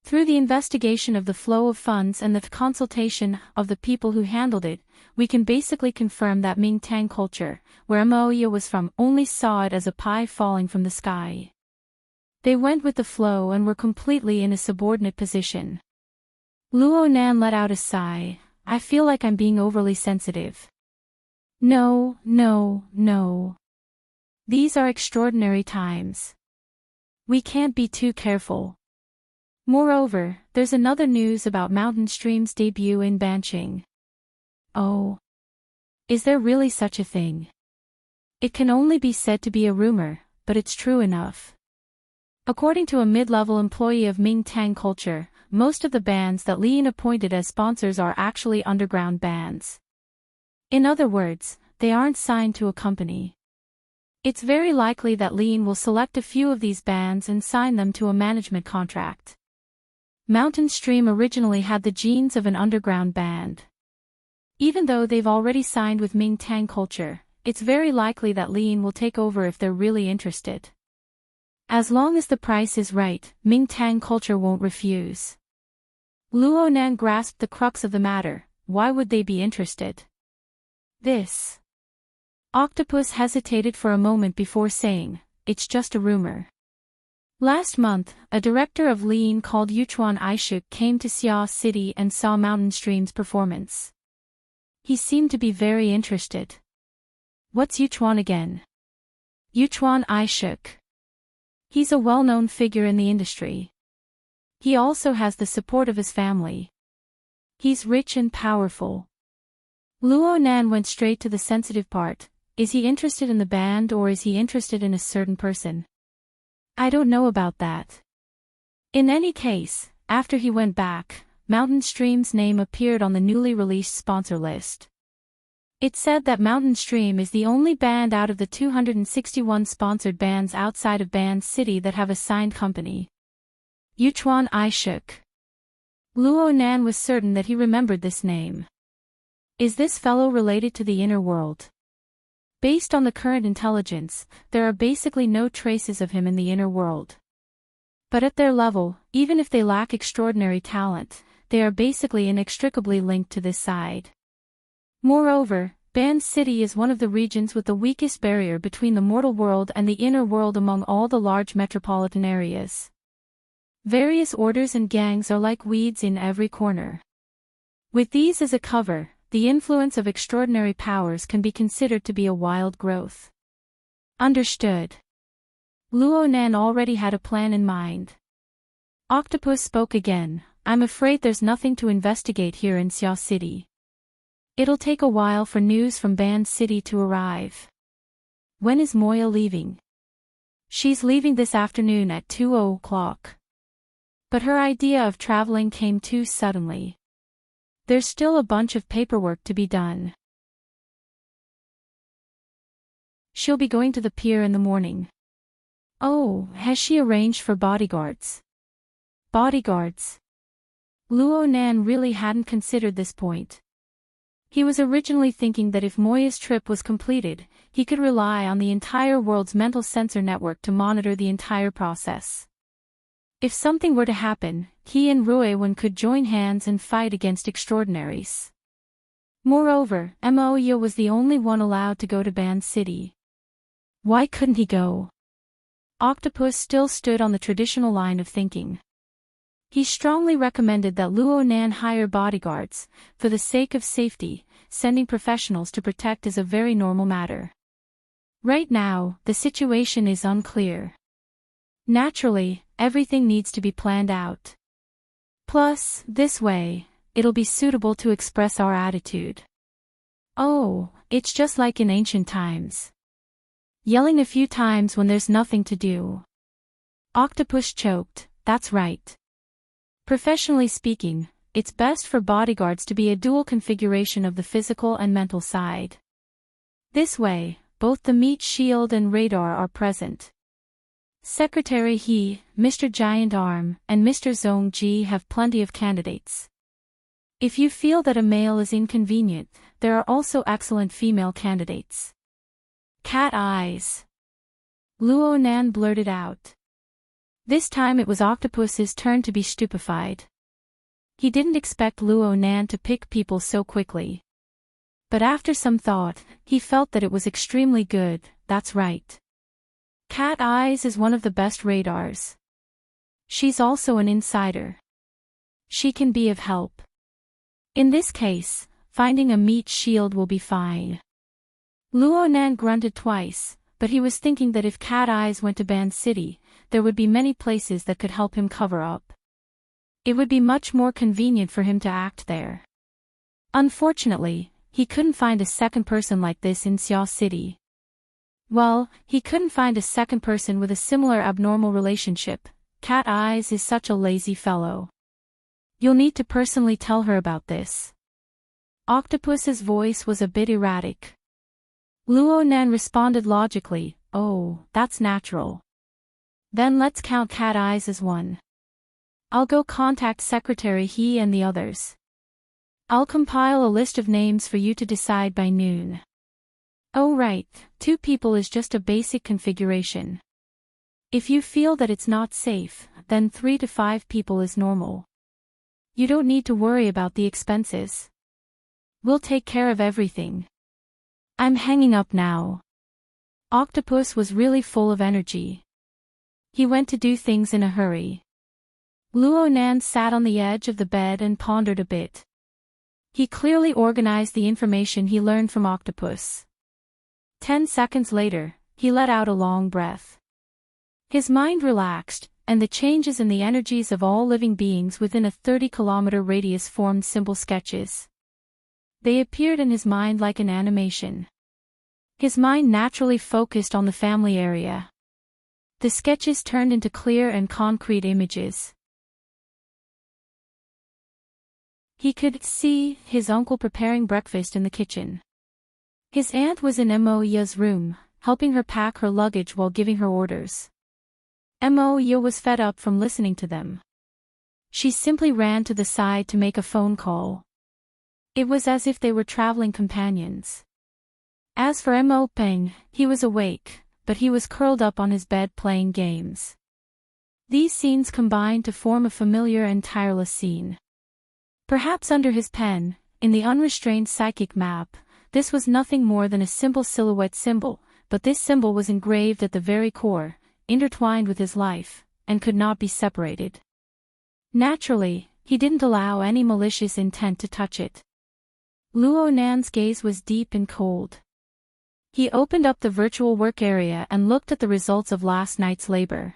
Through the investigation of the flow of funds and the consultation of the people who handled it, we can basically confirm that Mingtang culture, where Moya was from, only saw it as a pie falling from the sky. They went with the flow and were completely in a subordinate position. Luo Nan let out a sigh. I feel like I'm being overly sensitive. No. These are extraordinary times. We can't be too careful. Moreover, there's another news about Mountain Stream's debut in Banqing. Oh. Is there really such a thing? It can only be said to be a rumor, but it's true enough. According to a mid-level employee of Mingtang culture, most of the bands that Lean appointed as sponsors are actually underground bands. In other words, they aren't signed to a company. It's very likely that Lean will select a few of these bands and sign them to a management contract. Mountain Stream originally had the genes of an underground band. Even though they've already signed with Mingtang culture, it's very likely that Lean will take over if they're really interested. As long as the price is right, Mingtang culture won't refuse. Luo Nan grasped the crux of the matter. Why would they be interested? This. Octopus hesitated for a moment before saying, it's just a rumor. Last month, a director of Lean called Yuchuan Aishuk came to Xia City and saw Mountain Stream's performance. He seemed to be very interested. What's Yuchuan again? Yuchuan Aishuk. He's a well-known figure in the industry. He also has the support of his family. He's rich and powerful. Luo Nan went straight to the sensitive part. Is he interested in the band or is he interested in a certain person? I don't know about that. In any case, after he went back, Mountain Stream's name appeared on the newly released sponsor list. It said that Mountain Stream is the only band out of the 261 sponsored bands outside of Band City that have a signed company. Yuchuan Aishuk. Luo Nan was certain that he remembered this name. Is this fellow related to the inner world? Based on the current intelligence, there are basically no traces of him in the inner world. But at their level, even if they lack extraordinary talent, they are basically inextricably linked to this side. Moreover, Band City is one of the regions with the weakest barrier between the mortal world and the inner world among all the large metropolitan areas. Various orders and gangs are like weeds in every corner. With these as a cover, the influence of extraordinary powers can be considered to be a wild growth. Understood. Luo Nan already had a plan in mind. Octopus spoke again. I'm afraid there's nothing to investigate here in Xia City. It'll take a while for news from Band City to arrive. When is Moya leaving? She's leaving this afternoon at 2 o'clock. But her idea of traveling came too suddenly. There's still a bunch of paperwork to be done. She'll be going to the pier in the morning. Oh, has she arranged for bodyguards? Bodyguards. Luo Nan really hadn't considered this point. He was originally thinking that if Moya's trip was completed, he could rely on the entire world's mental sensor network to monitor the entire process. If something were to happen, he and Ruewen could join hands and fight against extraordinaries. Moreover, Moya was the only one allowed to go to Band City. Why couldn't he go? Octopus still stood on the traditional line of thinking. He strongly recommended that Luo Nan hire bodyguards. For the sake of safety, sending professionals to protect is a very normal matter. Right now, the situation is unclear. Naturally, everything needs to be planned out. Plus, this way, it'll be suitable to express our attitude. Oh, it's just like in ancient times. Yelling a few times when there's nothing to do. Octopus choked, that's right. Professionally speaking, it's best for bodyguards to be a dual configuration of the physical and mental side. This way, both the meat shield and radar are present. Secretary He, Mr. Giant Arm, and Mr. Zong Ji have plenty of candidates. If you feel that a male is inconvenient, there are also excellent female candidates. Cat eyes. Luo Nan blurted out. This time it was Octopus's turn to be stupefied. He didn't expect Luo Nan to pick people so quickly. But after some thought, he felt that it was extremely good, that's right. Cat eyes is one of the best radars. She's also an insider. She can be of help. In this case, finding a meat shield will be fine. Luo Nan grunted twice, but he was thinking that if Cat Eyes went to Ban City, there would be many places that could help him cover up. It would be much more convenient for him to act there. Unfortunately, he couldn't find a second person like this in Xia City. Well, he couldn't find a second person with a similar abnormal relationship. Cat Eyes is such a lazy fellow. You'll need to personally tell her about this. Octopus's voice was a bit erratic. Luo Nan responded logically, oh, that's natural. Then let's count Cat Eyes as one. I'll go contact Secretary He and the others. I'll compile a list of names for you to decide by noon. Oh right, 2 people is just a basic configuration. If you feel that it's not safe, then 3 to 5 people is normal. You don't need to worry about the expenses. We'll take care of everything. I'm hanging up now. Octopus was really full of energy. He went to do things in a hurry. Luo Nan sat on the edge of the bed and pondered a bit. He clearly organized the information he learned from Octopus. 10 seconds later, he let out a long breath. His mind relaxed, and the changes in the energies of all living beings within a 30-kilometer radius formed simple sketches. They appeared in his mind like an animation. His mind naturally focused on the family area. The sketches turned into clear and concrete images. He could see his uncle preparing breakfast in the kitchen. His aunt was in Moya's room, helping her pack her luggage while giving her orders. Moya was fed up from listening to them. She simply ran to the side to make a phone call. It was as if they were traveling companions. As for Mo Peng, he was awake, but he was curled up on his bed playing games. These scenes combined to form a familiar and tireless scene. Perhaps under his pen, in the unrestrained psychic map, this was nothing more than a simple silhouette symbol, but this symbol was engraved at the very core, intertwined with his life, and could not be separated. Naturally, he didn't allow any malicious intent to touch it. Luo Nan's gaze was deep and cold. He opened up the virtual work area and looked at the results of last night's labor.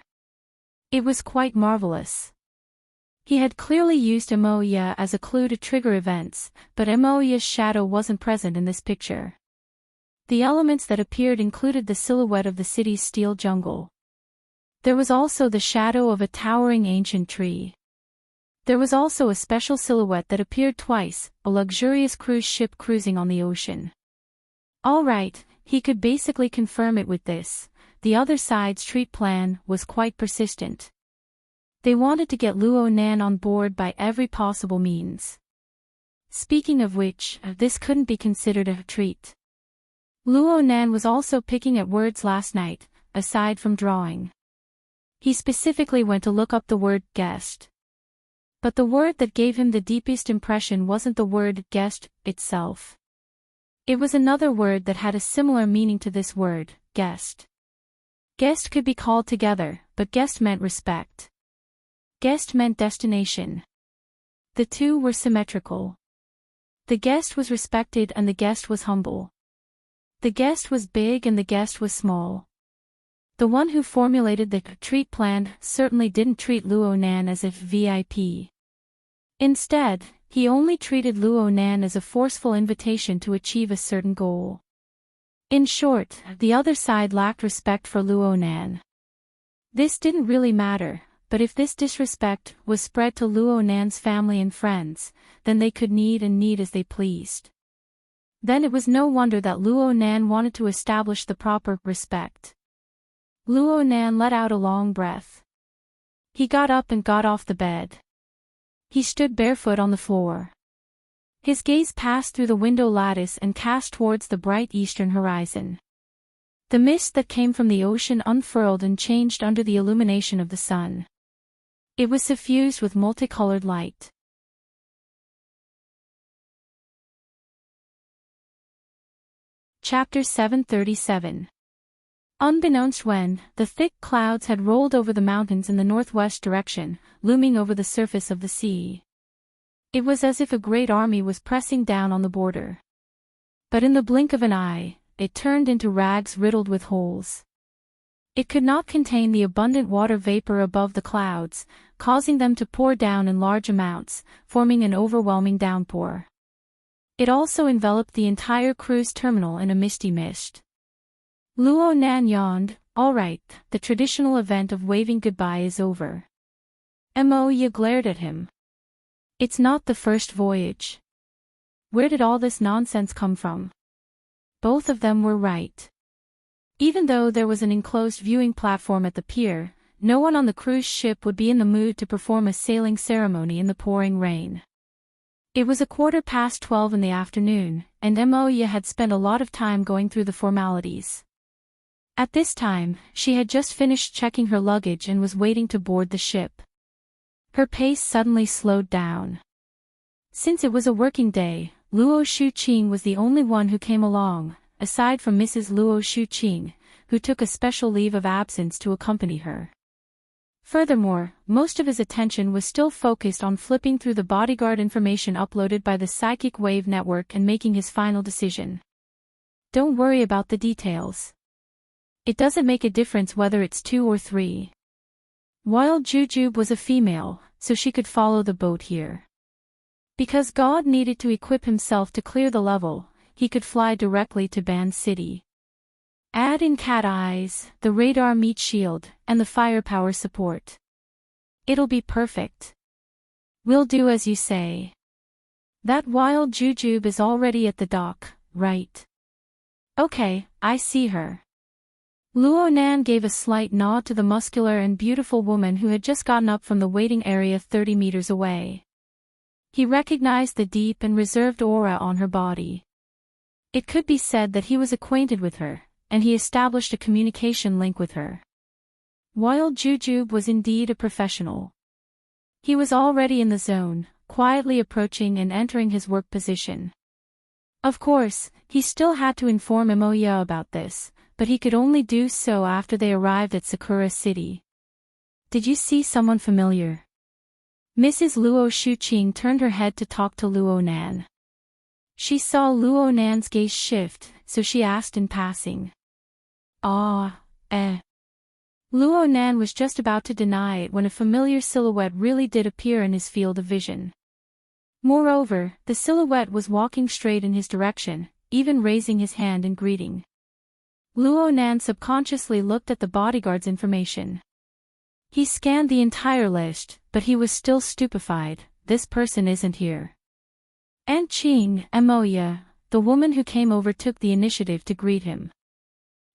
It was quite marvelous. He had clearly used Moya as a clue to trigger events, but Moya's shadow wasn't present in this picture. The elements that appeared included the silhouette of the city's steel jungle. There was also the shadow of a towering ancient tree. There was also a special silhouette that appeared twice, a luxurious cruise ship cruising on the ocean. All right, he could basically confirm it with this. The other side's treat plan was quite persistent. They wanted to get Luo Nan on board by every possible means. Speaking of which, this couldn't be considered a treat. Luo Nan was also picking at words last night, aside from drawing. He specifically went to look up the word guest. But the word that gave him the deepest impression wasn't the word guest itself. It was another word that had a similar meaning to this word, guest. Guest could be called together, but guest meant respect. Guest meant destination. The two were symmetrical. The guest was respected and the guest was humble. The guest was big and the guest was small. The one who formulated the treat plan certainly didn't treat Luo Nan as if VIP. Instead, he only treated Luo Nan as a forceful invitation to achieve a certain goal. In short, the other side lacked respect for Luo Nan. This didn't really matter, but if this disrespect was spread to Luo Nan's family and friends, then they could need as they pleased. Then it was no wonder that Luo Nan wanted to establish the proper respect. Luo Nan let out a long breath. He got up and got off the bed. He stood barefoot on the floor. His gaze passed through the window lattice and cast towards the bright eastern horizon. The mist that came from the ocean unfurled and changed under the illumination of the sun. It was suffused with multicolored light. Chapter 737. Unbeknownst when, the thick clouds had rolled over the mountains in the northwest direction, looming over the surface of the sea. It was as if a great army was pressing down on the border. But in the blink of an eye, it turned into rags riddled with holes. It could not contain the abundant water vapor above the clouds, causing them to pour down in large amounts, forming an overwhelming downpour. It also enveloped the entire cruise terminal in a misty mist. Luo Nan yawned. All right, the traditional event of waving goodbye is over. Moya glared at him. It's not the first voyage. Where did all this nonsense come from? Both of them were right. Even though there was an enclosed viewing platform at the pier, no one on the cruise ship would be in the mood to perform a sailing ceremony in the pouring rain. It was 12:15 in the afternoon, and Moya had spent a lot of time going through the formalities. At this time, she had just finished checking her luggage and was waiting to board the ship. Her pace suddenly slowed down. Since it was a working day, Luo Shuqing was the only one who came along, aside from Mrs. Luo Shuqing, who took a special leave of absence to accompany her. Furthermore, most of his attention was still focused on flipping through the bodyguard information uploaded by the Psychic Wave Network and making his final decision. Don't worry about the details. It doesn't make a difference whether it's 2 or 3. While Jujube was a female, so she could follow the boat here. Because God needed to equip himself to clear the level, he could fly directly to Ban City. Add in cat eyes, the radar meat shield, and the firepower support. It'll be perfect. We'll do as you say. That wild Jujube is already at the dock, right? Okay, I see her. Luo Nan gave a slight nod to the muscular and beautiful woman who had just gotten up from the waiting area 30 meters away. He recognized the deep and reserved aura on her body. It could be said that he was acquainted with her, and he established a communication link with her. While Jujube was indeed a professional. He was already in the zone, quietly approaching and entering his work position. Of course, he still had to inform Moya about this, but he could only do so after they arrived at Sakura City. Did you see someone familiar? Mrs. Luo Shuqing turned her head to talk to Luo Nan. She saw Luo Nan's gaze shift, so she asked in passing. Luo Nan was just about to deny it when a familiar silhouette really did appear in his field of vision. Moreover, the silhouette was walking straight in his direction, even raising his hand in greeting. Luo Nan subconsciously looked at the bodyguard's information. He scanned the entire list, but he was still stupefied. This person isn't here. Enchanting, Moya, the woman who came over, took the initiative to greet him.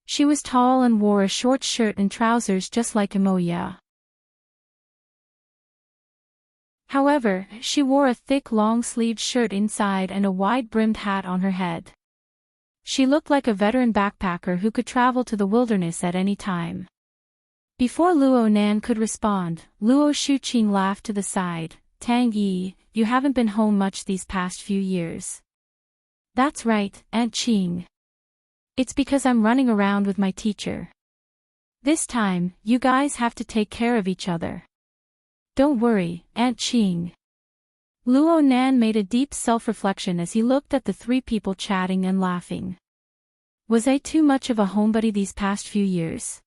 She was tall and wore a short shirt and trousers just like Moya. However, she wore a thick long-sleeved shirt inside and a wide-brimmed hat on her head. She looked like a veteran backpacker who could travel to the wilderness at any time. Before Luo Nan could respond, Luo Shuqing laughed to the side. Tang Yi, you haven't been home much these past few years. That's right, Aunt Qing. It's because I'm running around with my teacher. This time, you guys have to take care of each other. Don't worry, Aunt Ching. Luo Nan made a deep self-reflection as he looked at the three people chatting and laughing. Was I too much of a homebody these past few years?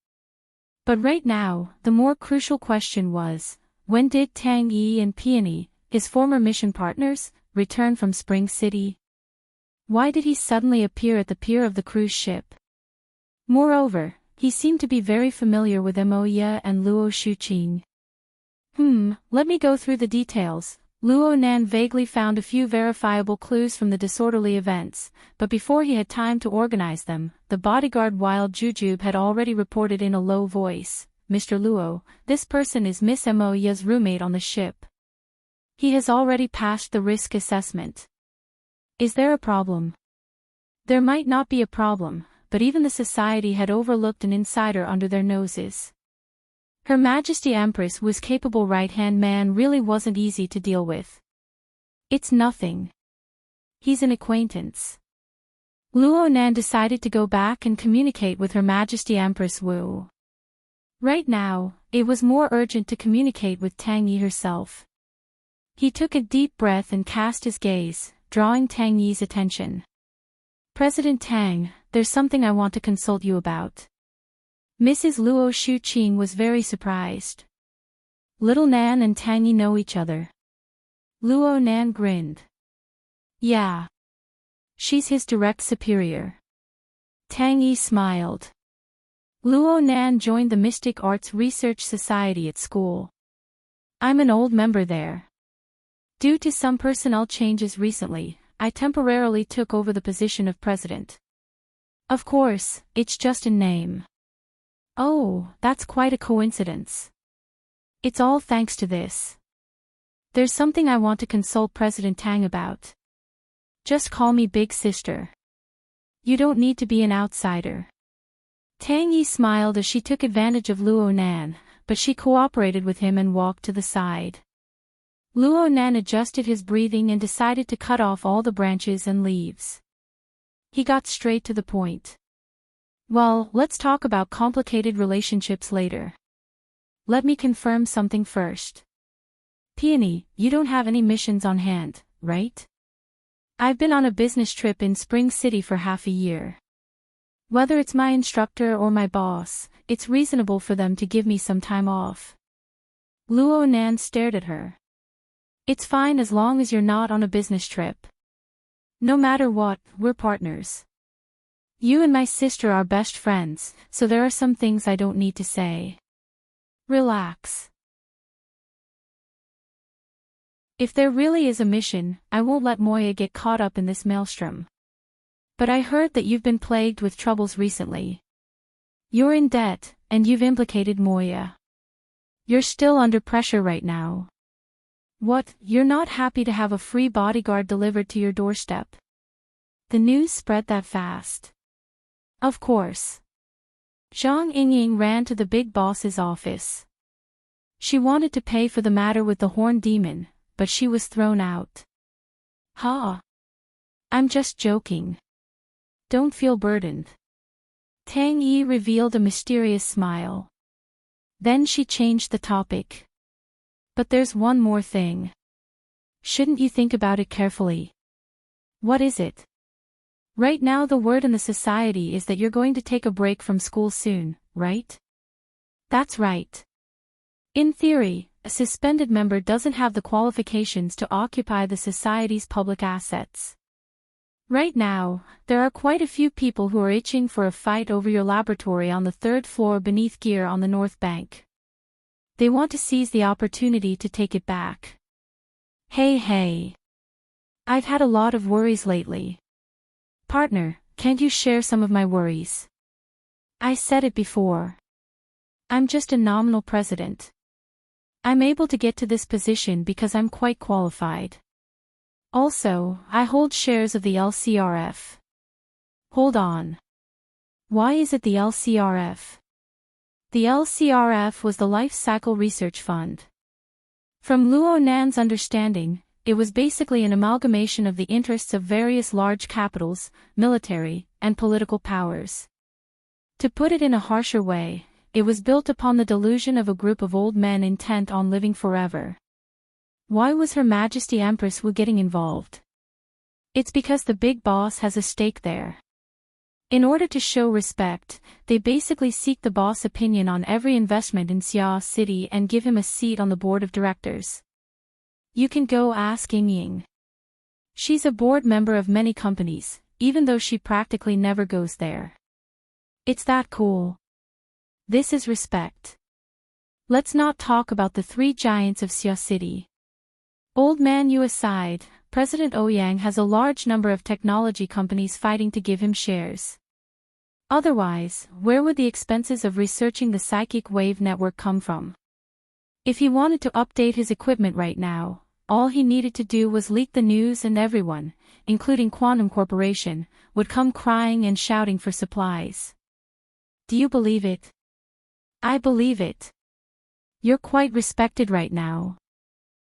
But right now, the more crucial question was, when did Tang Yi and Peony, his former mission partners, return from Spring City? Why did he suddenly appear at the pier of the cruise ship? Moreover, he seemed to be very familiar with Moya and Luo Shuqing. Let me go through the details. Luo Nan vaguely found a few verifiable clues from the disorderly events, but before he had time to organize them, the bodyguard Wild Jujube had already reported in a low voice, "Mr. Luo, this person is Miss Moya's roommate on the ship. He has already passed the risk assessment. Is there a problem?" There might not be a problem, but even the society had overlooked an insider under their noses. Her Majesty Empress was capable right-hand man really wasn't easy to deal with. It's nothing. He's an acquaintance. Luo Nan decided to go back and communicate with Her Majesty Empress Wu. Right now, it was more urgent to communicate with Tang Yi herself. He took a deep breath and cast his gaze, drawing Tang Yi's attention. "President Tang, there's something I want to consult you about." Mrs. Luo Shuqing was very surprised. Little Nan and Tang Yi know each other. Luo Nan grinned. Yeah. She's his direct superior. Tang Yi smiled. Luo Nan joined the Mystic Arts Research Society at school. I'm an old member there. Due to some personnel changes recently, I temporarily took over the position of president. Of course, it's just a name. Oh, that's quite a coincidence. It's all thanks to this. There's something I want to consult President Tang about. Just call me Big Sister. You don't need to be an outsider. Tang Yi smiled as she took advantage of Luo Nan, but she cooperated with him and walked to the side. Luo Nan adjusted his breathing and decided to cut off all the branches and leaves. He got straight to the point. Well, let's talk about complicated relationships later. Let me confirm something first. Peony, you don't have any missions on hand, right? I've been on a business trip in Spring City for half a year. Whether it's my instructor or my boss, it's reasonable for them to give me some time off. Luo Nan stared at her. It's fine as long as you're not on a business trip. No matter what, we're partners. You and my sister are best friends, so there are some things I don't need to say. Relax. If there really is a mission, I won't let Moya get caught up in this maelstrom. But I heard that you've been plagued with troubles recently. You're in debt, and you've implicated Moya. You're still under pressure right now. What, you're not happy to have a free bodyguard delivered to your doorstep? The news spread that fast. Of course. Zhang Yingying ran to the big boss's office. She wanted to pay for the matter with the horned demon, but she was thrown out. Ha! I'm just joking. Don't feel burdened. Tang Yi revealed a mysterious smile. Then she changed the topic. But there's one more thing. Shouldn't you think about it carefully? What is it? Right now the word in the society is that you're going to take a break from school soon, right? That's right. In theory, a suspended member doesn't have the qualifications to occupy the society's public assets. Right now, there are quite a few people who are itching for a fight over your laboratory on the 3rd floor beneath Gear on the North Bank. They want to seize the opportunity to take it back. Hey. I've had a lot of worries lately. Partner, can't you share some of my worries? I said it before. I'm just a nominal president. I'm able to get to this position because I'm quite qualified. Also, I hold shares of the LCRF. Hold on. Why is it the LCRF? The LCRF was the Life Cycle Research Fund. From Luo Nan's understanding, it was basically an amalgamation of the interests of various large capitals, military, and political powers. To put it in a harsher way, it was built upon the delusion of a group of old men intent on living forever. Why was Her Majesty Empress Wu getting involved? It's because the big boss has a stake there. In order to show respect, they basically seek the boss' opinion on every investment in Xia City and give him a seat on the board of directors. You can go ask Ying. She's a board member of many companies, even though she practically never goes there. It's that cool. This is respect. Let's not talk about the three giants of Xia City. Old man Yu aside, President Ouyang has a large number of technology companies fighting to give him shares. Otherwise, where would the expenses of researching the psychic wave network come from? If he wanted to update his equipment right now, all he needed to do was leak the news and everyone, including Quantum Corporation, would come crying and shouting for supplies. Do you believe it? I believe it. You're quite respected right now.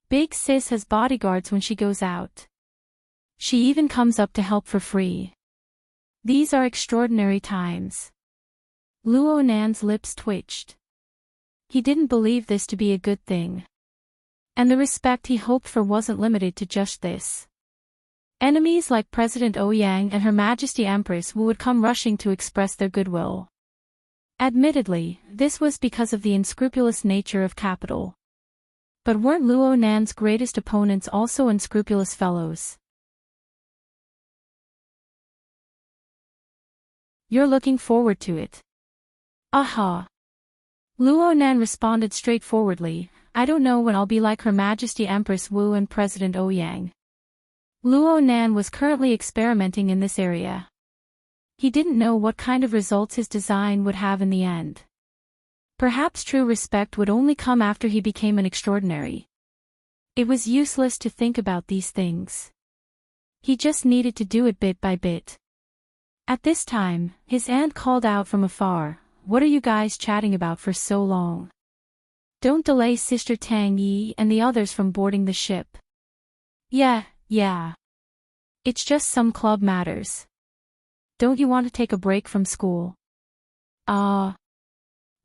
Big Sis has bodyguards when she goes out. She even comes up to help for free. These are extraordinary times. Luo Nan's lips twitched. He didn't believe this to be a good thing. And the respect he hoped for wasn't limited to just this. Enemies like President Ouyang and Her Majesty Empress Wu would come rushing to express their goodwill. Admittedly, this was because of the unscrupulous nature of capital. But weren't Luo Nan's greatest opponents also unscrupulous fellows? You're looking forward to it. Aha! Luo Nan responded straightforwardly, I don't know when I'll be like Her Majesty Empress Wu and President Ouyang. Luo Nan was currently experimenting in this area. He didn't know what kind of results his design would have in the end. Perhaps true respect would only come after he became an extraordinary. It was useless to think about these things. He just needed to do it bit by bit. At this time, his aunt called out from afar, What are you guys chatting about for so long? Don't delay Sister Tang Yi and the others from boarding the ship. Yeah. It's just some club matters. Don't you want to take a break from school?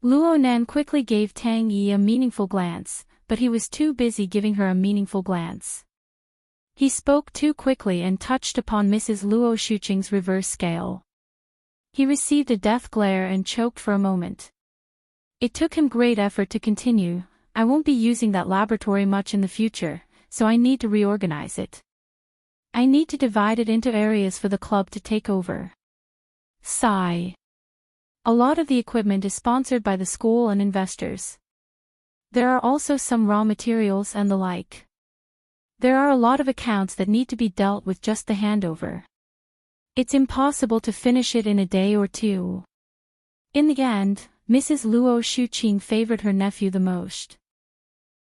Luo Nan quickly gave Tang Yi a meaningful glance, but he was too busy giving her a meaningful glance. He spoke too quickly and touched upon Mrs. Luo Shuqing's reverse scale. He received a death glare and choked for a moment. It took him great effort to continue, I won't be using that laboratory much in the future, so I need to reorganize it. I need to divide it into areas for the club to take over. Sigh. A lot of the equipment is sponsored by the school and investors. There are also some raw materials and the like. There are a lot of accounts that need to be dealt with just the handover. It's impossible to finish it in a day or two. In the end, Mrs. Luo Shuqing favored her nephew the most.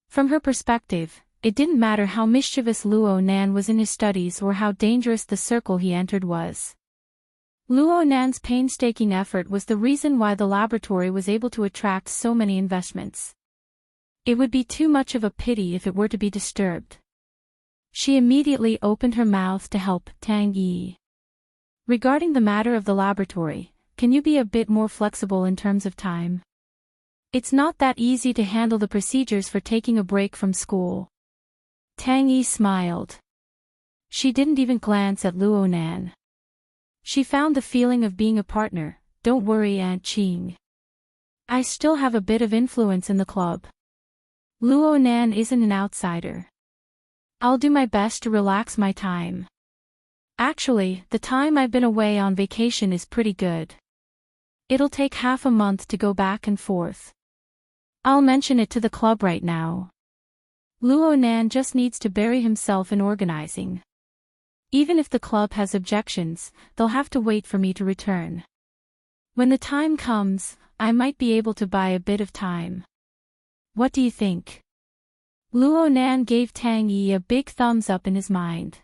From her perspective, it didn't matter how mischievous Luo Nan was in his studies or how dangerous the circle he entered was. Luo Nan's painstaking effort was the reason why the laboratory was able to attract so many investments. It would be too much of a pity if it were to be disturbed. She immediately opened her mouth to help Tang Yi. Regarding the matter of the laboratory, can you be a bit more flexible in terms of time? It's not that easy to handle the procedures for taking a break from school. Tang Yi smiled. She didn't even glance at Luo Nan. She found the feeling of being a partner, don't worry Aunt Qing. I still have a bit of influence in the club. Luo Nan isn't an outsider. I'll do my best to relax my time. Actually, the time I've been away on vacation is pretty good. It'll take half a month to go back and forth. I'll mention it to the club right now. Luo Nan just needs to bury himself in organizing. Even if the club has objections, they'll have to wait for me to return. When the time comes, I might be able to buy a bit of time. What do you think? Luo Nan gave Tang Yi a big thumbs up in his mind.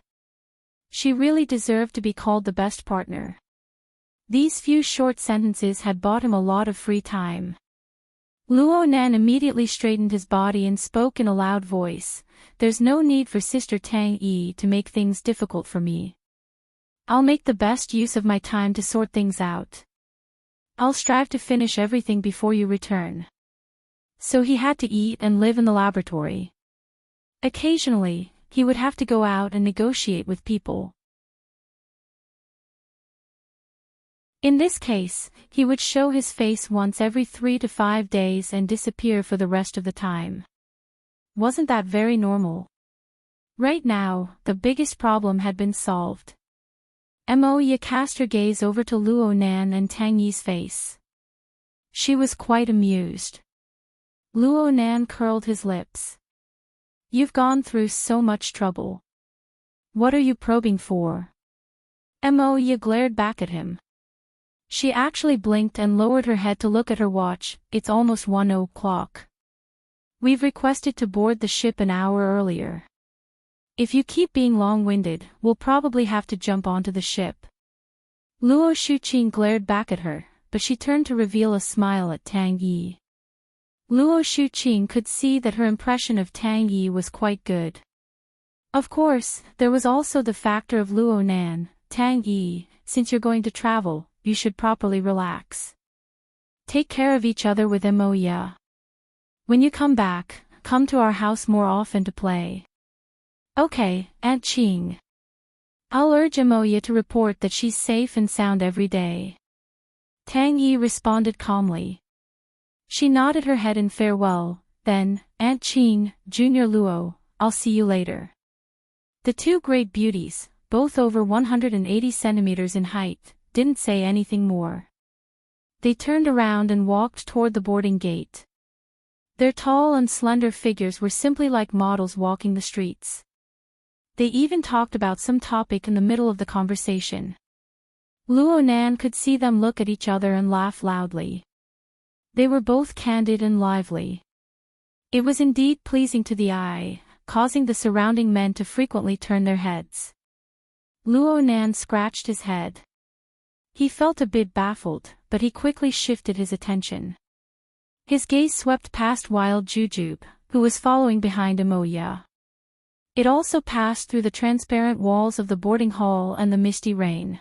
She really deserved to be called the best partner. These few short sentences had bought him a lot of free time. Luo Nan immediately straightened his body and spoke in a loud voice, There's no need for Sister Tang Yi to make things difficult for me. I'll make the best use of my time to sort things out. I'll strive to finish everything before you return. So he had to eat and live in the laboratory. Occasionally, he would have to go out and negotiate with people. In this case, he would show his face once every 3 to 5 days and disappear for the rest of the time. Wasn't that very normal? Right now, the biggest problem had been solved. Moya cast her gaze over to Luo Nan and Tang Yi's face. She was quite amused. Luo Nan curled his lips. You've gone through so much trouble. What are you probing for? Moya glared back at him. She actually blinked and lowered her head to look at her watch. It's almost 1 o'clock. We've requested to board the ship an hour earlier. If you keep being long-winded, we'll probably have to jump onto the ship. Luo Shuqing glared back at her, but she turned to reveal a smile at Tang Yi. Luo Shuqing could see that her impression of Tang Yi was quite good. Of course, there was also the factor of Luo Nan. Tang Yi, since you're going to travel, you should properly relax. Take care of each other with Moya. When you come back, come to our house more often to play. Okay, Aunt Qing. I'll urge Moya to report that she's safe and sound every day. Tang Yi responded calmly. She nodded her head in farewell, then, Aunt Qing, Junior Luo, I'll see you later. The two great beauties, both over 180 centimeters in height, didn't say anything more. They turned around and walked toward the boarding gate. Their tall and slender figures were simply like models walking the streets. They even talked about some topic in the middle of the conversation. Luo Nan could see them look at each other and laugh loudly. They were both candid and lively. It was indeed pleasing to the eye, causing the surrounding men to frequently turn their heads. Luo Nan scratched his head. He felt a bit baffled, but he quickly shifted his attention. His gaze swept past Wild Jujube, who was following behind Moya. It also passed through the transparent walls of the boarding hall and the misty rain.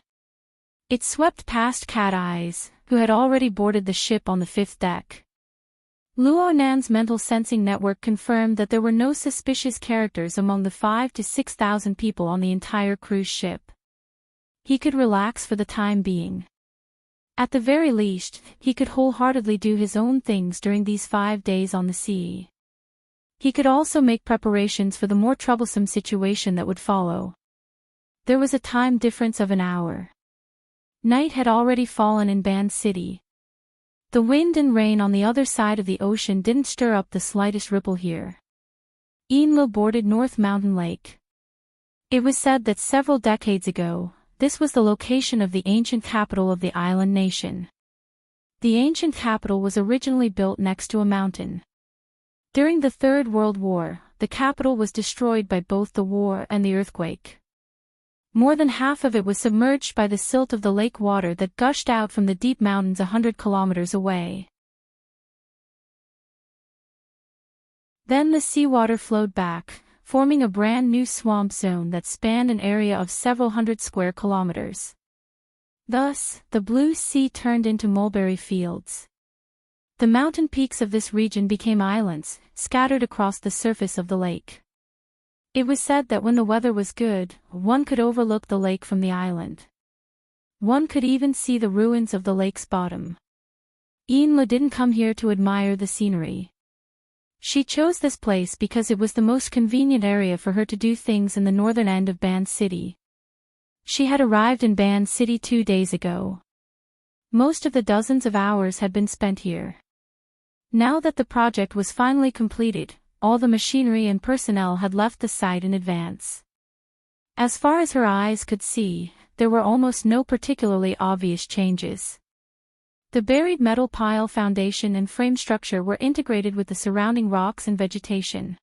It swept past Cat Eyes, who had already boarded the ship on the 5th deck. Luo Nan's mental sensing network confirmed that there were no suspicious characters among the 5,000 to 6,000 people on the entire cruise ship. He could relax for the time being. At the very least, he could wholeheartedly do his own things during these 5 days on the sea. He could also make preparations for the more troublesome situation that would follow. There was a time difference of an hour. Night had already fallen in Ban City. The wind and rain on the other side of the ocean didn't stir up the slightest ripple here. Yinlu boarded North Mountain Lake. It was said that several decades ago, this was the location of the ancient capital of the island nation. The ancient capital was originally built next to a mountain. During the Third World War, the capital was destroyed by both the war and the earthquake. More than half of it was submerged by the silt of the lake water that gushed out from the deep mountains 100 kilometers away. Then the seawater flowed back, forming a brand new swamp zone that spanned an area of several hundred square kilometers. Thus, the blue sea turned into mulberry fields. The mountain peaks of this region became islands, scattered across the surface of the lake. It was said that when the weather was good, one could overlook the lake from the island. One could even see the ruins of the lake's bottom. Yinlu didn't come here to admire the scenery. She chose this place because it was the most convenient area for her to do things in the northern end of Ban City. She had arrived in Ban City 2 days ago. Most of the dozens of hours had been spent here. Now that the project was finally completed, all the machinery and personnel had left the site in advance. As far as her eyes could see, there were almost no particularly obvious changes. The buried metal pile foundation and frame structure were integrated with the surrounding rocks and vegetation.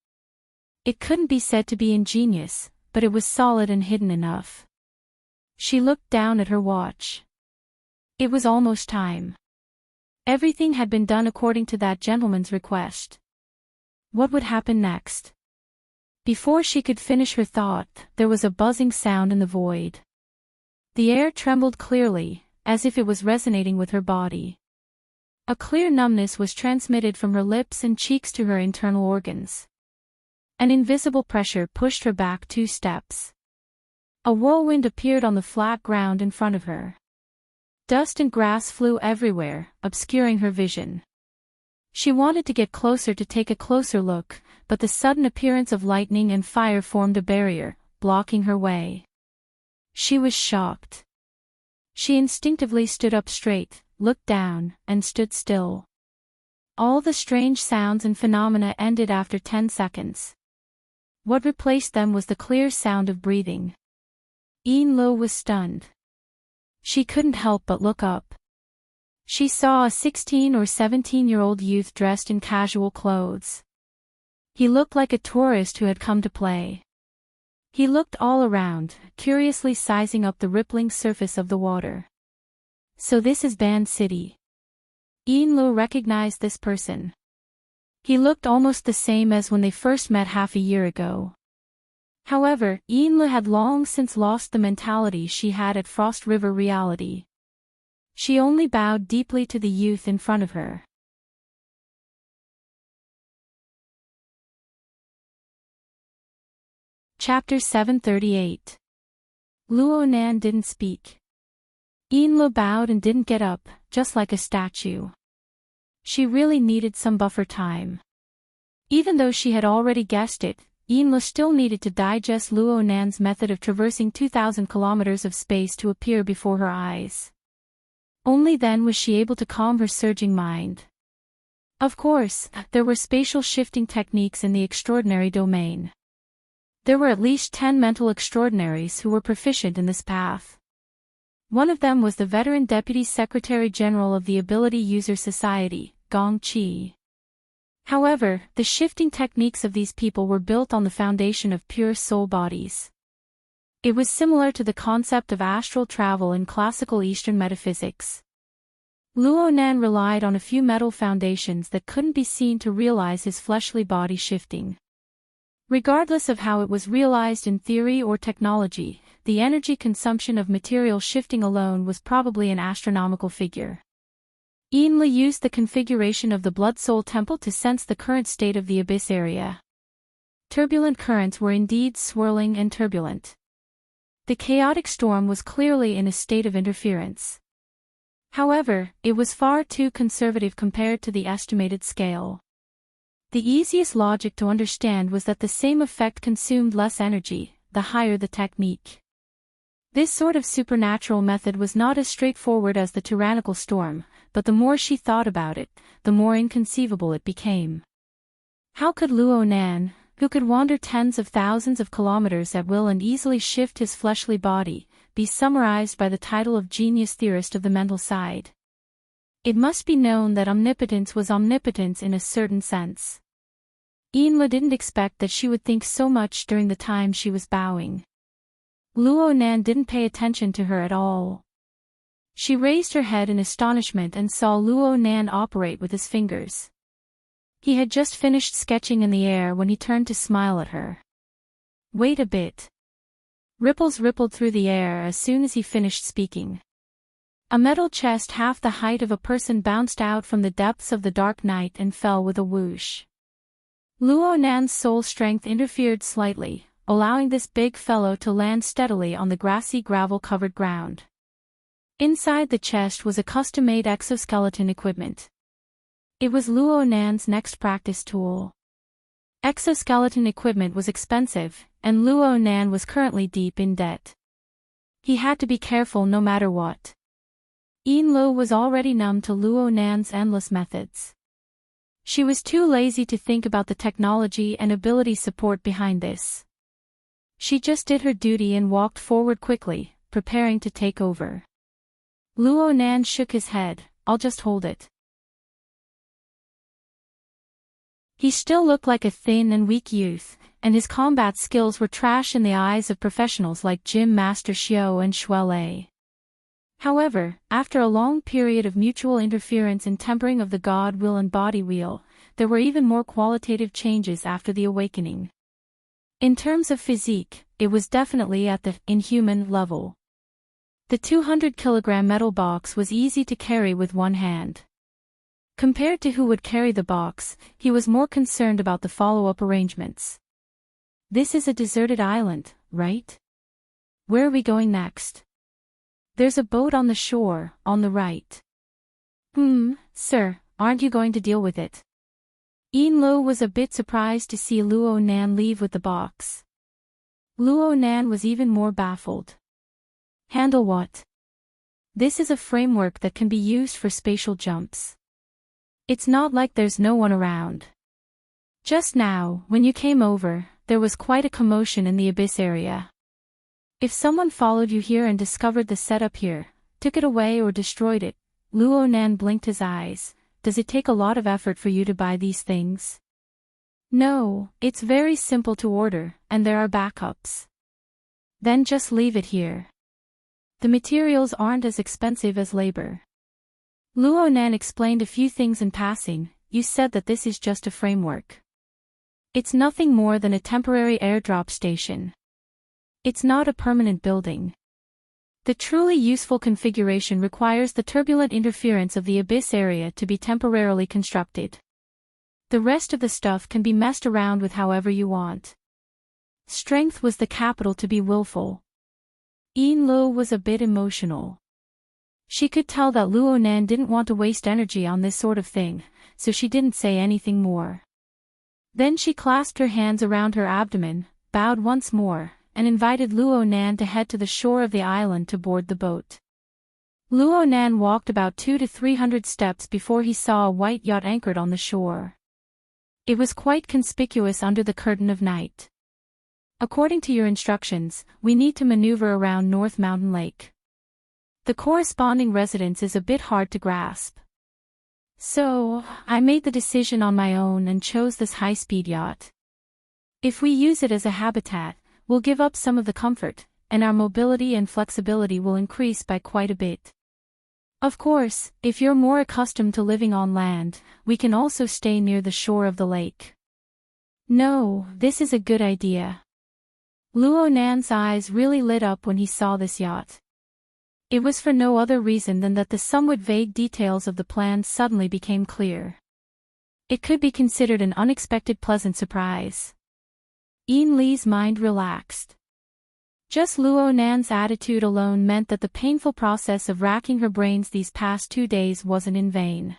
It couldn't be said to be ingenious, but it was solid and hidden enough. She looked down at her watch. It was almost time. Everything had been done according to that gentleman's request. What would happen next? Before she could finish her thought, there was a buzzing sound in the void. The air trembled clearly, as if it was resonating with her body. A clear numbness was transmitted from her lips and cheeks to her internal organs. An invisible pressure pushed her back 2 steps. A whirlwind appeared on the flat ground in front of her. Dust and grass flew everywhere, obscuring her vision. She wanted to get closer to take a closer look, but the sudden appearance of lightning and fire formed a barrier, blocking her way. She was shocked. She instinctively stood up straight, looked down, and stood still. All the strange sounds and phenomena ended after 10 seconds. What replaced them was the clear sound of breathing. Enlo was stunned. She couldn't help but look up. She saw a 16 or 17-year-old youth dressed in casual clothes. He looked like a tourist who had come to play. He looked all around, curiously sizing up the rippling surface of the water. So this is Band City. Enlo recognized this person. He looked almost the same as when they first met half a year ago. However, Enlo had long since lost the mentality she had at Frost River Reality. She only bowed deeply to the youth in front of her. Chapter 738. Luonan didn't speak. Enlo bowed and didn't get up, just like a statue. She really needed some buffer time. Even though she had already guessed it, Enlo still needed to digest Luonan's method of traversing 2,000 kilometers of space to appear before her eyes. Only then was she able to calm her surging mind. Of course, there were spatial shifting techniques in the extraordinary domain. There were at least 10 mental extraordinaries who were proficient in this path. One of them was the veteran Deputy Secretary General of the Ability User Society, Gong Chi. However, the shifting techniques of these people were built on the foundation of pure soul bodies. It was similar to the concept of astral travel in classical Eastern metaphysics. Luonan relied on a few metal foundations that couldn't be seen to realize his fleshly body shifting. Regardless of how it was realized in theory or technology, the energy consumption of material shifting alone was probably an astronomical figure. Enla used the configuration of the Blood-Soul Temple to sense the current state of the abyss area. Turbulent currents were indeed swirling and turbulent. The chaotic storm was clearly in a state of interference. However, it was far too conservative compared to the estimated scale. The easiest logic to understand was that the same effect consumed less energy, the higher the technique. This sort of supernatural method was not as straightforward as the tyrannical storm, but the more she thought about it, the more inconceivable it became. How could Luonan, who could wander tens of thousands of kilometers at will and easily shift his fleshly body, be summarized by the title of genius theorist of the mental side? It must be known that omnipotence was omnipotence in a certain sense. Enla didn't expect that she would think so much during the time she was bowing. Luonan didn't pay attention to her at all. She raised her head in astonishment and saw Luonan operate with his fingers. He had just finished sketching in the air when he turned to smile at her. Wait a bit. Ripples rippled through the air as soon as he finished speaking. A metal chest half the height of a person bounced out from the depths of the dark night and fell with a whoosh. Luonan's soul strength interfered slightly, allowing this big fellow to land steadily on the grassy gravel-covered ground. Inside the chest was a custom-made exoskeleton equipment. It was Luonan's next practice tool. Exoskeleton equipment was expensive, and Luonan was currently deep in debt. He had to be careful no matter what. Enlo was already numb to Luonan's endless methods. She was too lazy to think about the technology and ability support behind this. She just did her duty and walked forward quickly, preparing to take over. Luonan shook his head. I'll just hold it. He still looked like a thin and weak youth, and his combat skills were trash in the eyes of professionals like Gym Master Xiao and Shuelei. However, after a long period of mutual interference and tempering of the God will and body wheel, there were even more qualitative changes after the awakening. In terms of physique, it was definitely at the inhuman level. The 200-kilogram metal box was easy to carry with one hand. Compared to who would carry the box, he was more concerned about the follow-up arrangements. This is a deserted island, right? Where are we going next? There's a boat on the shore, on the right. Sir, aren't you going to deal with it? Ian Lo was a bit surprised to see Luo Nan leave with the box. Luo Nan was even more baffled. Handle what? This is a framework that can be used for spatial jumps. It's not like there's no one around. Just now, when you came over, there was quite a commotion in the abyss area. If someone followed you here and discovered the setup here, took it away or destroyed it, Luo Nan blinked his eyes. Does it take a lot of effort for you to buy these things? No, it's very simple to order, and there are backups. Then just leave it here. The materials aren't as expensive as labor. Luo Nan explained a few things in passing. You said that this is just a framework. It's nothing more than a temporary airdrop station. It's not a permanent building. The truly useful configuration requires the turbulent interference of the abyss area to be temporarily constructed. The rest of the stuff can be messed around with however you want. Strength was the capital to be willful. Ian Lo was a bit emotional. She could tell that Luo Nan didn't want to waste energy on this sort of thing, so she didn't say anything more. Then she clasped her hands around her abdomen, bowed once more, and invited Luo Nan to head to the shore of the island to board the boat. Luo Nan walked about 200 to 300 steps before he saw a white yacht anchored on the shore. It was quite conspicuous under the curtain of night. According to your instructions, we need to maneuver around North Mountain Lake. The corresponding residence is a bit hard to grasp. So, I made the decision on my own and chose this high-speed yacht. If we use it as a habitat, we'll give up some of the comfort, and our mobility and flexibility will increase by quite a bit. Of course, if you're more accustomed to living on land, we can also stay near the shore of the lake. No, this is a good idea. Luo Nan's eyes really lit up when he saw this yacht. It was for no other reason than that the somewhat vague details of the plan suddenly became clear. It could be considered an unexpected pleasant surprise. Ian Lee's mind relaxed. Just Luo Nan's attitude alone meant that the painful process of racking her brains these past 2 days wasn't in vain.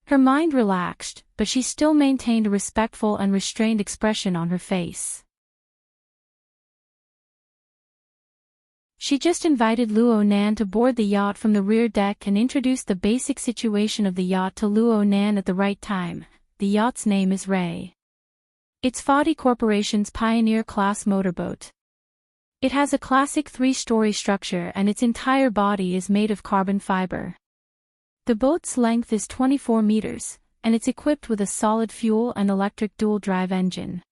Her mind relaxed, but she still maintained a respectful and restrained expression on her face. She just invited Luo Nan to board the yacht from the rear deck and introduced the basic situation of the yacht to Luo Nan at the right time. The yacht's name is Ray. It's Foddy Corporation's Pioneer-class motorboat. It has a classic 3-story structure and its entire body is made of carbon fiber. The boat's length is 24 meters, and it's equipped with a solid fuel and electric dual-drive engine.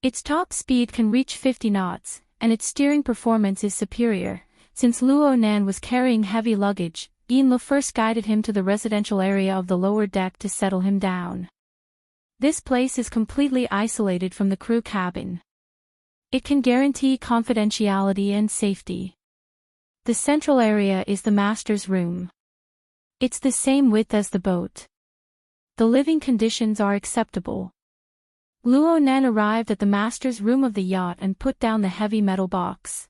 Its top speed can reach 50 knots, and its steering performance is superior. Since Luo Nan was carrying heavy luggage, Ian Lo first guided him to the residential area of the lower deck to settle him down. This place is completely isolated from the crew cabin. It can guarantee confidentiality and safety. The central area is the master's room. It's the same width as the boat. The living conditions are acceptable. Luo Nan arrived at the master's room of the yacht and put down the heavy metal box.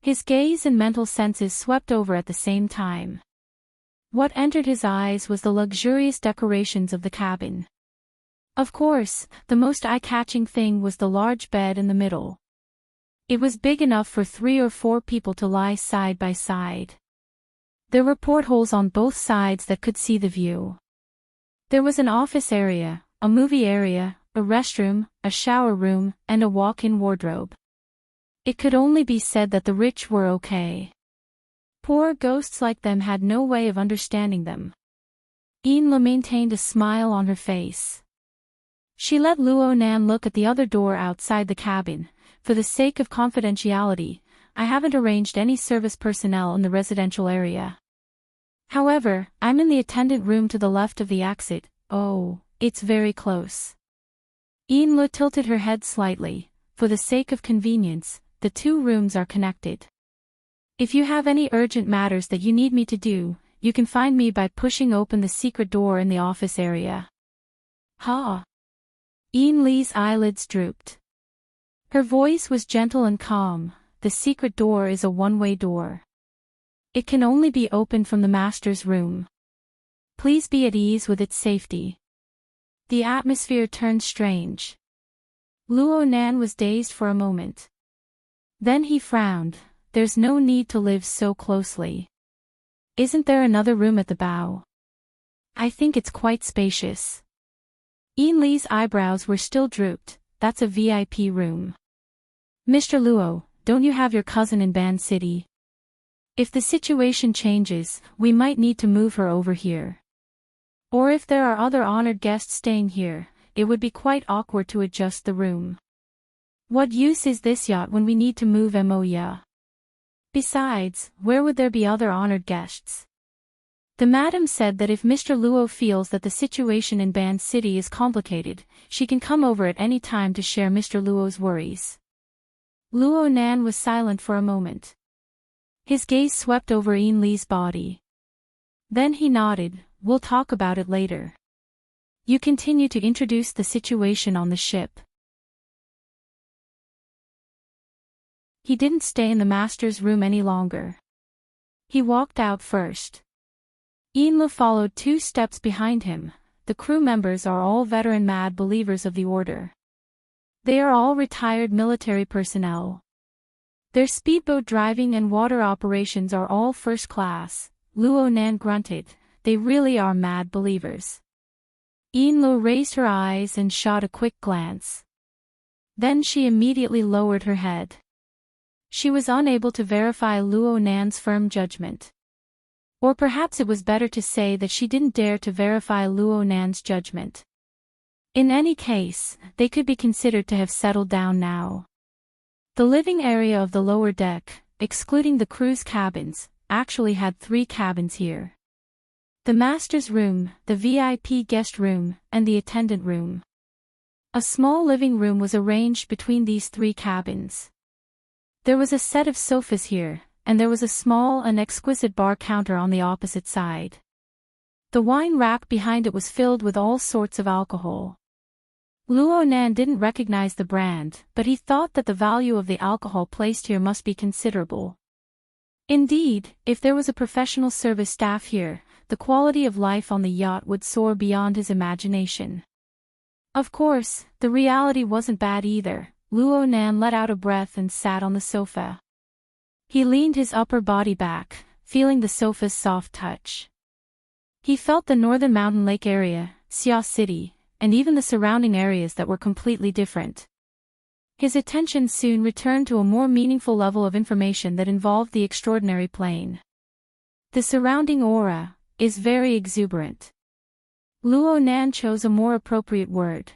His gaze and mental senses swept over at the same time. What entered his eyes was the luxurious decorations of the cabin. Of course, the most eye-catching thing was the large bed in the middle. It was big enough for 3 or 4 people to lie side by side. There were portholes on both sides that could see the view. There was an office area, a movie area, a restroom, a shower room, and a walk-in wardrobe. It could only be said that the rich were okay. Poor ghosts like them had no way of understanding them. Ian Lo maintained a smile on her face. She let Luo Nan look at the other door outside the cabin. For the sake of confidentiality, I haven't arranged any service personnel in the residential area. However, I'm in the attendant room to the left of the exit. Oh, it's very close. Ian Lo tilted her head slightly. For the sake of convenience, the 2 rooms are connected. If you have any urgent matters that you need me to do, you can find me by pushing open the secret door in the office area. Ha! Ian Lee's eyelids drooped. Her voice was gentle and calm. The secret door is a one-way door. It can only be opened from the master's room. Please be at ease with its safety. The atmosphere turned strange. Luo Nan was dazed for a moment. Then he frowned. There's no need to live so closely. Isn't there another room at the bow? I think it's quite spacious. Ian Lee's eyebrows were still drooped. That's a VIP room. Mr. Luo, don't you have your cousin in Ban City? If the situation changes, we might need to move her over here. Or if there are other honored guests staying here, it would be quite awkward to adjust the room. What use is this yacht when we need to move Moya? Besides, where would there be other honored guests? The madam said that if Mr. Luo feels that the situation in Ban City is complicated, she can come over at any time to share Mr. Luo's worries. Luo Nan was silent for a moment. His gaze swept over Ian Lee's body. Then he nodded. We'll talk about it later. You continue to introduce the situation on the ship. He didn't stay in the master's room any longer. He walked out first. Ian Lee followed 2 steps behind him. The crew members are all veteran mad believers of the order. They are all retired military personnel. Their speedboat driving and water operations are all first class. Luo Nan grunted. They really are mad believers. Ian Lee raised her eyes and shot a quick glance. Then she immediately lowered her head. She was unable to verify Luo Nan's firm judgment. Or perhaps it was better to say that she didn't dare to verify Luo Nan's judgment. In any case, they could be considered to have settled down now. The living area of the lower deck, excluding the crew's cabins, actually had 3 cabins here. The master's room, the VIP guest room, and the attendant room. A small living room was arranged between these 3 cabins. There was a set of sofas here, and there was a small and exquisite bar counter on the opposite side. The wine rack behind it was filled with all sorts of alcohol. Luo Nan didn't recognize the brand, but he thought that the value of the alcohol placed here must be considerable. Indeed, if there was a professional service staff here, the quality of life on the yacht would soar beyond his imagination. Of course, the reality wasn't bad either. Luo Nan let out a breath and sat on the sofa. He leaned his upper body back, feeling the sofa's soft touch. He felt the northern mountain lake area, Xia City, and even the surrounding areas that were completely different. His attention soon returned to a more meaningful level of information that involved the extraordinary plane. The surrounding aura is very exuberant. Luo Nan chose a more appropriate word.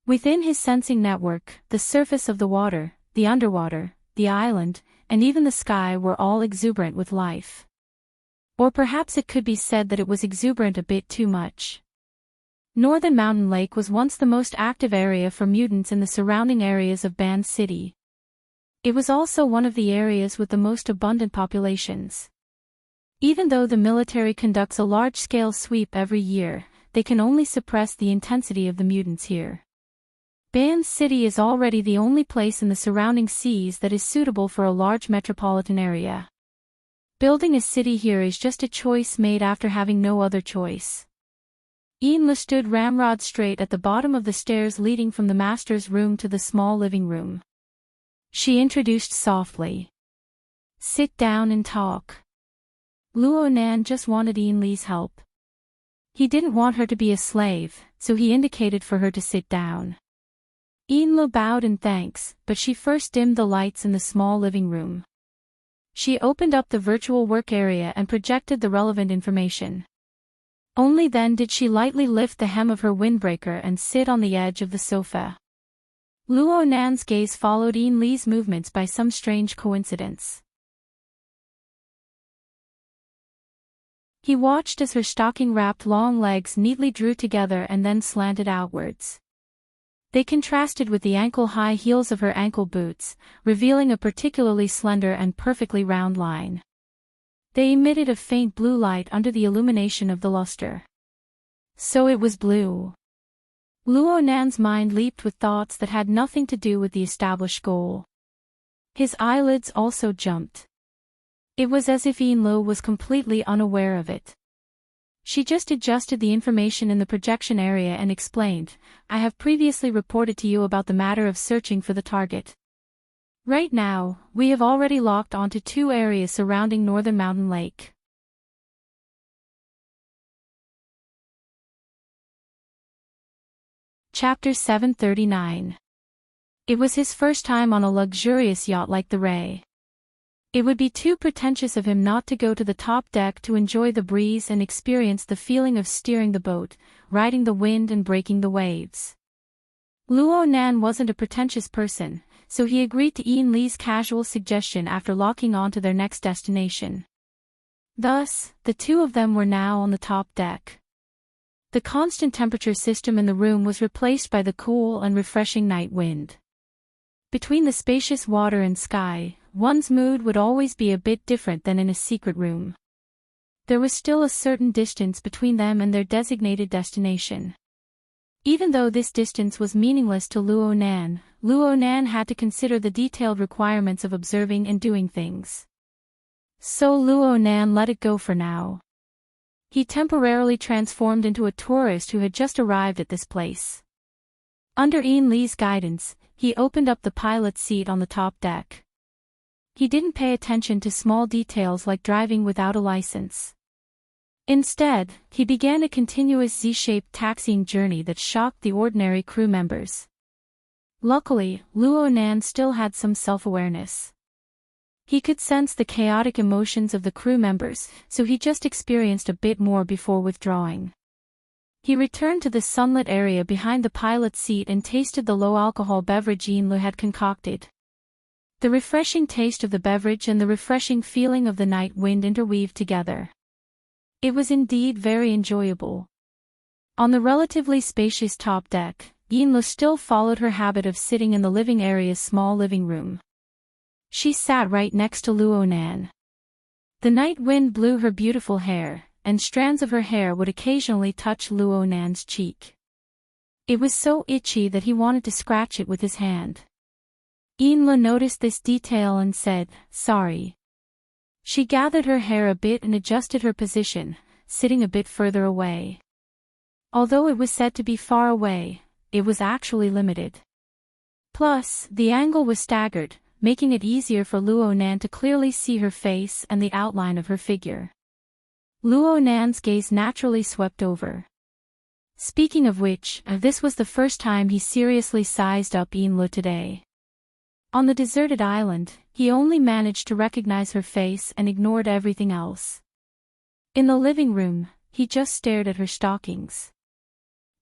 Within his sensing network, the surface of the water, the underwater, the island, and even the sky were all exuberant with life. Or perhaps it could be said that it was exuberant a bit too much. Northern Mountain Lake was once the most active area for mutants in the surrounding areas of Ban City. It was also one of the areas with the most abundant populations. Even though the military conducts a large-scale sweep every year, they can only suppress the intensity of the mutants here. Ban City is already the only place in the surrounding seas that is suitable for a large metropolitan area. Building a city here is just a choice made after having no other choice. Ian Lee stood ramrod straight at the bottom of the stairs leading from the master's room to the small living room. She introduced softly. Sit down and talk. Luo Nan just wanted Ian Lee's help. He didn't want her to be a slave, so he indicated for her to sit down. Ian Lee bowed in thanks, but she first dimmed the lights in the small living room. She opened up the virtual work area and projected the relevant information. Only then did she lightly lift the hem of her windbreaker and sit on the edge of the sofa. Luo Nan's gaze followed Ian Lee's movements by some strange coincidence. He watched as her stocking-wrapped long legs neatly drew together and then slanted outwards. They contrasted with the ankle-high heels of her ankle boots, revealing a particularly slender and perfectly round line. They emitted a faint blue light under the illumination of the luster. So it was blue. Luo Nan's mind leaped with thoughts that had nothing to do with the established goal. His eyelids also jumped. It was as if Yinluo was completely unaware of it. She just adjusted the information in the projection area and explained, "I have previously reported to you about the matter of searching for the target. Right now, we have already locked onto 2 areas surrounding Northern Mountain Lake." Chapter 739. It was his first time on a luxurious yacht like the Ray. It would be too pretentious of him not to go to the top deck to enjoy the breeze and experience the feeling of steering the boat, riding the wind and breaking the waves. Luo Nan wasn't a pretentious person, so he agreed to Ian Lee's casual suggestion after locking on to their next destination. Thus, the two of them were now on the top deck. The constant temperature system in the room was replaced by the cool and refreshing night wind. Between the spacious water and sky, one's mood would always be a bit different than in a secret room. There was still a certain distance between them and their designated destination. Even though this distance was meaningless to Luo Nan had to consider the detailed requirements of observing and doing things. So Luo Nan let it go for now. He temporarily transformed into a tourist who had just arrived at this place. Under Ian Lee's guidance, he opened up the pilot's seat on the top deck. He didn't pay attention to small details like driving without a license. Instead, he began a continuous Z-shaped taxiing journey that shocked the ordinary crew members. Luckily, Luo Nan still had some self-awareness. He could sense the chaotic emotions of the crew members, so he just experienced a bit more before withdrawing. He returned to the sunlit area behind the pilot's seat and tasted the low-alcohol beverage Yinlu had concocted. The refreshing taste of the beverage and the refreshing feeling of the night wind interweaved together. It was indeed very enjoyable. On the relatively spacious top deck, Yinlu still followed her habit of sitting in the living area's small living room. She sat right next to Luo Nan. The night wind blew her beautiful hair, and strands of her hair would occasionally touch Luo Nan's cheek. It was so itchy that he wanted to scratch it with his hand. Yinlu noticed this detail and said, "Sorry." She gathered her hair a bit and adjusted her position, sitting a bit further away. Although it was said to be far away, it was actually limited. Plus, the angle was staggered, making it easier for Luo Nan to clearly see her face and the outline of her figure. Luo Nan's gaze naturally swept over. Speaking of which, this was the first time he seriously sized up Yinlu today. On the deserted island, he only managed to recognize her face and ignored everything else. In the living room, he just stared at her stockings.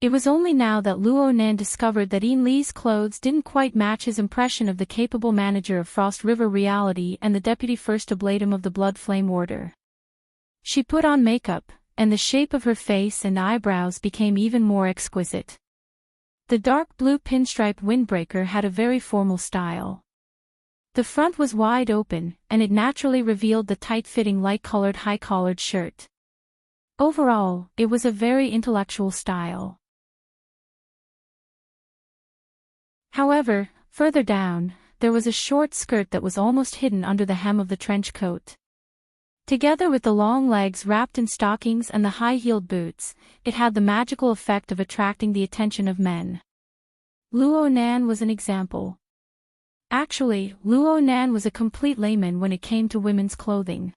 It was only now that Luo Nan discovered that Ian Lee's clothes didn't quite match his impression of the capable manager of Frost River Reality and the deputy first oblatum of the Blood Flame Order. She put on makeup, and the shape of her face and eyebrows became even more exquisite. The dark blue pinstriped windbreaker had a very formal style. The front was wide open, and it naturally revealed the tight-fitting light-colored high-collared shirt. Overall, it was a very intellectual style. However, further down, there was a short skirt that was almost hidden under the hem of the trench coat. Together with the long legs wrapped in stockings and the high-heeled boots, it had the magical effect of attracting the attention of men. Luo Nan was an example. Actually, Luo Nan was a complete layman when it came to women's clothing.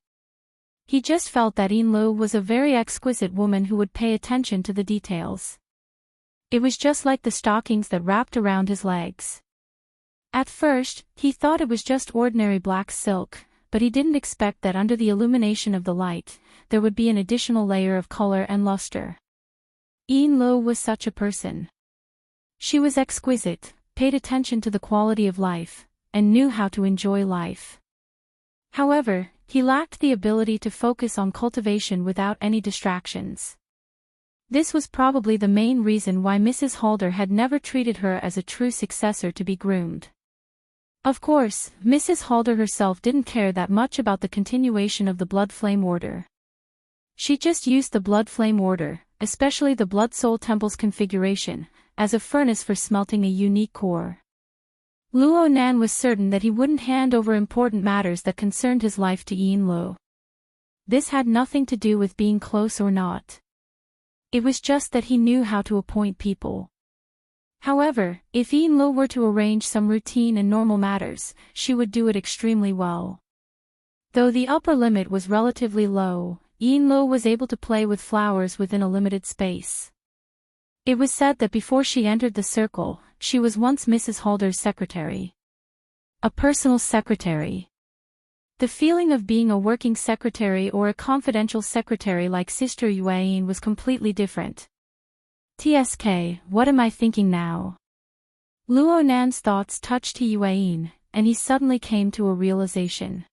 He just felt that Yinlu was a very exquisite woman who would pay attention to the details. It was just like the stockings that wrapped around his legs. At first, he thought it was just ordinary black silk, but he didn't expect that under the illumination of the light, there would be an additional layer of color and luster. Yinlu was such a person. She was exquisite, paid attention to the quality of life, and knew how to enjoy life. However, he lacked the ability to focus on cultivation without any distractions. This was probably the main reason why Mrs. Halder had never treated her as a true successor to be groomed. Of course, Mrs. Halder herself didn't care that much about the continuation of the Blood Flame Order. She just used the Blood Flame Order, especially the Blood Soul Temple's configuration, as a furnace for smelting a unique core. Luo Nan was certain that he wouldn't hand over important matters that concerned his life to Yin Lo. This had nothing to do with being close or not. It was just that he knew how to appoint people. However, if Yin Lo were to arrange some routine and normal matters, she would do it extremely well. Though the upper limit was relatively low, Yin Lo was able to play with flowers within a limited space. It was said that before she entered the circle, she was once Mrs. Halder's secretary. A personal secretary. The feeling of being a working secretary or a confidential secretary like Sister Yuan was completely different. TSK, what am I thinking now? Luo Nan's thoughts touched Yuan, and he suddenly came to a realization.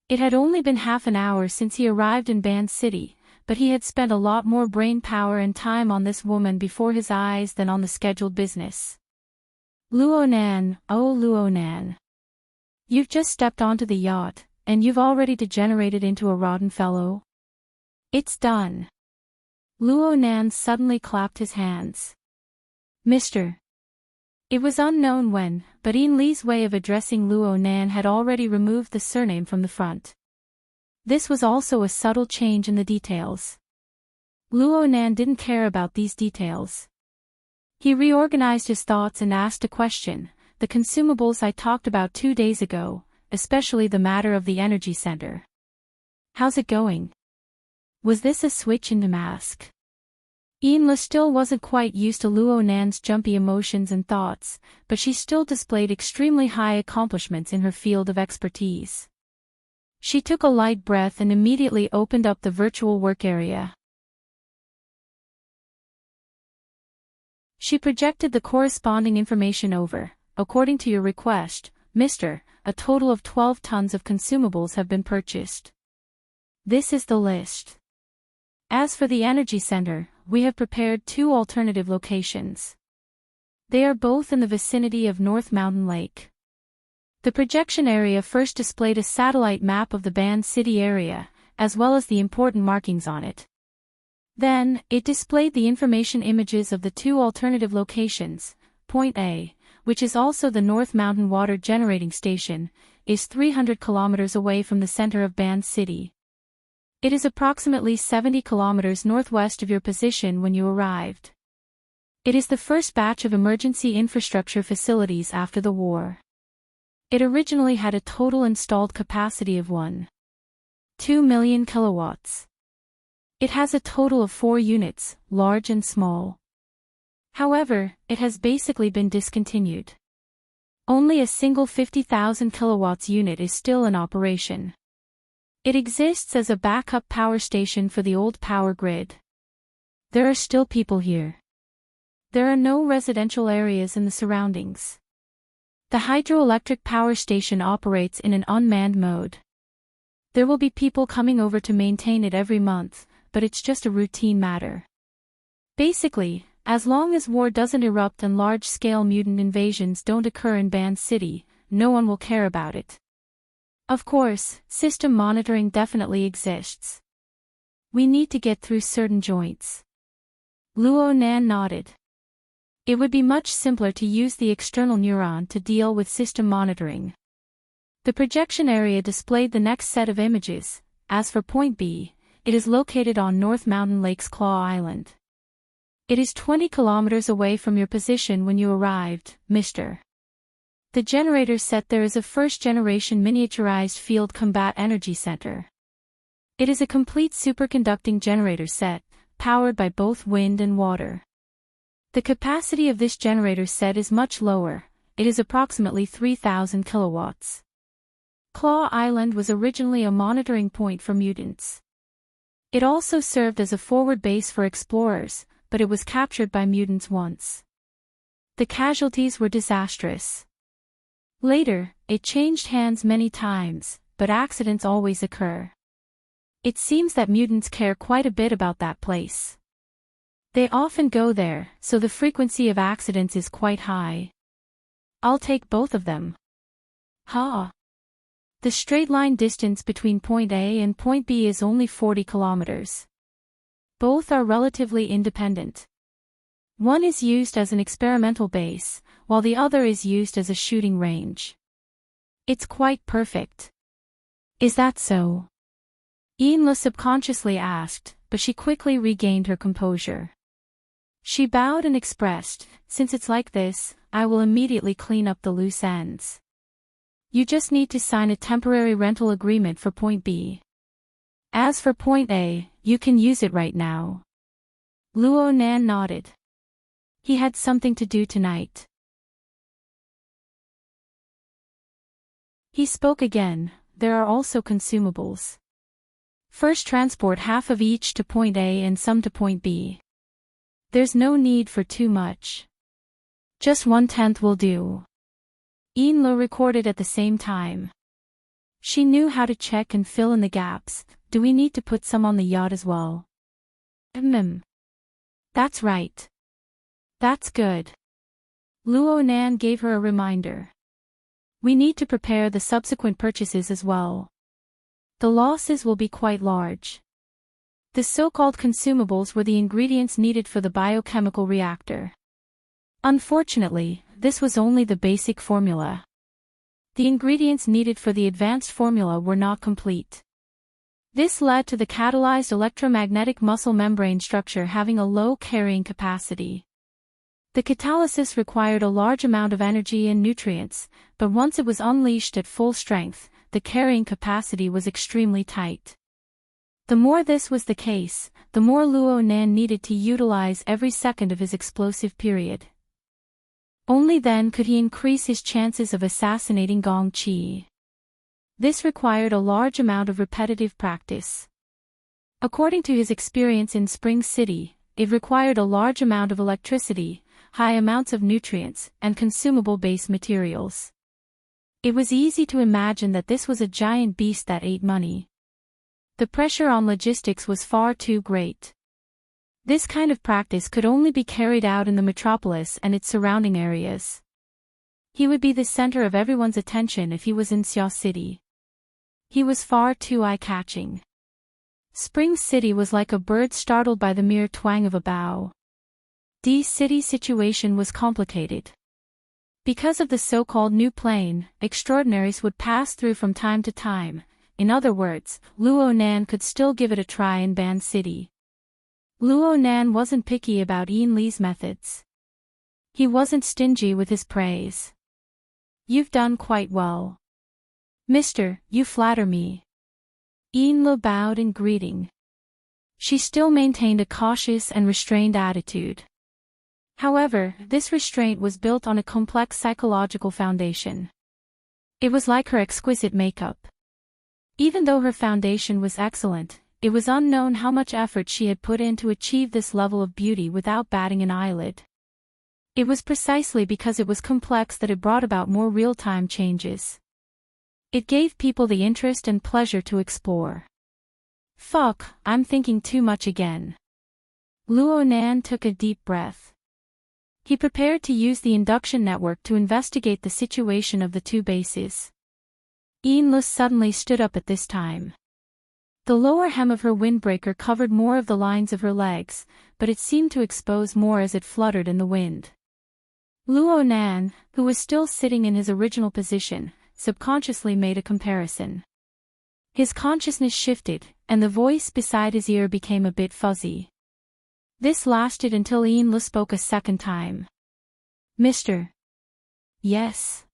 It had only been half an hour since he arrived in Ban City, but he had spent a lot more brain power and time on this woman before his eyes than on the scheduled business. Luo Nan, oh Luo Nan. You've just stepped onto the yacht, and you've already degenerated into a rotten fellow? It's done. Luo Nan suddenly clapped his hands. Mr. It was unknown when, but Yin Li's way of addressing Luo Nan had already removed the surname from the front. This was also a subtle change in the details. Luo Nan didn't care about these details. He reorganized his thoughts and asked a question. The consumables I talked about 2 days ago, especially the matter of the energy center. How's it going? Was this a switch in the mask? Yin Li still wasn't quite used to Luo Nan's jumpy emotions and thoughts, but she still displayed extremely high accomplishments in her field of expertise. She took a light breath and immediately opened up the virtual work area. She projected the corresponding information over. According to your request, Mr., a total of 12 tons of consumables have been purchased. This is the list. As for the energy center, we have prepared 2 alternative locations. They are both in the vicinity of North Mountain Lake. The projection area first displayed a satellite map of the Ban City area, as well as the important markings on it. Then, it displayed the information images of the 2 alternative locations. Point A, which is also the North Mountain Water Generating Station, is 300 kilometers away from the center of Ban City. It is approximately 70 kilometers northwest of your position when you arrived. It is the first batch of emergency infrastructure facilities after the war. It originally had a total installed capacity of 1.2 million kilowatts. It has a total of 4 units, large and small. However, it has basically been discontinued. Only a single 50,000 kilowatts unit is still in operation. It exists as a backup power station for the old power grid. There are still people here. There are no residential areas in the surroundings. The hydroelectric power station operates in an unmanned mode. There will be people coming over to maintain it every month, but it's just a routine matter. Basically, as long as war doesn't erupt and large-scale mutant invasions don't occur in Ban City, no one will care about it. Of course, system monitoring definitely exists. We need to get through certain joints. Luo Nan nodded. It would be much simpler to use the external neuron to deal with system monitoring. The projection area displayed the next set of images. As for Point B, it is located on North Mountain Lake's Claw Island. It is 20 kilometers away from your position when you arrived, Mr. The generator set there is a first-generation miniaturized field combat energy center. It is a complete superconducting generator set, powered by both wind and water. The capacity of this generator set is much lower, it is approximately 3,000 kilowatts. Claw Island was originally a monitoring point for mutants. It also served as a forward base for explorers, but it was captured by mutants once. The casualties were disastrous. Later, it changed hands many times, but accidents always occur. It seems that mutants care quite a bit about that place. They often go there, so the frequency of accidents is quite high. I'll take both of them. Ha! The straight line distance between point A and point B is only 40 kilometers. Both are relatively independent. One is used as an experimental base, while the other is used as a shooting range. It's quite perfect. Is that so? Ian subconsciously asked, but she quickly regained her composure. She bowed and expressed, since it's like this, I will immediately clean up the loose ends. You just need to sign a temporary rental agreement for point B. As for point A, you can use it right now. Luo Nan nodded. He had something to do tonight. He spoke again, there are also consumables. First transport half of each to point A and some to point B. There's no need for too much. Just 1/10 will do. Ian recorded at the same time. She knew how to check and fill in the gaps. Do we need to put some on the yacht as well? That's right. That's good. Luo Nan gave her a reminder. We need to prepare the subsequent purchases as well. The losses will be quite large. The so-called consumables were the ingredients needed for the biochemical reactor. Unfortunately, this was only the basic formula. The ingredients needed for the advanced formula were not complete. This led to the catalyzed electromagnetic muscle membrane structure having a low carrying capacity. The catalysis required a large amount of energy and nutrients, but once it was unleashed at full strength, the carrying capacity was extremely tight. The more this was the case, the more Luo Nan needed to utilize every second of his explosive period. Only then could he increase his chances of assassinating Gong Qi. This required a large amount of repetitive practice. According to his experience in Spring City, it required a large amount of electricity, high amounts of nutrients, and consumable base materials. It was easy to imagine that this was a giant beast that ate money. The pressure on logistics was far too great. This kind of practice could only be carried out in the metropolis and its surrounding areas. He would be the center of everyone's attention if he was in Xia City. He was far too eye-catching. Spring City was like a bird startled by the mere twang of a bow. The city's situation was complicated. Because of the so-called new plane, extraordinaries would pass through from time to time. In other words, Luo Nan could still give it a try in Ban City. Luo Nan wasn't picky about Ian Li's methods. He wasn't stingy with his praise. You've done quite well. Mister, you flatter me. Ian Li bowed in greeting. She still maintained a cautious and restrained attitude. However, this restraint was built on a complex psychological foundation. It was like her exquisite makeup. Even though her foundation was excellent, it was unknown how much effort she had put in to achieve this level of beauty without batting an eyelid. It was precisely because it was complex that it brought about more real-time changes. It gave people the interest and pleasure to explore. Fuck, I'm thinking too much again. Luo Nan took a deep breath. He prepared to use the induction network to investigate the situation of the two bases. Ian Li suddenly stood up at this time. The lower hem of her windbreaker covered more of the lines of her legs, but it seemed to expose more as it fluttered in the wind. Luo Nan, who was still sitting in his original position, subconsciously made a comparison. His consciousness shifted, and the voice beside his ear became a bit fuzzy. This lasted until Ian Li spoke a second time. Mister. Yes.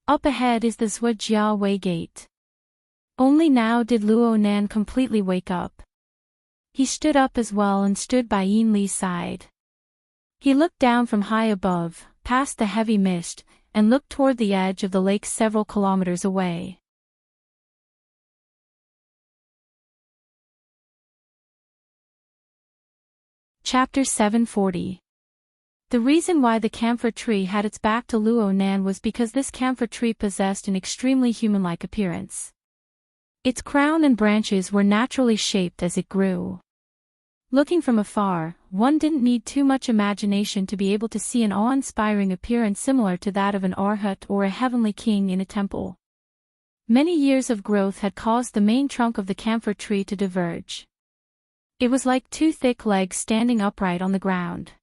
Up ahead is the Zhujiao Wei Gate. Only now did Luo Nan completely wake up. He stood up as well and stood by Ian Li's side. He looked down from high above, past the heavy mist, and looked toward the edge of the lake several kilometers away. Chapter 740. The reason why the camphor tree had its back to Luo Nan was because this camphor tree possessed an extremely human-like appearance. Its crown and branches were naturally shaped as it grew. Looking from afar, one didn't need too much imagination to be able to see an awe-inspiring appearance similar to that of an arhat or a heavenly king in a temple. Many years of growth had caused the main trunk of the camphor tree to diverge. It was like two thick legs standing upright on the ground.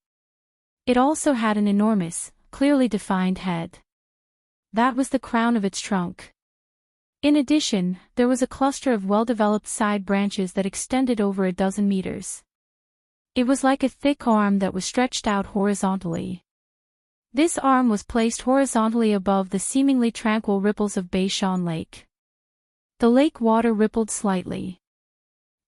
It also had an enormous, clearly defined head. That was the crown of its trunk. In addition, there was a cluster of well-developed side branches that extended over a dozen meters. It was like a thick arm that was stretched out horizontally. This arm was placed horizontally above the seemingly tranquil ripples of Beishan Lake. The lake water rippled slightly.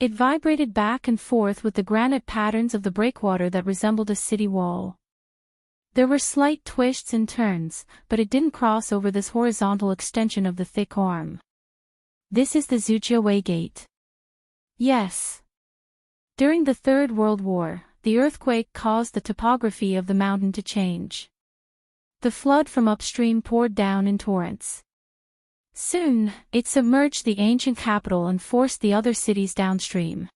It vibrated back and forth with the granite patterns of the breakwater that resembled a city wall. There were slight twists and turns, but it didn't cross over this horizontal extension of the thick arm. This is the Zujiawei Gate. Yes. During the Third World War, the earthquake caused the topography of the mountain to change. The flood from upstream poured down in torrents. Soon, it submerged the ancient capital and forced the other cities downstream.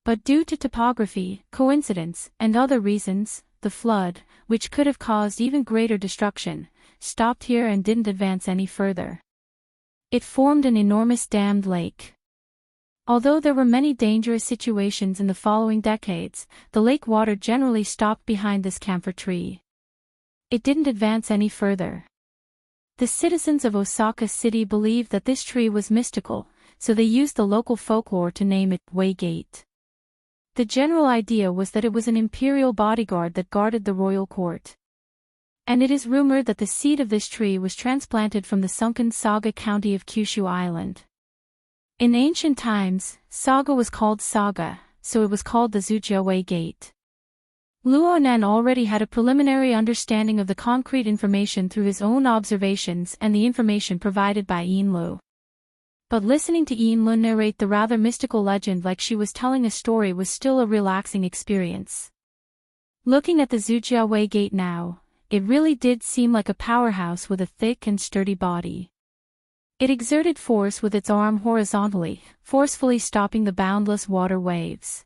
But due to topography, coincidence, and other reasons, the flood, which could have caused even greater destruction, stopped here and didn't advance any further. It formed an enormous dammed lake. Although there were many dangerous situations in the following decades, the lake water generally stopped behind this camphor tree. It didn't advance any further. The citizens of Osaka City believed that this tree was mystical, so they used the local folklore to name it Wei Gate. The general idea was that it was an imperial bodyguard that guarded the royal court. And it is rumored that the seed of this tree was transplanted from the sunken Saga County of Kyushu Island. In ancient times, Saga was called Saga, so it was called the Zujiawei Gate. Luo Nan already had a preliminary understanding of the concrete information through his own observations and the information provided by Yinlu. But listening to Yinlu narrate the rather mystical legend like she was telling a story was still a relaxing experience. Looking at the Zujiawei Gate now, it really did seem like a powerhouse with a thick and sturdy body. It exerted force with its arm horizontally, forcefully stopping the boundless water waves.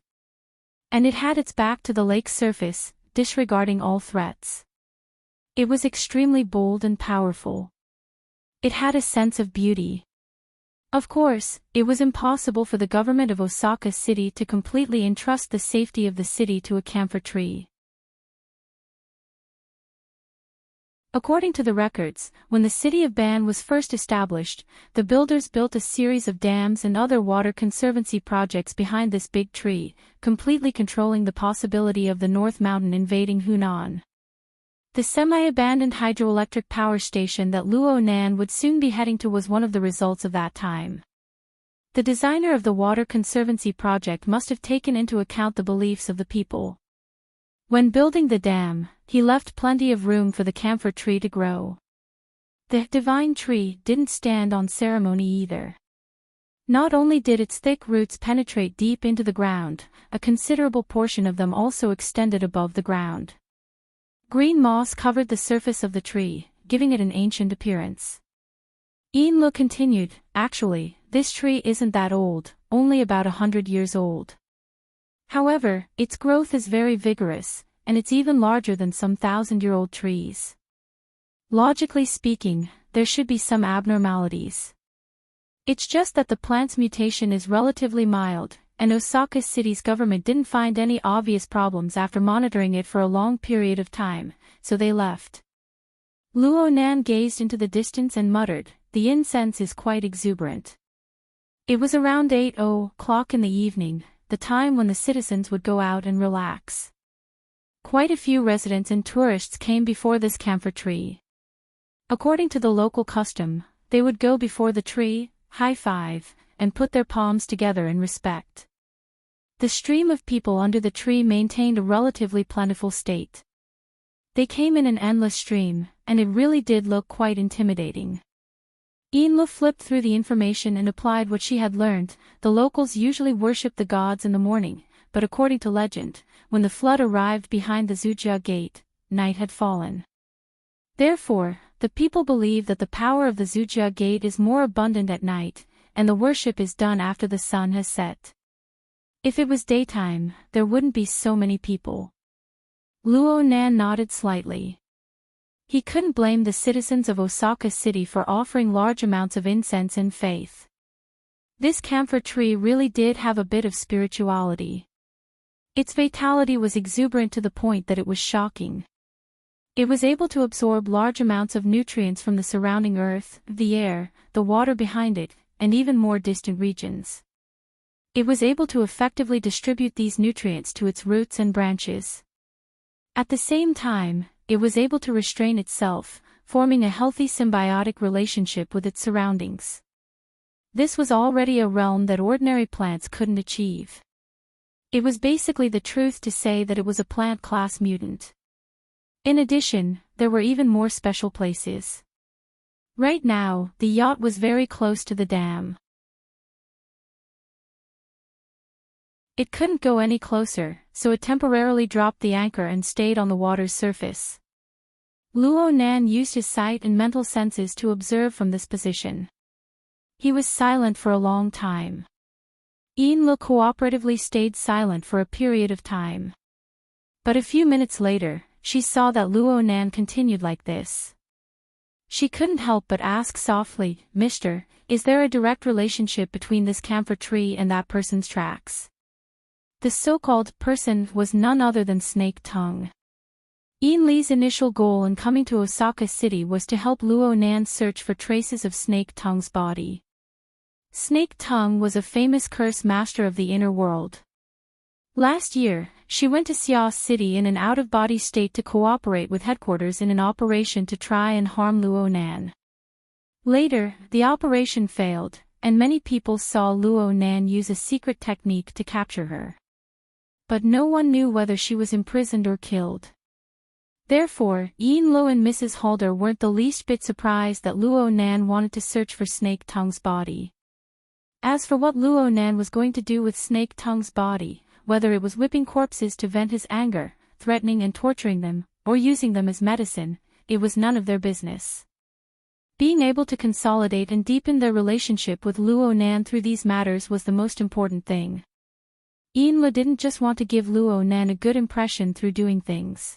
And it had its back to the lake's surface, disregarding all threats. It was extremely bold and powerful. It had a sense of beauty. Of course, it was impossible for the government of Osaka City to completely entrust the safety of the city to a camphor tree. According to the records, when the city of Ban was first established, the builders built a series of dams and other water conservancy projects behind this big tree, completely controlling the possibility of the North Mountain invading Hunan. The semi-abandoned hydroelectric power station that Luo Nan would soon be heading to was one of the results of that time. The designer of the water conservancy project must have taken into account the beliefs of the people. When building the dam, he left plenty of room for the camphor tree to grow. The divine tree didn't stand on ceremony either. Not only did its thick roots penetrate deep into the ground, a considerable portion of them also extended above the ground. Green moss covered the surface of the tree, giving it an ancient appearance. Yinlu continued, actually, this tree isn't that old, only about 100 years old. However, its growth is very vigorous, and it's even larger than some 1,000-year-old trees. Logically speaking, there should be some abnormalities. It's just that the plant's mutation is relatively mild, and Osaka City's government didn't find any obvious problems after monitoring it for a long period of time, so they left. Luo Nan gazed into the distance and muttered, "The incense is quite exuberant." It was around 8:00 in the evening, the time when the citizens would go out and relax. Quite a few residents and tourists came before this camphor tree. According to the local custom, they would go before the tree, high-five, and put their palms together in respect. The stream of people under the tree maintained a relatively plentiful state. They came in an endless stream, and it really did look quite intimidating. Yinlu flipped through the information and applied what she had learned. The locals usually worshipped the gods in the morning, but according to legend, when the flood arrived behind the Zujia Gate, night had fallen. Therefore, the people believe that the power of the Zujia Gate is more abundant at night, and the worship is done after the sun has set. If it was daytime, there wouldn't be so many people. Luo Nan nodded slightly. He couldn't blame the citizens of Osaka City for offering large amounts of incense in faith. This camphor tree really did have a bit of spirituality. Its vitality was exuberant to the point that it was shocking. It was able to absorb large amounts of nutrients from the surrounding earth, the air, the water behind it, and even more distant regions. It was able to effectively distribute these nutrients to its roots and branches. At the same time, it was able to restrain itself, forming a healthy symbiotic relationship with its surroundings. This was already a realm that ordinary plants couldn't achieve. It was basically the truth to say that it was a plant-class mutant. In addition, there were even more special places. Right now, the yacht was very close to the dam. It couldn't go any closer, so it temporarily dropped the anchor and stayed on the water's surface. Luo Nan used his sight and mental senses to observe from this position. He was silent for a long time. Yin-Lu cooperatively stayed silent for a period of time. But a few minutes later, she saw that Luo Nan continued like this. She couldn't help but ask softly, "Mister, is there a direct relationship between this camphor tree and that person's tracks?" The so-called person was none other than Snake Tongue. Yin Li's initial goal in coming to Osaka City was to help Luo Nan search for traces of Snake Tongue's body. Snake Tongue was a famous curse master of the inner world. Last year, she went to Xia City in an out-of-body state to cooperate with headquarters in an operation to try and harm Luo Nan. Later, the operation failed, and many people saw Luo Nan use a secret technique to capture her. But no one knew whether she was imprisoned or killed. Therefore, Yin-Lu and Mrs. Halder weren't the least bit surprised that Luo Nan wanted to search for Snake Tongue's body. As for what Luo Nan was going to do with Snake Tongue's body, whether it was whipping corpses to vent his anger, threatening and torturing them, or using them as medicine, it was none of their business. Being able to consolidate and deepen their relationship with Luo Nan through these matters was the most important thing. Yin-Lu didn't just want to give Luo Nan a good impression through doing things.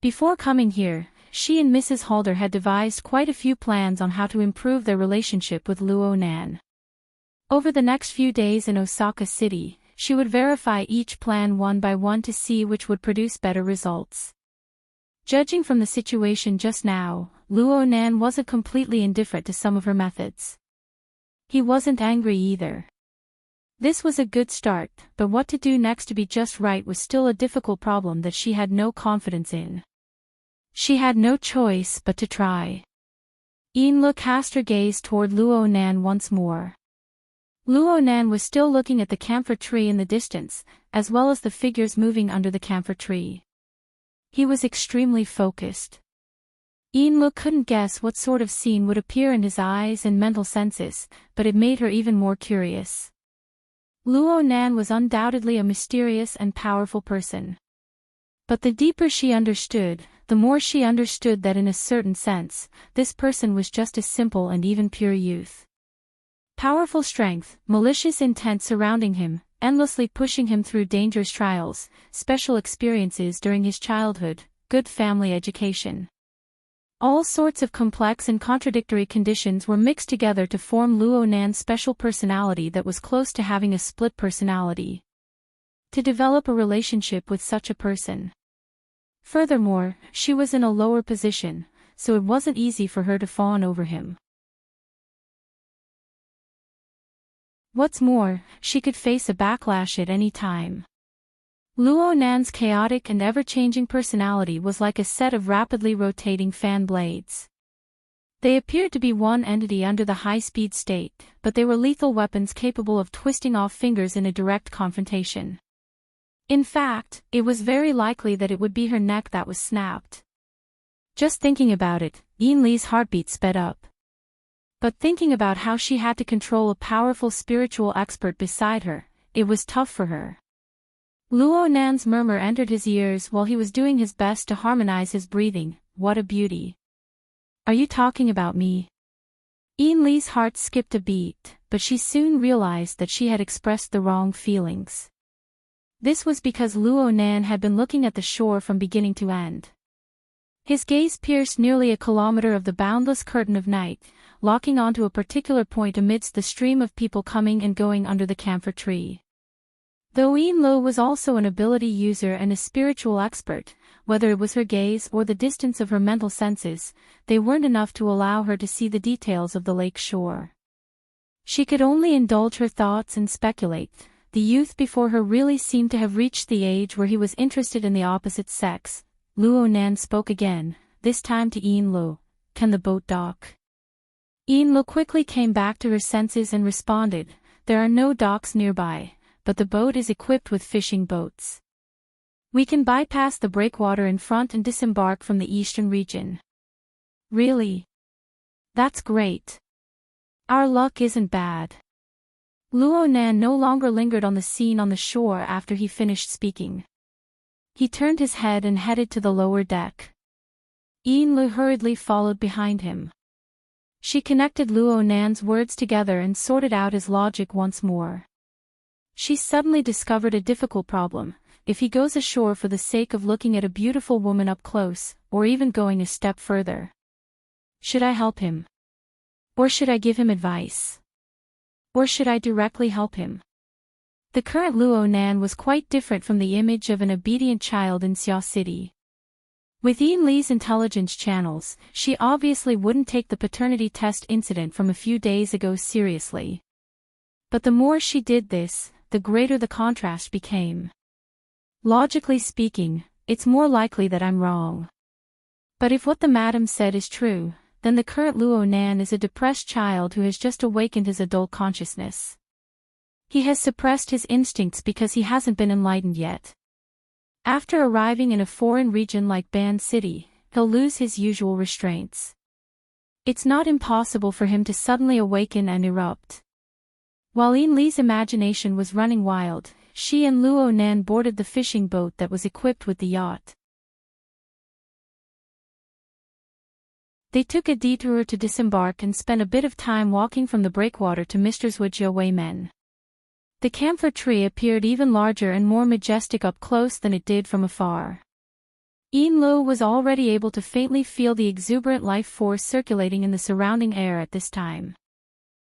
Before coming here, she and Mrs. Halder had devised quite a few plans on how to improve their relationship with Luo Nan. Over the next few days in Osaka City, she would verify each plan one by one to see which would produce better results. Judging from the situation just now, Luo Nan wasn't completely indifferent to some of her methods. He wasn't angry either. This was a good start, but what to do next to be just right was still a difficult problem that she had no confidence in. She had no choice but to try. Yin-Lu cast her gaze toward Luo Nan once more. Luo Nan was still looking at the camphor tree in the distance, as well as the figures moving under the camphor tree. He was extremely focused. Yin-Lu couldn't guess what sort of scene would appear in his eyes and mental senses, but it made her even more curious. Luo Nan was undoubtedly a mysterious and powerful person. But the deeper she understood, the more she understood that in a certain sense, this person was just a simple and even pure youth. Powerful strength, malicious intent surrounding him, endlessly pushing him through dangerous trials, special experiences during his childhood, good family education. All sorts of complex and contradictory conditions were mixed together to form Luo Nan's special personality that was close to having a split personality. To develop a relationship with such a person. Furthermore, she was in a lower position, so it wasn't easy for her to fawn over him. What's more, she could face a backlash at any time. Luo Nan's chaotic and ever-changing personality was like a set of rapidly rotating fan blades. They appeared to be one entity under the high-speed state, but they were lethal weapons capable of twisting off fingers in a direct confrontation. In fact, it was very likely that it would be her neck that was snapped. Just thinking about it, Yin Li's heartbeat sped up. But thinking about how she had to control a powerful spiritual expert beside her, it was tough for her. Luo Nan's murmur entered his ears while he was doing his best to harmonize his breathing. What a beauty. Are you talking about me? Yin Li's heart skipped a beat, but she soon realized that she had expressed the wrong feelings. This was because Luo Nan had been looking at the shore from beginning to end. His gaze pierced nearly a kilometer of the boundless curtain of night, locking onto a particular point amidst the stream of people coming and going under the camphor tree. Though Yin Lo was also an ability user and a spiritual expert, whether it was her gaze or the distance of her mental senses, they weren't enough to allow her to see the details of the lake shore. She could only indulge her thoughts and speculate. The youth before her really seemed to have reached the age where he was interested in the opposite sex. Luo Nan spoke again, this time to Yin Lo. "Can the boat dock?" Yin Lo quickly came back to her senses and responded, "There are no docks nearby, but the boat is equipped with fishing boats. We can bypass the breakwater in front and disembark from the eastern region." "Really? That's great. Our luck isn't bad." Luo Nan no longer lingered on the scene on the shore after he finished speaking. He turned his head and headed to the lower deck. Yin Lu hurriedly followed behind him. She connected Luo Nan's words together and sorted out his logic once more. She suddenly discovered a difficult problem. If he goes ashore for the sake of looking at a beautiful woman up close, or even going a step further, should I help him? Or should I give him advice? Or should I directly help him? The current Luo Nan was quite different from the image of an obedient child in Xia City. With Yin Li's intelligence channels, she obviously wouldn't take the paternity test incident from a few days ago seriously. But the more she did this, the greater the contrast became. Logically speaking, it's more likely that I'm wrong. But if what the madam said is true, then the current Luo Nan is a depressed child who has just awakened his adult consciousness. He has suppressed his instincts because he hasn't been enlightened yet. After arriving in a foreign region like Ban City, he'll lose his usual restraints. It's not impossible for him to suddenly awaken and erupt. While Yin Li's imagination was running wild, she and Luo Nan boarded the fishing boat that was equipped with the yacht. They took a detour to disembark and spent a bit of time walking from the breakwater to Mr. Zhujiu Weimen. The camphor tree appeared even larger and more majestic up close than it did from afar. Yin Lo was already able to faintly feel the exuberant life force circulating in the surrounding air at this time.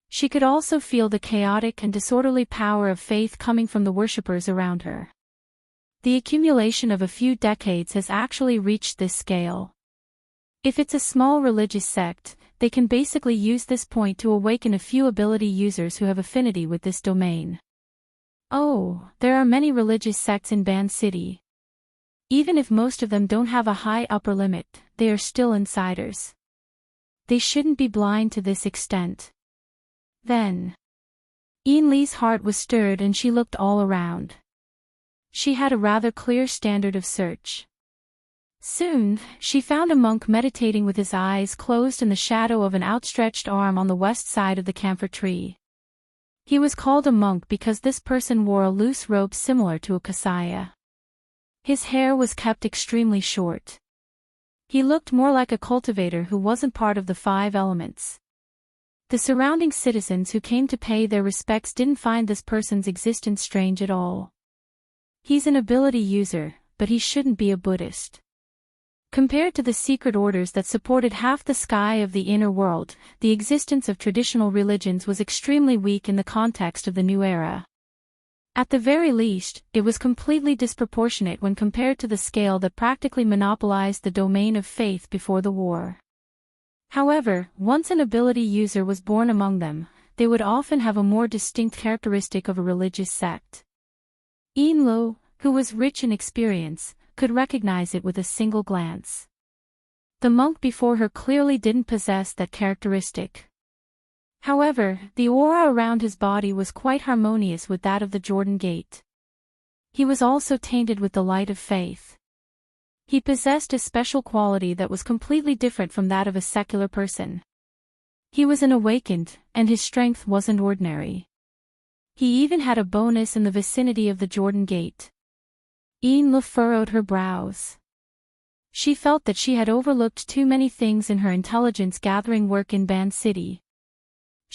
She could also feel the chaotic and disorderly power of faith coming from the worshippers around her. The accumulation of a few decades has actually reached this scale. If it's a small religious sect, they can basically use this point to awaken a few ability users who have affinity with this domain. Oh, there are many religious sects in Ban City. Even if most of them don't have a high upper limit, they are still insiders. They shouldn't be blind to this extent. Then, Yin Li's heart was stirred and she looked all around. She had a rather clear standard of search. Soon, she found a monk meditating with his eyes closed in the shadow of an outstretched arm on the west side of the camphor tree. He was called a monk because this person wore a loose robe similar to a kasaya. His hair was kept extremely short. He looked more like a cultivator who wasn't part of the 5 elements. The surrounding citizens who came to pay their respects didn't find this person's existence strange at all. He's an ability user, but he shouldn't be a Buddhist. Compared to the secret orders that supported half the sky of the inner world, the existence of traditional religions was extremely weak in the context of the new era. At the very least, it was completely disproportionate when compared to the scale that practically monopolized the domain of faith before the war. However, once an ability user was born among them, they would often have a more distinct characteristic of a religious sect. Yin Lo, who was rich in experience, could recognize it with a single glance. The monk before her clearly didn't possess that characteristic. However, the aura around his body was quite harmonious with that of the Jordan Gate. He was also tainted with the light of faith. He possessed a special quality that was completely different from that of a secular person. He was an awakened, and his strength wasn't ordinary. He even had a bonus in the vicinity of the Jordan Gate. Yin Lu furrowed her brows. She felt that she had overlooked too many things in her intelligence-gathering work in Ban City.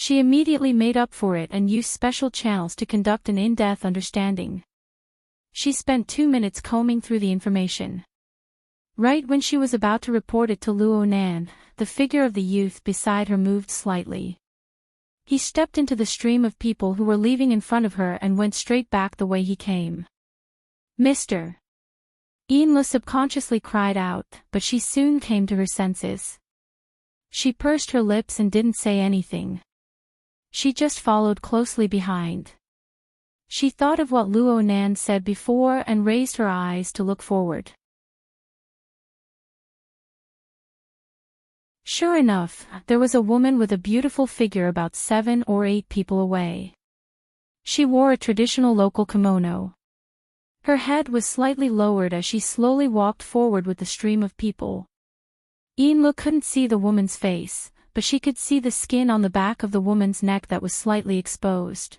She immediately made up for it and used special channels to conduct an in-depth understanding. She spent 2 minutes combing through the information. Right when she was about to report it to Luo Nan, the figure of the youth beside her moved slightly. He stepped into the stream of people who were leaving in front of her and went straight back the way he came. "Mr. Enla," subconsciously cried out, but she soon came to her senses. She pursed her lips and didn't say anything. She just followed closely behind. She thought of what Luo Nan said before and raised her eyes to look forward. Sure enough, there was a woman with a beautiful figure about 7 or 8 people away. She wore a traditional local kimono. Her head was slightly lowered as she slowly walked forward with the stream of people. Enla couldn't see the woman's face, but she could see the skin on the back of the woman's neck that was slightly exposed.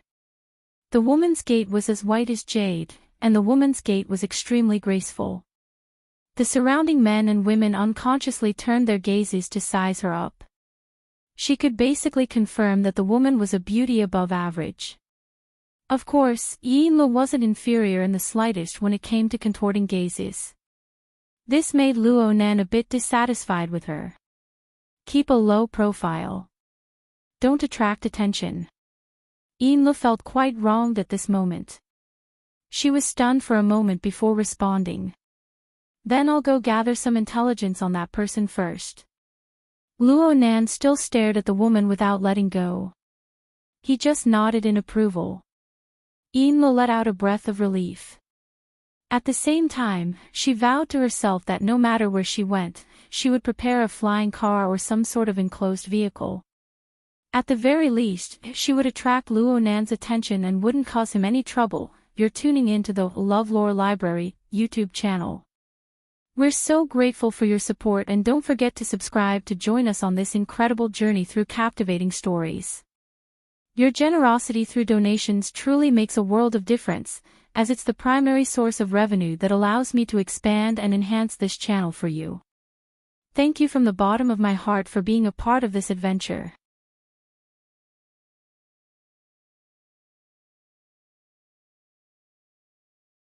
The woman's gait was as white as jade, and the woman's gait was extremely graceful. The surrounding men and women unconsciously turned their gazes to size her up. She could basically confirm that the woman was a beauty above average. Of course, Enla wasn't inferior in the slightest when it came to contorting gazes. This made Luo Nan a bit dissatisfied with her. Keep a low profile. Don't attract attention. Enla felt quite wronged at this moment. She was stunned for a moment before responding. "Then I'll go gather some intelligence on that person first." Luo Nan still stared at the woman without letting go. He just nodded in approval. Enla let out a breath of relief. At the same time, she vowed to herself that no matter where she went, she would prepare a flying car or some sort of enclosed vehicle. At the very least, she would attract Luo Nan's attention and wouldn't cause him any trouble. You're tuning into the LoveLore Library YouTube channel. We're so grateful for your support, and don't forget to subscribe to join us on this incredible journey through captivating stories. Your generosity through donations truly makes a world of difference, as it's the primary source of revenue that allows me to expand and enhance this channel for you. Thank you from the bottom of my heart for being a part of this adventure.